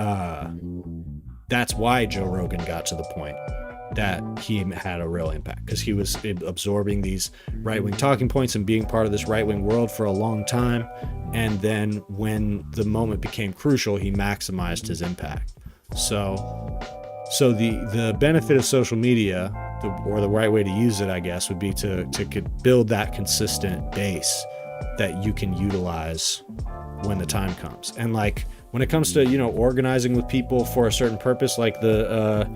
that's why Joe Rogan got to the point that he had a real impact, because he was absorbing these right-wing talking points and being part of this right-wing world for a long time. And then when the moment became crucial, he maximized his impact. So the benefit of social media, or the right way to use it, I guess, would be to build that consistent base that you can utilize when the time comes. And when it comes to organizing with people for a certain purpose, like the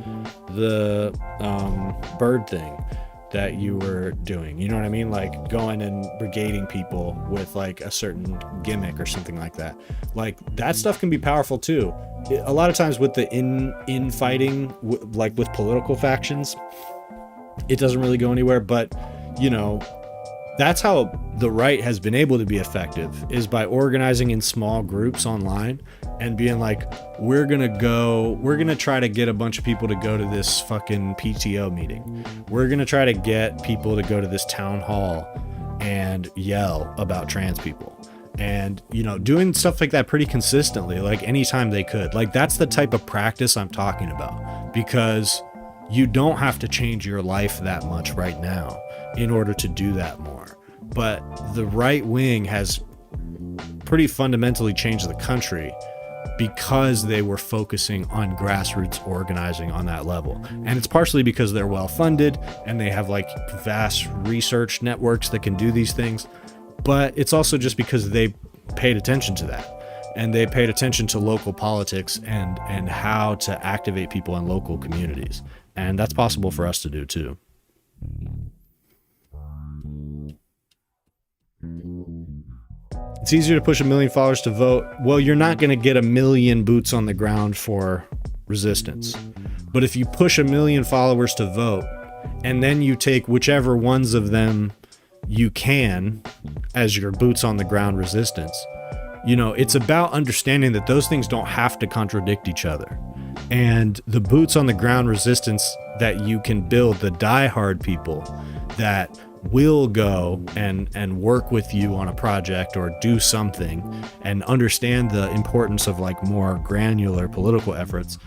bird thing that you were doing, you know what I mean? Like going and brigading people with a certain gimmick or something like that. That stuff can be powerful too. A lot of times with the infighting, with political factions, it doesn't really go anywhere. But that's how the right has been able to be effective, is by organizing in small groups online and being we're gonna try to get a bunch of people to go to this fucking PTO meeting. We're gonna try to get people to go to this town hall and yell about trans people. And doing stuff like that pretty consistently, anytime they could. That's the type of practice I'm talking about, because you don't have to change your life that much right now in order to do that more. But the right wing has pretty fundamentally changed the country because they were focusing on grassroots organizing on that level. And it's partially because they're well funded and they have like vast research networks that can do these things, but it's also just because they paid attention to that. And they paid attention to local politics and how to activate people in local communities. And that's possible for us to do too. It's easier to push 1 million followers to vote. Well, you're not going to get 1 million boots on the ground for resistance. But if you push 1 million followers to vote, and then you take whichever ones of them you can as your boots on the ground resistance, you know, it's about understanding that those things don't have to contradict each other. And the boots on the ground resistance that you can build, the diehard people that will go and work with you on a project or do something and understand the importance of like more granular political efforts,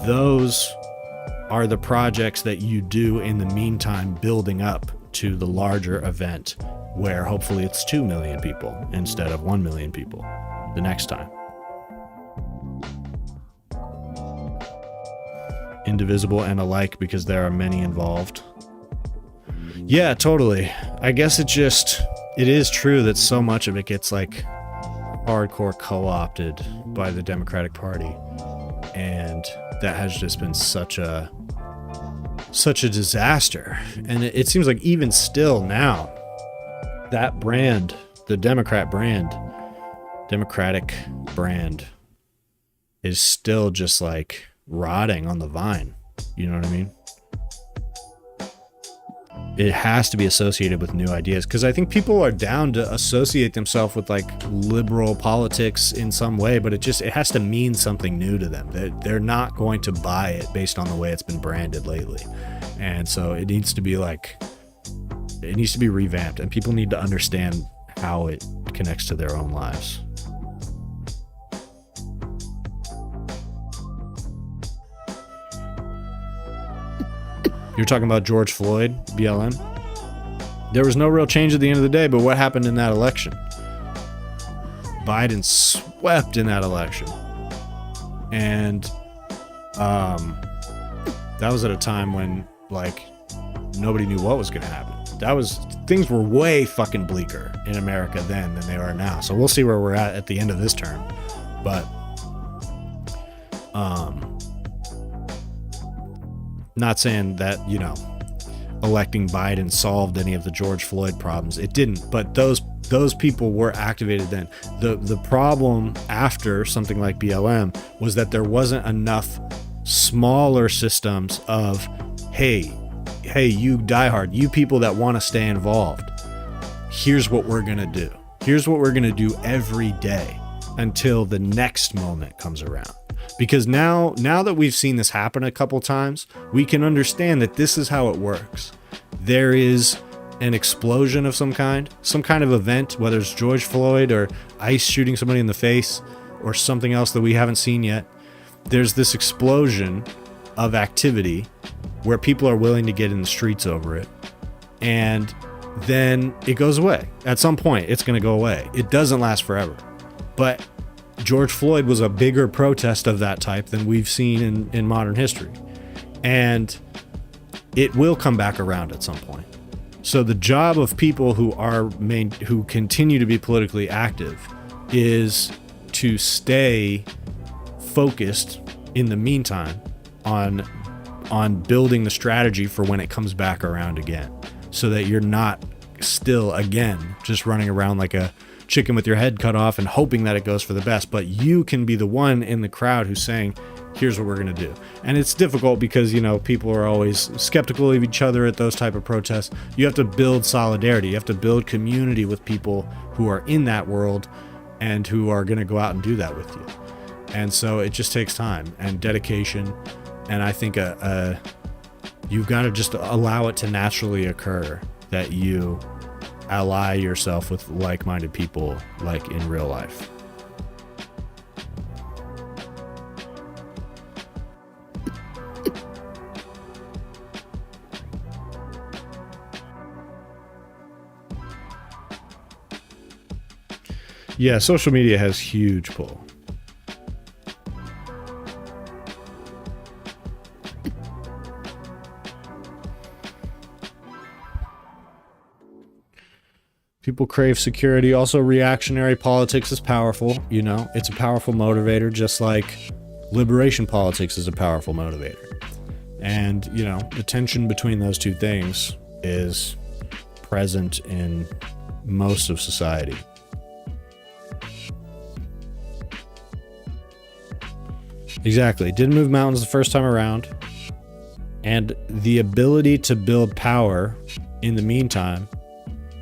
those are the projects that you do in the meantime, building up to the larger event where hopefully it's 2 million people instead of 1 million people the next time. Indivisible and alike because there are many involved. Yeah, totally. I guess it is true that so much of it gets like hardcore co-opted by the Democratic Party. And that has just been such a disaster. And it seems like even still now, that brand, the Democratic brand is still just like rotting on the vine. You know what I mean? It has to be associated with new ideas, because I think people are down to associate themselves with like liberal politics in some way, but it has to mean something new to them. They're not going to buy it based on the way it's been branded lately. And so it needs to be revamped, and people need to understand how it connects to their own lives. You're talking about George Floyd, BLM? There was no real change at the end of the day, but what happened in that election? Biden swept in that election. And that was at a time when, like, nobody knew what was going to happen. Things were way fucking bleaker in America then than they are now. So we'll see where we're at the end of this term. But, not saying that, you know, electing Biden solved any of the George Floyd problems. It didn't, but those people were activated then. The problem after something like BLM was that there wasn't enough smaller systems of, hey, you diehard, you people that want to stay involved, here's what we're going to do. Here's what we're going to do every day until the next moment comes around. Because now that we've seen this happen a couple times, we can understand that this is how it works. There is an explosion of some kind of event, whether it's George Floyd or ICE shooting somebody in the face or something else that we haven't seen yet. There's this explosion of activity where people are willing to get in the streets over it. And then it goes away. At some point, it's going to go away. It doesn't last forever. But George Floyd was a bigger protest of that type than we've seen in modern history. And it will come back around at some point. So the job of people who continue to be politically active is to stay focused in the meantime on building the strategy for when it comes back around again, so that you're not still again just running around like a chicken with your head cut off and hoping that it goes for the best, but you can be the one in the crowd who's saying, here's what we're going to do. And it's difficult because, you know, people are always skeptical of each other at those type of protests. You have to build solidarity. You have to build community with people who are in that world and who are going to go out and do that with you. And so it just takes time and dedication. And I think you've got to just allow it to naturally occur, that you ally yourself with like-minded people like in real life. Yeah, social media has huge pull. People crave security. Also, reactionary politics is powerful. You know, it's a powerful motivator, just like liberation politics is a powerful motivator. And, you know, the tension between those two things is present in most of society. Exactly. Didn't move mountains the first time around. And the ability to build power in the meantime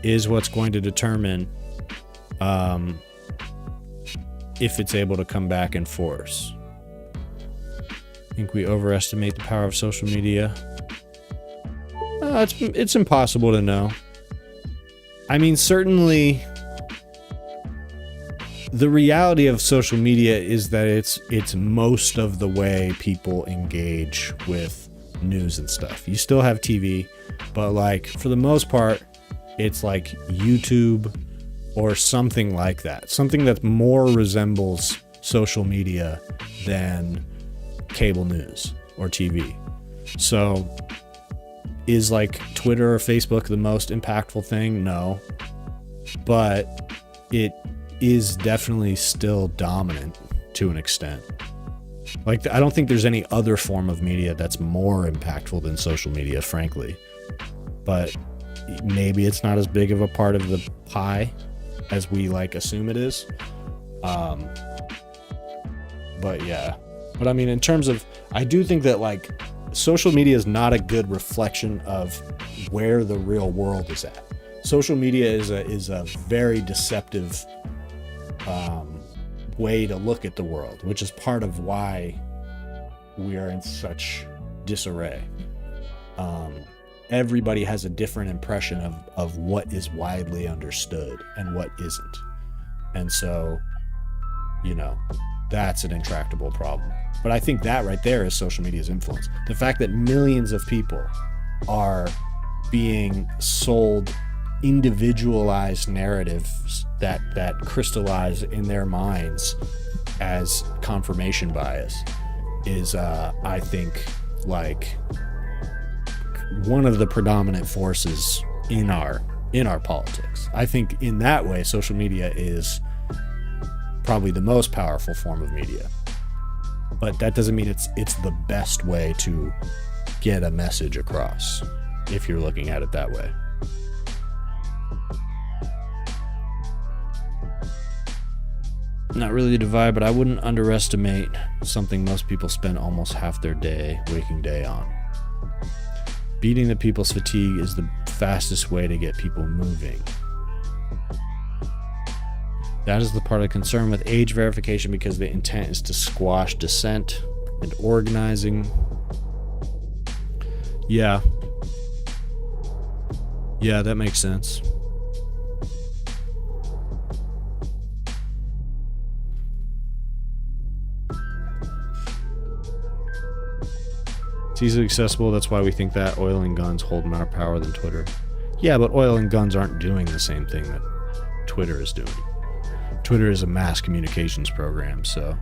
is what's going to determine if it's able to come back in force. I think we overestimate the power of social media. It's impossible to know. I mean, certainly the reality of social media is that it's most of the way people engage with news and stuff. You still have TV, but like for the most part, it's like YouTube or something like that. Something that more resembles social media than cable news or TV. So is like Twitter or Facebook the most impactful thing? No. But it is definitely still dominant to an extent. Like, I don't think there's any other form of media that's more impactful than social media, frankly. But maybe it's not as big of a part of the pie as we like assume it is. But yeah. But I mean, in terms of, I do think that like social media is not a good reflection of where the real world is at. Social media is a very deceptive way to look at the world, which is part of why we are in such disarray. Everybody has a different impression of what is widely understood and what isn't. And so, you know, that's an intractable problem. But I think that right there is social media's influence. The fact that millions of people are being sold individualized narratives that crystallize in their minds as confirmation bias is, I think, like one of the predominant forces in our politics. I think in that way, social media is probably the most powerful form of media. But that doesn't mean it's the best way to get a message across, if you're looking at it that way. Not really the divide, but I wouldn't underestimate something most people spend almost half their waking day on. Beating the people's fatigue is the fastest way to get people moving. That is the part of concern with age verification, because the intent is to squash dissent and organizing. Yeah, that makes sense. It's easily accessible. That's why we think that oil and guns hold more power than Twitter. Yeah, but oil and guns aren't doing the same thing that Twitter is doing. Twitter is a mass communications program, so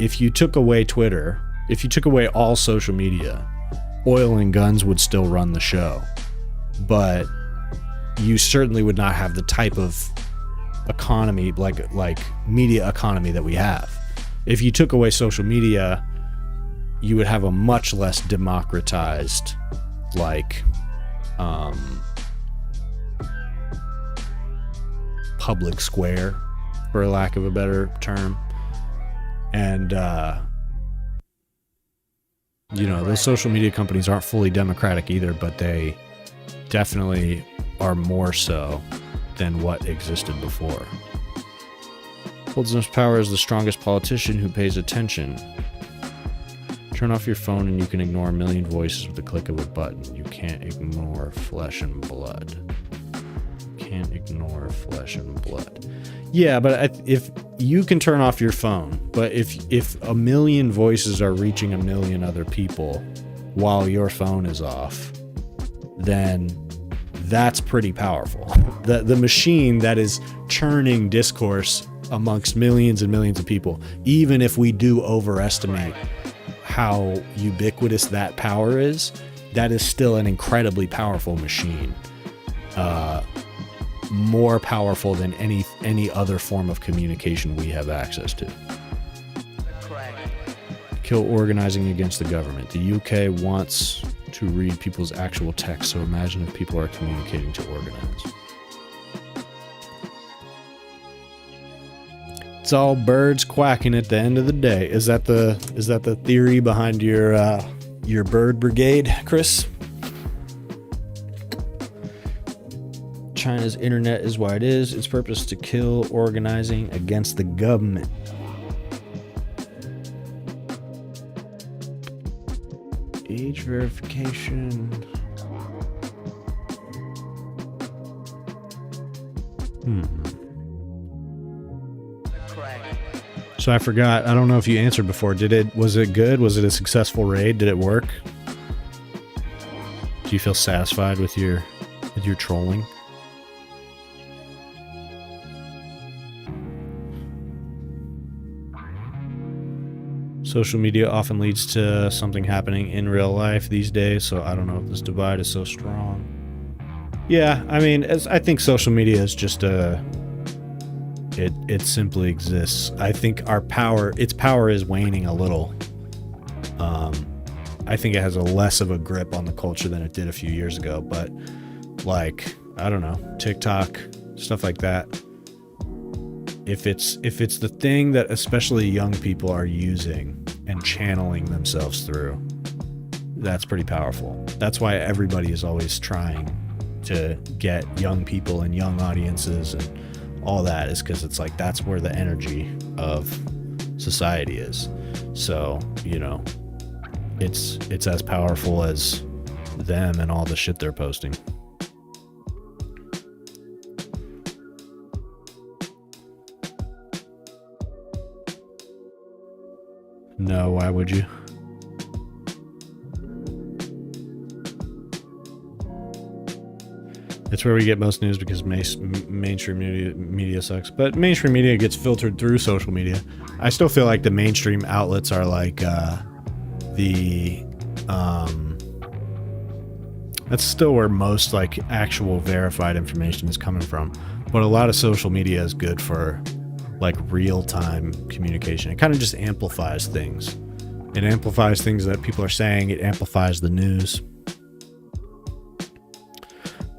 if you took away Twitter, if you took away all social media, oil and guns would still run the show. But you certainly would not have the type of economy, like media economy that we have. If you took away social media, you would have a much less democratized, public square, for lack of a better term. And, those social media companies aren't fully democratic either, but they definitely are more so than what existed before. Holds most power is the strongest politician who pays attention. Turn off your phone and you can ignore a million voices with the click of a button. You can't ignore flesh and blood. Can't ignore flesh and blood. Yeah, but if you can turn off your phone, but if a million voices are reaching a million other people while your phone is off, then that's pretty powerful. The machine that is churning discourse amongst millions and millions of people, even if we do overestimate how ubiquitous that power is, that is still an incredibly powerful machine. more powerful than any other form of communication we have access to. Kill organizing against the government. The UK wants to read people's actual text, so imagine if people are communicating to organize. It's all birds quacking at the end of the day. Is that the theory behind your bird brigade, Chris? China's internet is why it is. Its purpose to kill organizing against the government. Age verification. So I forgot. I don't know if you answered before. Was it good? Was it a successful raid? Did it work? Do you feel satisfied with your trolling? Social media often leads to something happening in real life these days, so I don't know if this divide is so strong. Yeah, I mean, I think social media is just it simply exists. I think its power is waning a little. I think it has less of a grip on the culture than it did a few years ago, but like, I don't know, TikTok, stuff like that. If it's the thing that especially young people are using and channeling themselves through, that's pretty powerful. That's why everybody is always trying to get young people and young audiences and all that, is because it's like that's where the energy of society is. So, you know, it's as powerful as them and all the shit they're posting. No, why would you? It's where we get most news because mainstream media sucks. But mainstream media gets filtered through social media. I still feel like the mainstream outlets are like that's still where most like actual verified information is coming from. But a lot of social media is good for like real-time communication. It kind of just amplifies things. It amplifies things that people are saying. It amplifies the news.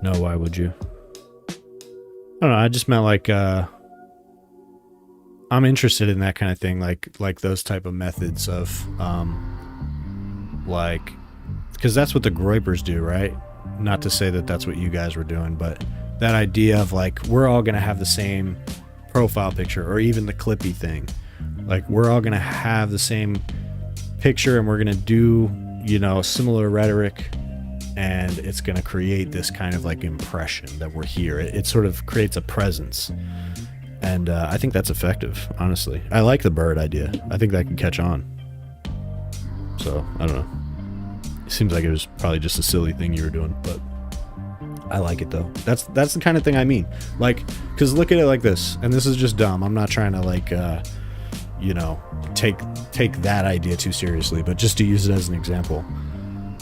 No, why would you? I don't know. I just meant like I'm interested in that kind of thing, like those type of methods of like, because that's what the Groypers do, right? Not to say that that's what you guys were doing, but that idea of like we're all gonna have the same profile picture, or even the Clippy thing. Like we're all gonna have the same picture and we're gonna do, you know, similar rhetoric, and it's gonna create this kind of like impression that we're here. It sort of creates a presence, and I think that's effective, honestly. I like the bird idea. I think that can catch on. So I don't know, it seems like it was probably just a silly thing you were doing, but I like it though. That's the kind of thing I mean. Like, because look at it like this, and this is just dumb. I'm not trying to like, you know, take that idea too seriously, but just to use it as an example.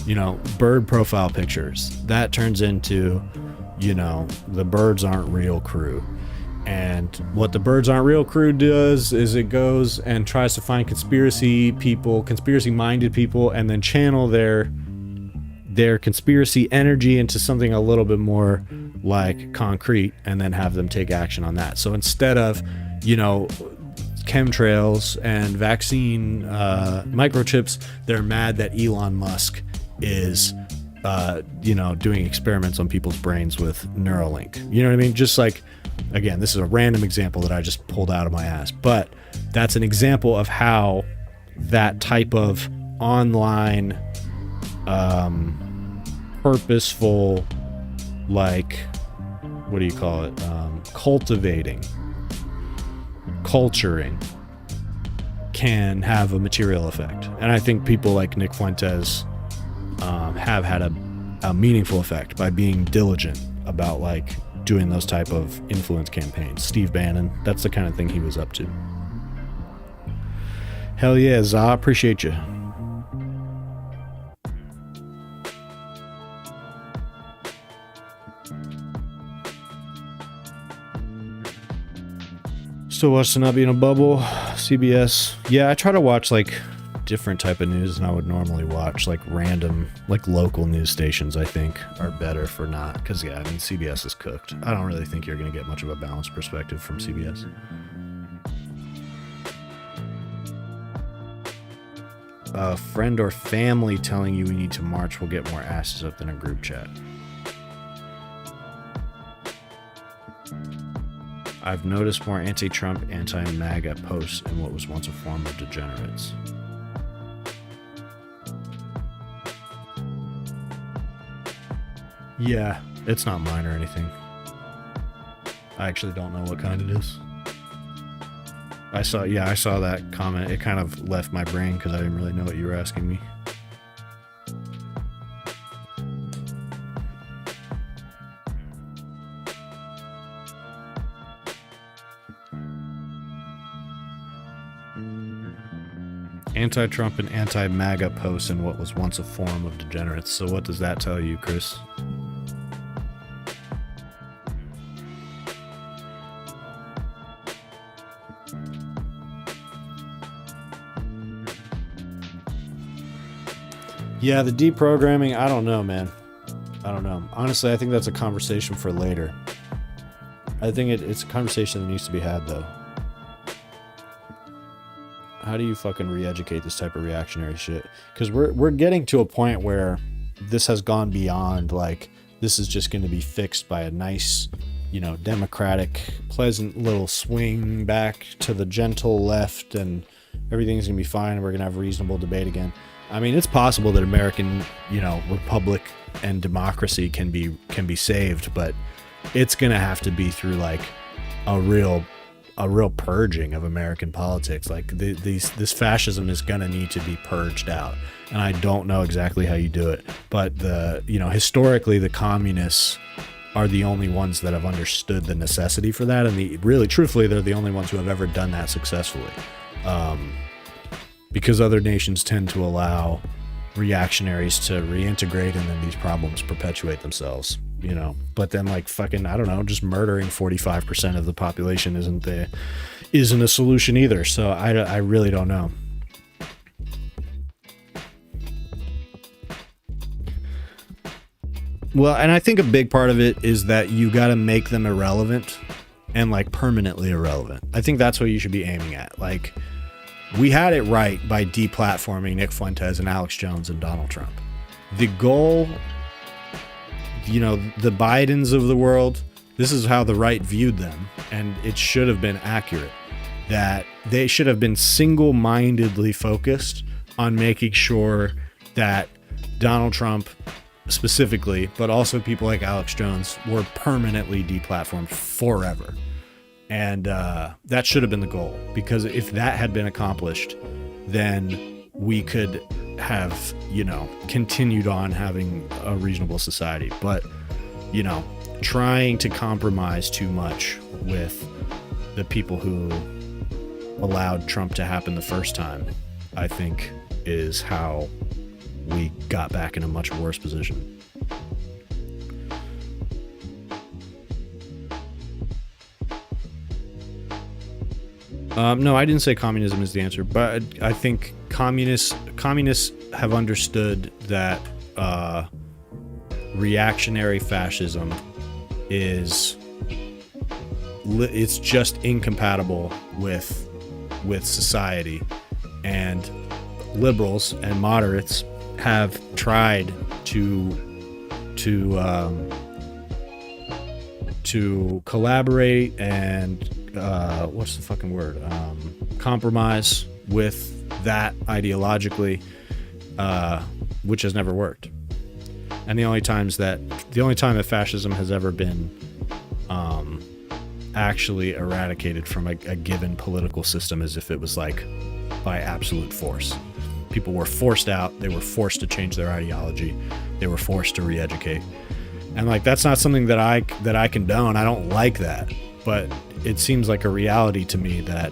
You know, bird profile pictures. That turns into, you know, the birds aren't real crew. And what the birds aren't real crew does is it goes and tries to find conspiracy minded people, and then channel their conspiracy energy into something a little bit more like concrete, and then have them take action on that. So instead of, you know, chemtrails and vaccine microchips, they're mad that Elon Musk is you know, doing experiments on people's brains with Neuralink. You know what I mean? Just like, again, this is a random example that I just pulled out of my ass, but that's an example of how that type of online purposeful, like, what do you call it, culturing can have a material effect. And I think people like Nick Fuentes have had a meaningful effect by being diligent about like doing those type of influence campaigns. Steve Bannon, that's the kind of thing he was up to. Hell yeah, Za, appreciate you. Still watch To Not Be in a Bubble, CBS. Yeah, I try to watch like different type of news than I would normally watch. Like random, like local news stations, I think, are better for not. Because, yeah, I mean, CBS is cooked. I don't really think you're going to get much of a balanced perspective from CBS. A friend or family telling you we need to march will get more asses up than a group chat. I've noticed more anti-Trump, anti-MAGA posts in what was once a form of degenerates. Yeah, it's not mine or anything. I actually don't know what kind it is. I saw that comment. It kind of left my brain because I didn't really know what you were asking me. Anti-Trump and anti-MAGA posts in what was once a form of degenerates. So what does that tell you, Chris? Yeah, the deprogramming, I don't know, man. I don't know. Honestly, I think that's a conversation for later. I think it's a conversation that needs to be had, though. How do you fucking re-educate this type of reactionary shit? Because we're getting to a point where this has gone beyond, like, this is just going to be fixed by a nice, you know, democratic, pleasant little swing back to the gentle left, and everything's going to be fine, and we're going to have reasonable debate again. I mean, it's possible that American, you know, republic and democracy can be saved, but it's going to have to be through, like, a real purging of American politics. Like this fascism is gonna need to be purged out, and I don't know exactly how you do it. But historically, the communists are the only ones that have understood the necessity for that, and really, truthfully, they're the only ones who have ever done that successfully. Because other nations tend to allow reactionaries to reintegrate, and then these problems perpetuate themselves. You know, but then, like, fucking, I don't know, just murdering 45% of the population isn't a solution either. So I really don't know. Well, and I think a big part of it is that you got to make them irrelevant, and, like, permanently irrelevant. I think that's what you should be aiming at. Like, we had it right by deplatforming Nick Fuentes and Alex Jones and Donald Trump. The goal, you know, the Bidens of the world, this is how the right viewed them, and it should have been accurate, that they should have been single-mindedly focused on making sure that Donald Trump specifically, but also people like Alex Jones, were permanently deplatformed forever. And that should have been the goal, because if that had been accomplished, then we could have, you know, continued on having a reasonable society. But, you know, trying to compromise too much with the people who allowed Trump to happen the first time, I think, is how we got back in a much worse position. No, I didn't say communism is the answer, but I think communists have understood that reactionary fascism it's just incompatible with society, and liberals and moderates have tried to collaborate and what's the fucking word? Compromise with that ideologically, which has never worked. And the only time that fascism has ever been actually eradicated from a given political system is if it was, like, by absolute force. People were forced out. They were forced to change their ideology. They were forced to re-educate. And, like, that's not something that I condone. I don't like that. But it seems like a reality to me that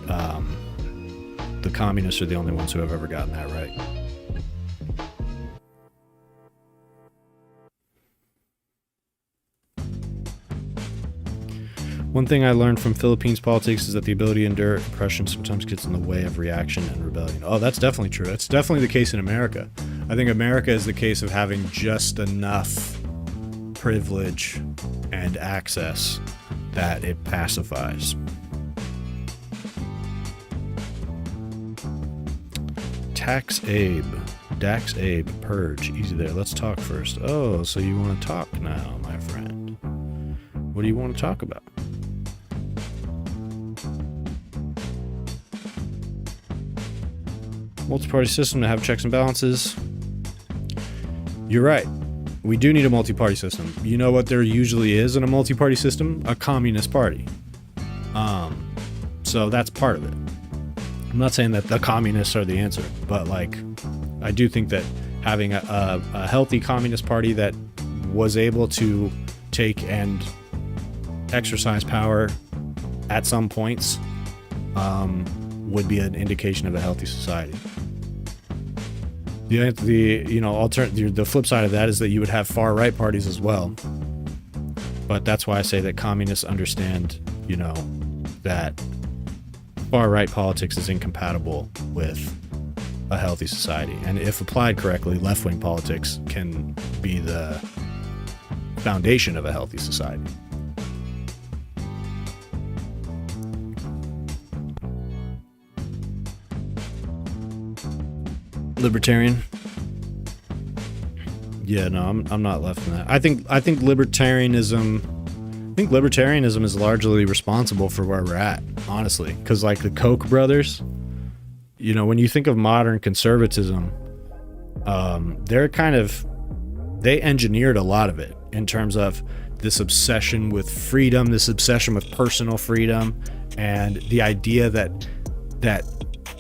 the communists are the only ones who have ever gotten that right. One thing I learned from Philippines politics is that the ability to endure oppression sometimes gets in the way of reaction and rebellion. Oh, that's definitely true. It's definitely the case in America. I think America is the case of having just enough privilege and access that it pacifies. Dax Abe, Purge, easy there. Let's talk first. Oh, so you want to talk now, my friend. What do you want to talk about? Multi-party system to have checks and balances. You're right. We do need a multi-party system. You know what there usually is in a multi-party system? A communist party. So that's part of it. I'm not saying that the communists are the answer, but like, I do think that having a healthy communist party that was able to take and exercise power at some points would be an indication of a healthy society. The flip side of that is that you would have far right parties as well. But that's why I say that communists understand, that far right politics is incompatible with a healthy society. And if applied correctly, left wing politics can be the foundation of a healthy society. Libertarian. Yeah, no, I'm not left in that. I think libertarianism is largely responsible for where we're at, honestly, because like the Koch brothers, when you think of modern conservatism, they engineered a lot of it in terms of this obsession with freedom, this obsession with personal freedom, and the idea that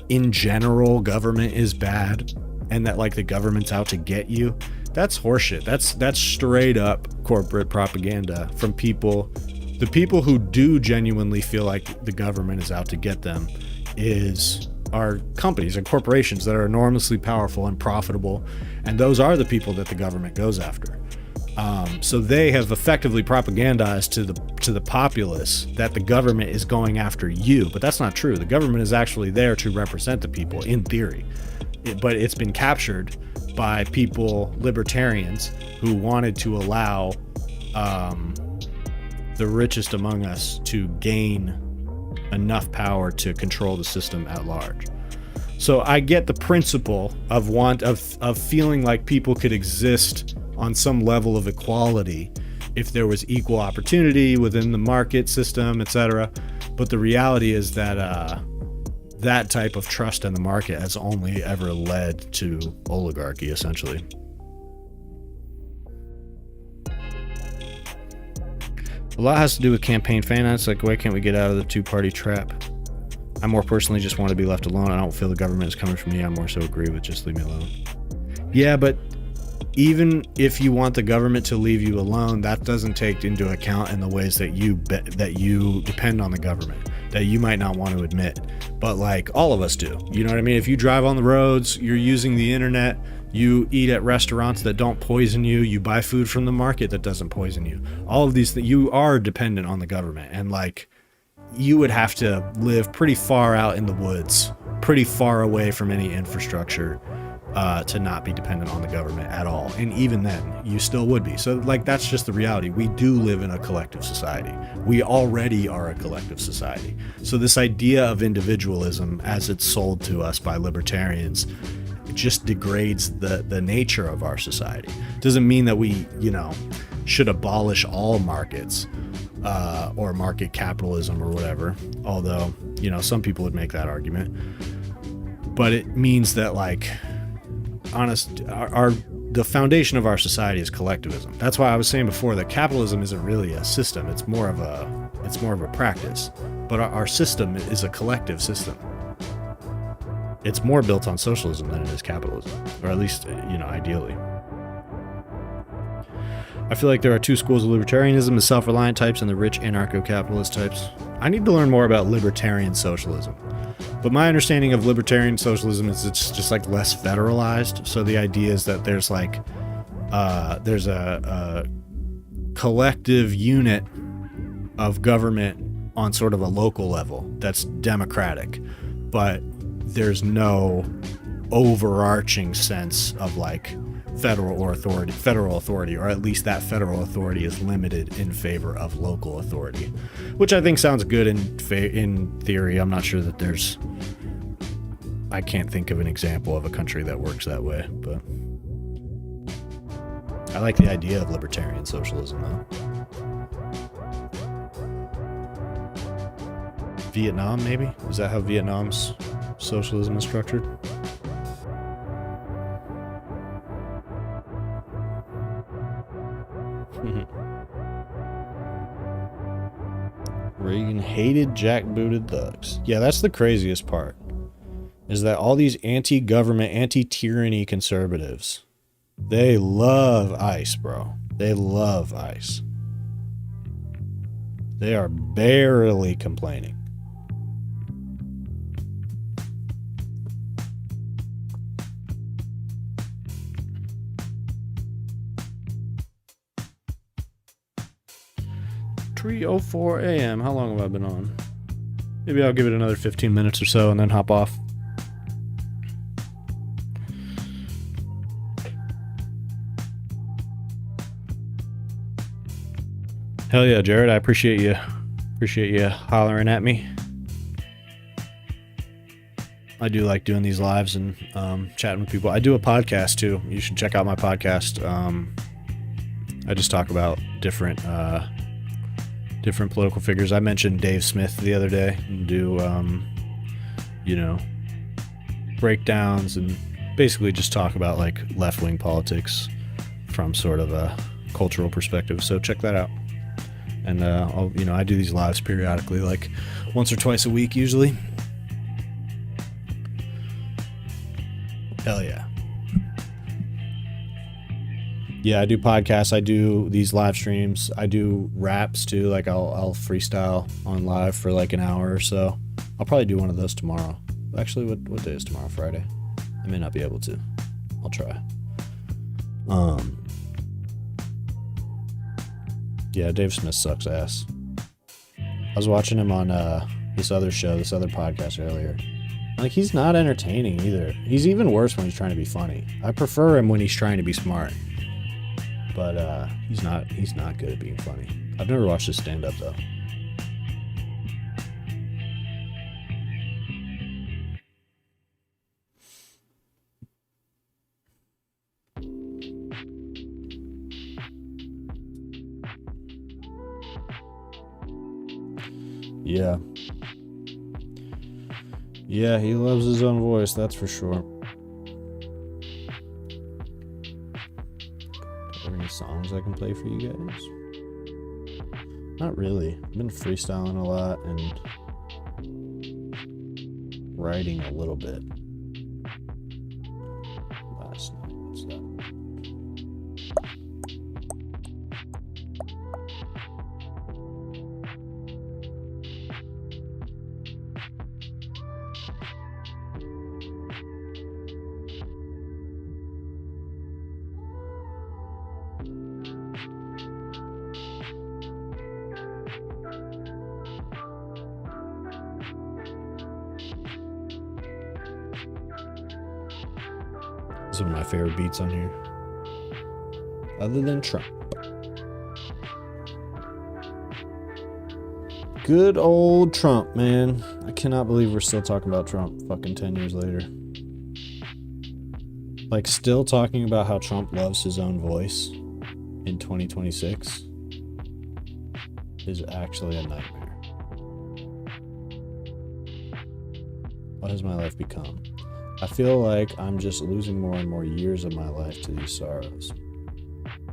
in general government is bad and that like the government's out to get you. That's horseshit. That's straight up corporate propaganda from the people who do genuinely feel like the government is out to get them are companies and corporations that are enormously powerful and profitable, and those are the people that the government goes after. So they have effectively propagandized to the populace that the government is going after you, but that's not true. The government is actually there to represent the people in theory, but it's been captured by libertarians who wanted to allow the richest among us to gain enough power to control the system at large. So I get the principle of feeling like people could exist on some level of equality if there was equal opportunity within the market system, etc. But the reality is that that type of trust in the market has only ever led to oligarchy, essentially. A lot has to do with campaign finance, like why can't we get out of the two-party trap? I more personally just want to be left alone. I don't feel the government is coming for me. I more so agree with just leave me alone. Yeah, but even if you want the government to leave you alone, that doesn't take into account in the ways that you depend on the government, that you might not want to admit, but like all of us do. You know what I mean? If you drive on the roads, you're using the internet, you eat at restaurants that don't poison you, you buy food from the market that doesn't poison you. All of these things, you are dependent on the government, and like you would have to live pretty far out in the woods, pretty far away from any infrastructure to not be dependent on the government at all. And even then, you still would be. So like that's just the reality. We do live in a collective society. We already are a collective society. So this idea of individualism as it's sold to us by libertarians, it just degrades the nature of our society. Doesn't mean that we, should abolish all markets or market capitalism or whatever. Although, some people would make that argument. But it means that like the foundation of our society is collectivism. That's why I was saying before that capitalism isn't really a system. It's more of a practice. But our system is a collective system. It's more built on socialism than it is capitalism, or at least, ideally. I feel like there are two schools of libertarianism, the self-reliant types and the rich anarcho-capitalist types. I need to learn more about libertarian socialism. But my understanding of libertarian socialism is it's just like less federalized. So the idea is that there's like, there's a collective unit of government on sort of a local level that's democratic, but there's no overarching sense of like federal authority, or at least that federal authority is limited in favor of local authority, which I think sounds good in theory. I'm not sure that I can't think of an example of a country that works that way, but I like the idea of libertarian socialism though. Vietnam, maybe? Is that how Vietnam's socialism is structured? Reagan hated jackbooted thugs. Yeah, that's the craziest part. Is that all these anti-government, anti-tyranny conservatives, they love ICE, bro. They love ICE. They are barely complaining. .3:04 a.m. How long have I been on? Maybe I'll give it another 15 minutes or so and then hop off. Hell yeah, Jared. I appreciate you. Appreciate you hollering at me. I do like doing these lives and chatting with people. I do a podcast too. You should check out my podcast. I just talk about different political figures. I mentioned Dave Smith the other day. Do breakdowns and basically just talk about like left-wing politics from sort of a cultural perspective. So check that out. And I do these lives periodically, like once or twice a week usually. Hell yeah. Yeah, I do podcasts. I do these live streams. I do raps too. Like I'll freestyle on live for like an hour or so. I'll probably do one of those tomorrow. Actually, what day is tomorrow? Friday. I may not be able to. I'll try. Yeah, Dave Smith sucks ass. I was watching him on this other podcast earlier. Like, he's not entertaining either. He's even worse when he's trying to be funny. I prefer him when he's trying to be smart. But he's not good at being funny. I've never watched his stand-up though. Yeah. Yeah, he loves his own voice, that's for sure. Are there any songs I can play for you guys? Not really. I've been freestyling a lot and writing a little bit. Last night, what's that? Some of my favorite beats on here, other than Trump. Good old Trump, man. I cannot believe we're still talking about Trump fucking 10 years later. Like, still talking about how Trump loves his own voice in 2026 is actually a nightmare. What has my life become? I feel like I'm just losing more and more years of my life to these sorrows.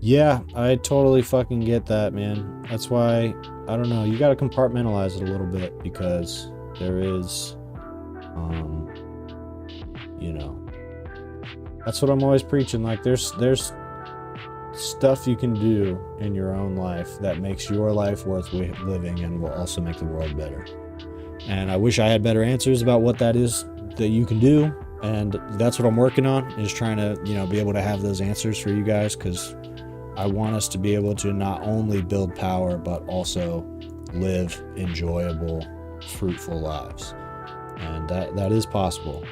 Yeah, I totally fucking get that, man. That's why, I don't know, you gotta compartmentalize it a little bit, because there is, that's what I'm always preaching. Like, there's stuff you can do in your own life that makes your life worth living and will also make the world better. And I wish I had better answers about what that is that you can do. And that's what I'm working on, is trying to, be able to have those answers for you guys, because I want us to be able to not only build power, but also live enjoyable, fruitful lives. And that is possible.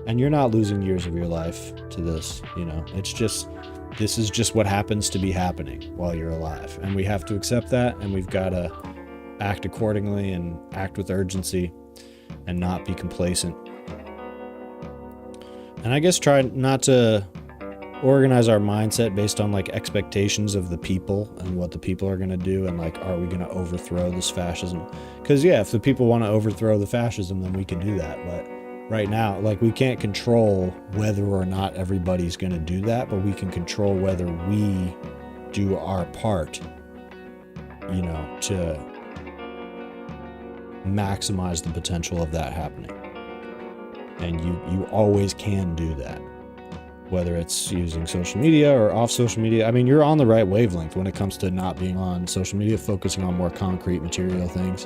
And you're not losing years of your life to this, this is just what happens to be happening while you're alive. And we have to accept that, and we've got to act accordingly and act with urgency and not be complacent. And I guess try not to organize our mindset based on like expectations of the people and what the people are going to do, and like, are we going to overthrow this fascism? Because if the people want to overthrow the fascism, then we can do that. But right now, like, we can't control whether or not everybody's going to do that, but we can control whether we do our part, to maximize the potential of that happening. And you always can do that, whether it's using social media or off social media. I mean, you're on the right wavelength when it comes to not being on social media, focusing on more concrete material things.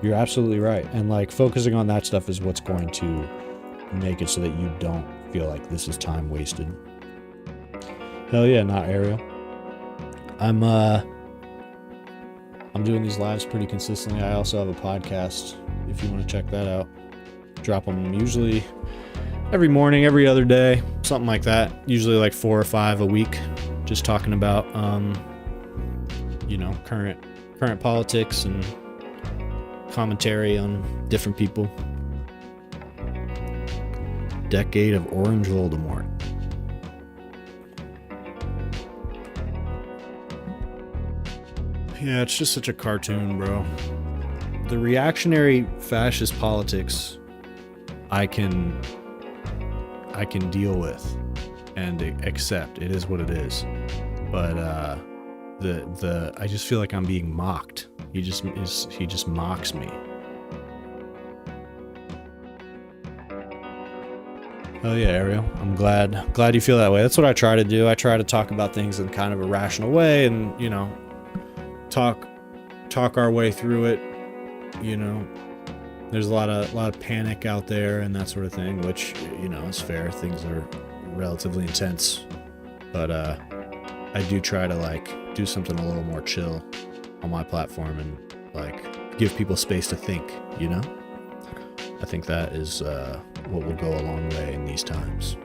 You're absolutely right. And like, focusing on that stuff is what's going to make it so that you don't feel like this is time wasted. Hell yeah, not Ariel. I'm doing these lives pretty consistently. I also have a podcast if you want to check that out. Drop them usually every morning, every other day, something like that. Usually like 4 or 5 a week, just talking about current politics and commentary on different people. Decade of Orange Voldemort. Yeah, it's just such a cartoon, bro. The reactionary fascist politics I can deal with and accept. It is what it is. But I just feel like I'm being mocked. He just mocks me. Oh yeah, Ariel. I'm glad you feel that way. That's what I try to do. I try to talk about things in kind of a rational way, and talk our way through it. There's a lot of panic out there and that sort of thing, which is fair. Things are relatively intense, but I do try to do something a little more chill on my platform and give people space to think. I think that is what will go a long way in these times.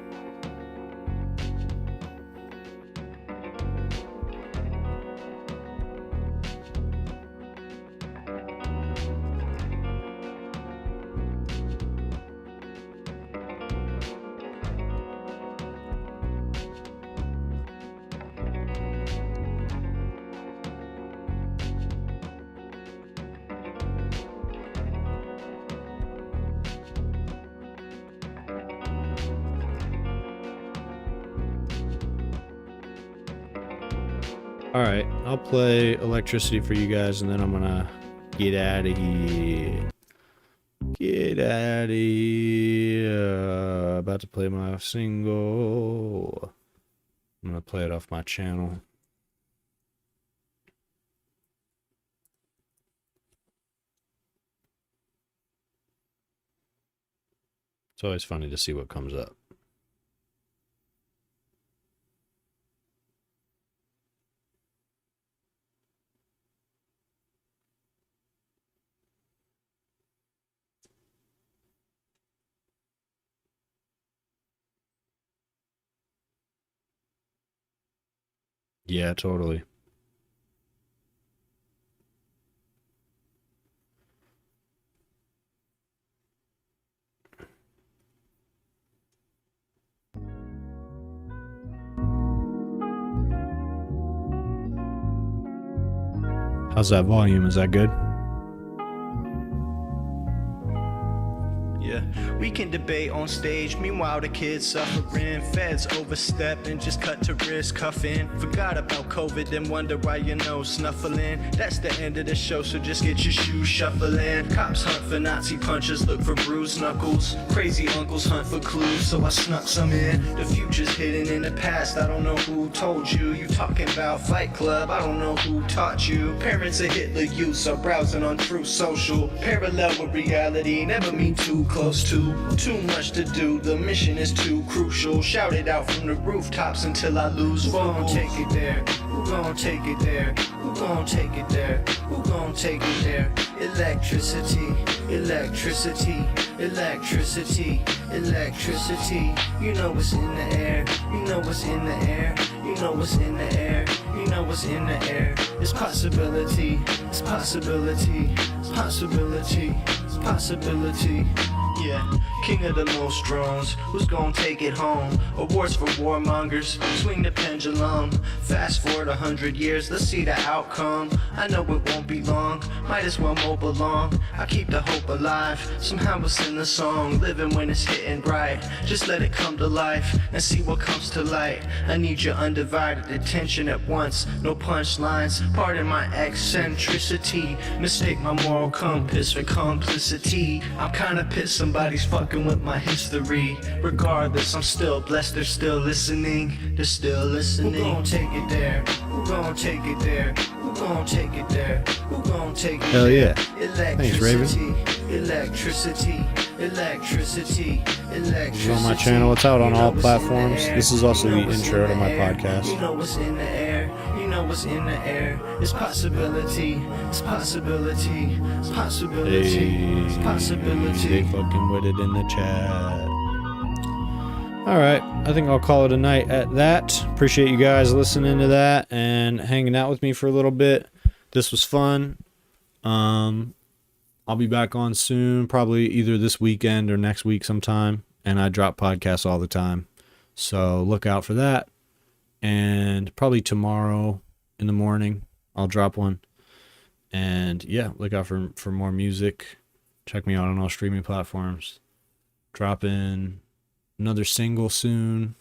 Alright, I'll play Electricity for you guys, and then I'm gonna get out of here. About to play my single. I'm gonna play it off my channel. It's always funny to see what comes up. Yeah, totally. How's that volume? Is that good? Yeah, we can debate on stage. Meanwhile, the kids suffering. Feds overstepping, just cut to wrist cuffing. Forgot about COVID and wonder why snuffling. That's the end of the show, so just get your shoes shuffling. Cops hunt for Nazi punches, look for bruised knuckles. Crazy uncles hunt for clues, so I snuck some in. The future's hidden in the past, I don't know who told you. You talking about Fight Club, I don't know who taught you. Parents of Hitler youths are browsing on Truth Social. Parallel with reality, never mean too close to. Too much to do, the mission is too crucial. Shout it out from the rooftops until I lose vocals. Who gon' take it there? Who gon' take it there? Who gon' take it there? Who gon' take it there? Electricity, electricity, electricity, electricity. You know what's in the air, you know what's in the air, you know what's in the air, you know what's in the air. It's possibility, it's possibility, it's possibility, it's possibility. Yeah, king of the most drones, who's gonna take it home? Awards for warmongers, swing the pendulum. Fast forward 100 years, let's see the outcome. I know it won't be long, might as well mow along. I keep the hope alive, somehow it's in the song. Living when it's hitting bright, just let it come to life and see what comes to light. I need your undivided attention at once, no punchlines. Pardon my eccentricity, mistake my moral compass for complicity. I'm kinda pissed somebody's fucking with my history. Regardless, I'm still blessed, they're still listening. They're still listening. Who gon' take it there? Who gon' take it there? Who gon' take it there? Who gon' take it Hell there? yeah. Thanks, Raven. Electricity, electricity, electricity. This is on my channel. It's out on all platforms. This is also the intro to my podcast. You know what's in the air. You know what's in the air. It's possibility. It's possibility. It's possibility. It's possibility. They fucking with it in the chat. Alright, I think I'll call it a night at that. Appreciate you guys listening to that and hanging out with me for a little bit. This was fun. I'll be back on soon, probably either this weekend or next week sometime. And I drop podcasts all the time. So look out for that. And probably tomorrow in the morning, I'll drop one. And yeah, look out for more music. Check me out on all streaming platforms. Dropping another single soon.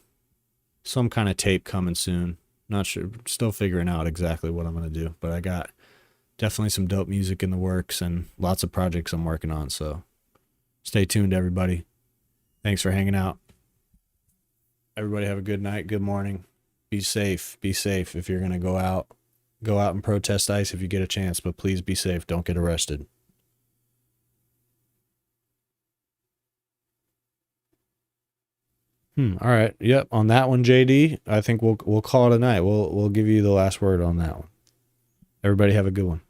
Some kind of tape coming soon. Not sure. Still figuring out exactly what I'm going to do. But I got definitely some dope music in the works and lots of projects I'm working on. So stay tuned, everybody. Thanks for hanging out. Everybody have a good night, good morning. Be safe. Be safe if you're going to go out. Go out and protest ICE if you get a chance. But please be safe. Don't get arrested. All right. Yep. On that one, JD, I think we'll call it a night. We'll give you the last word on that one. Everybody have a good one.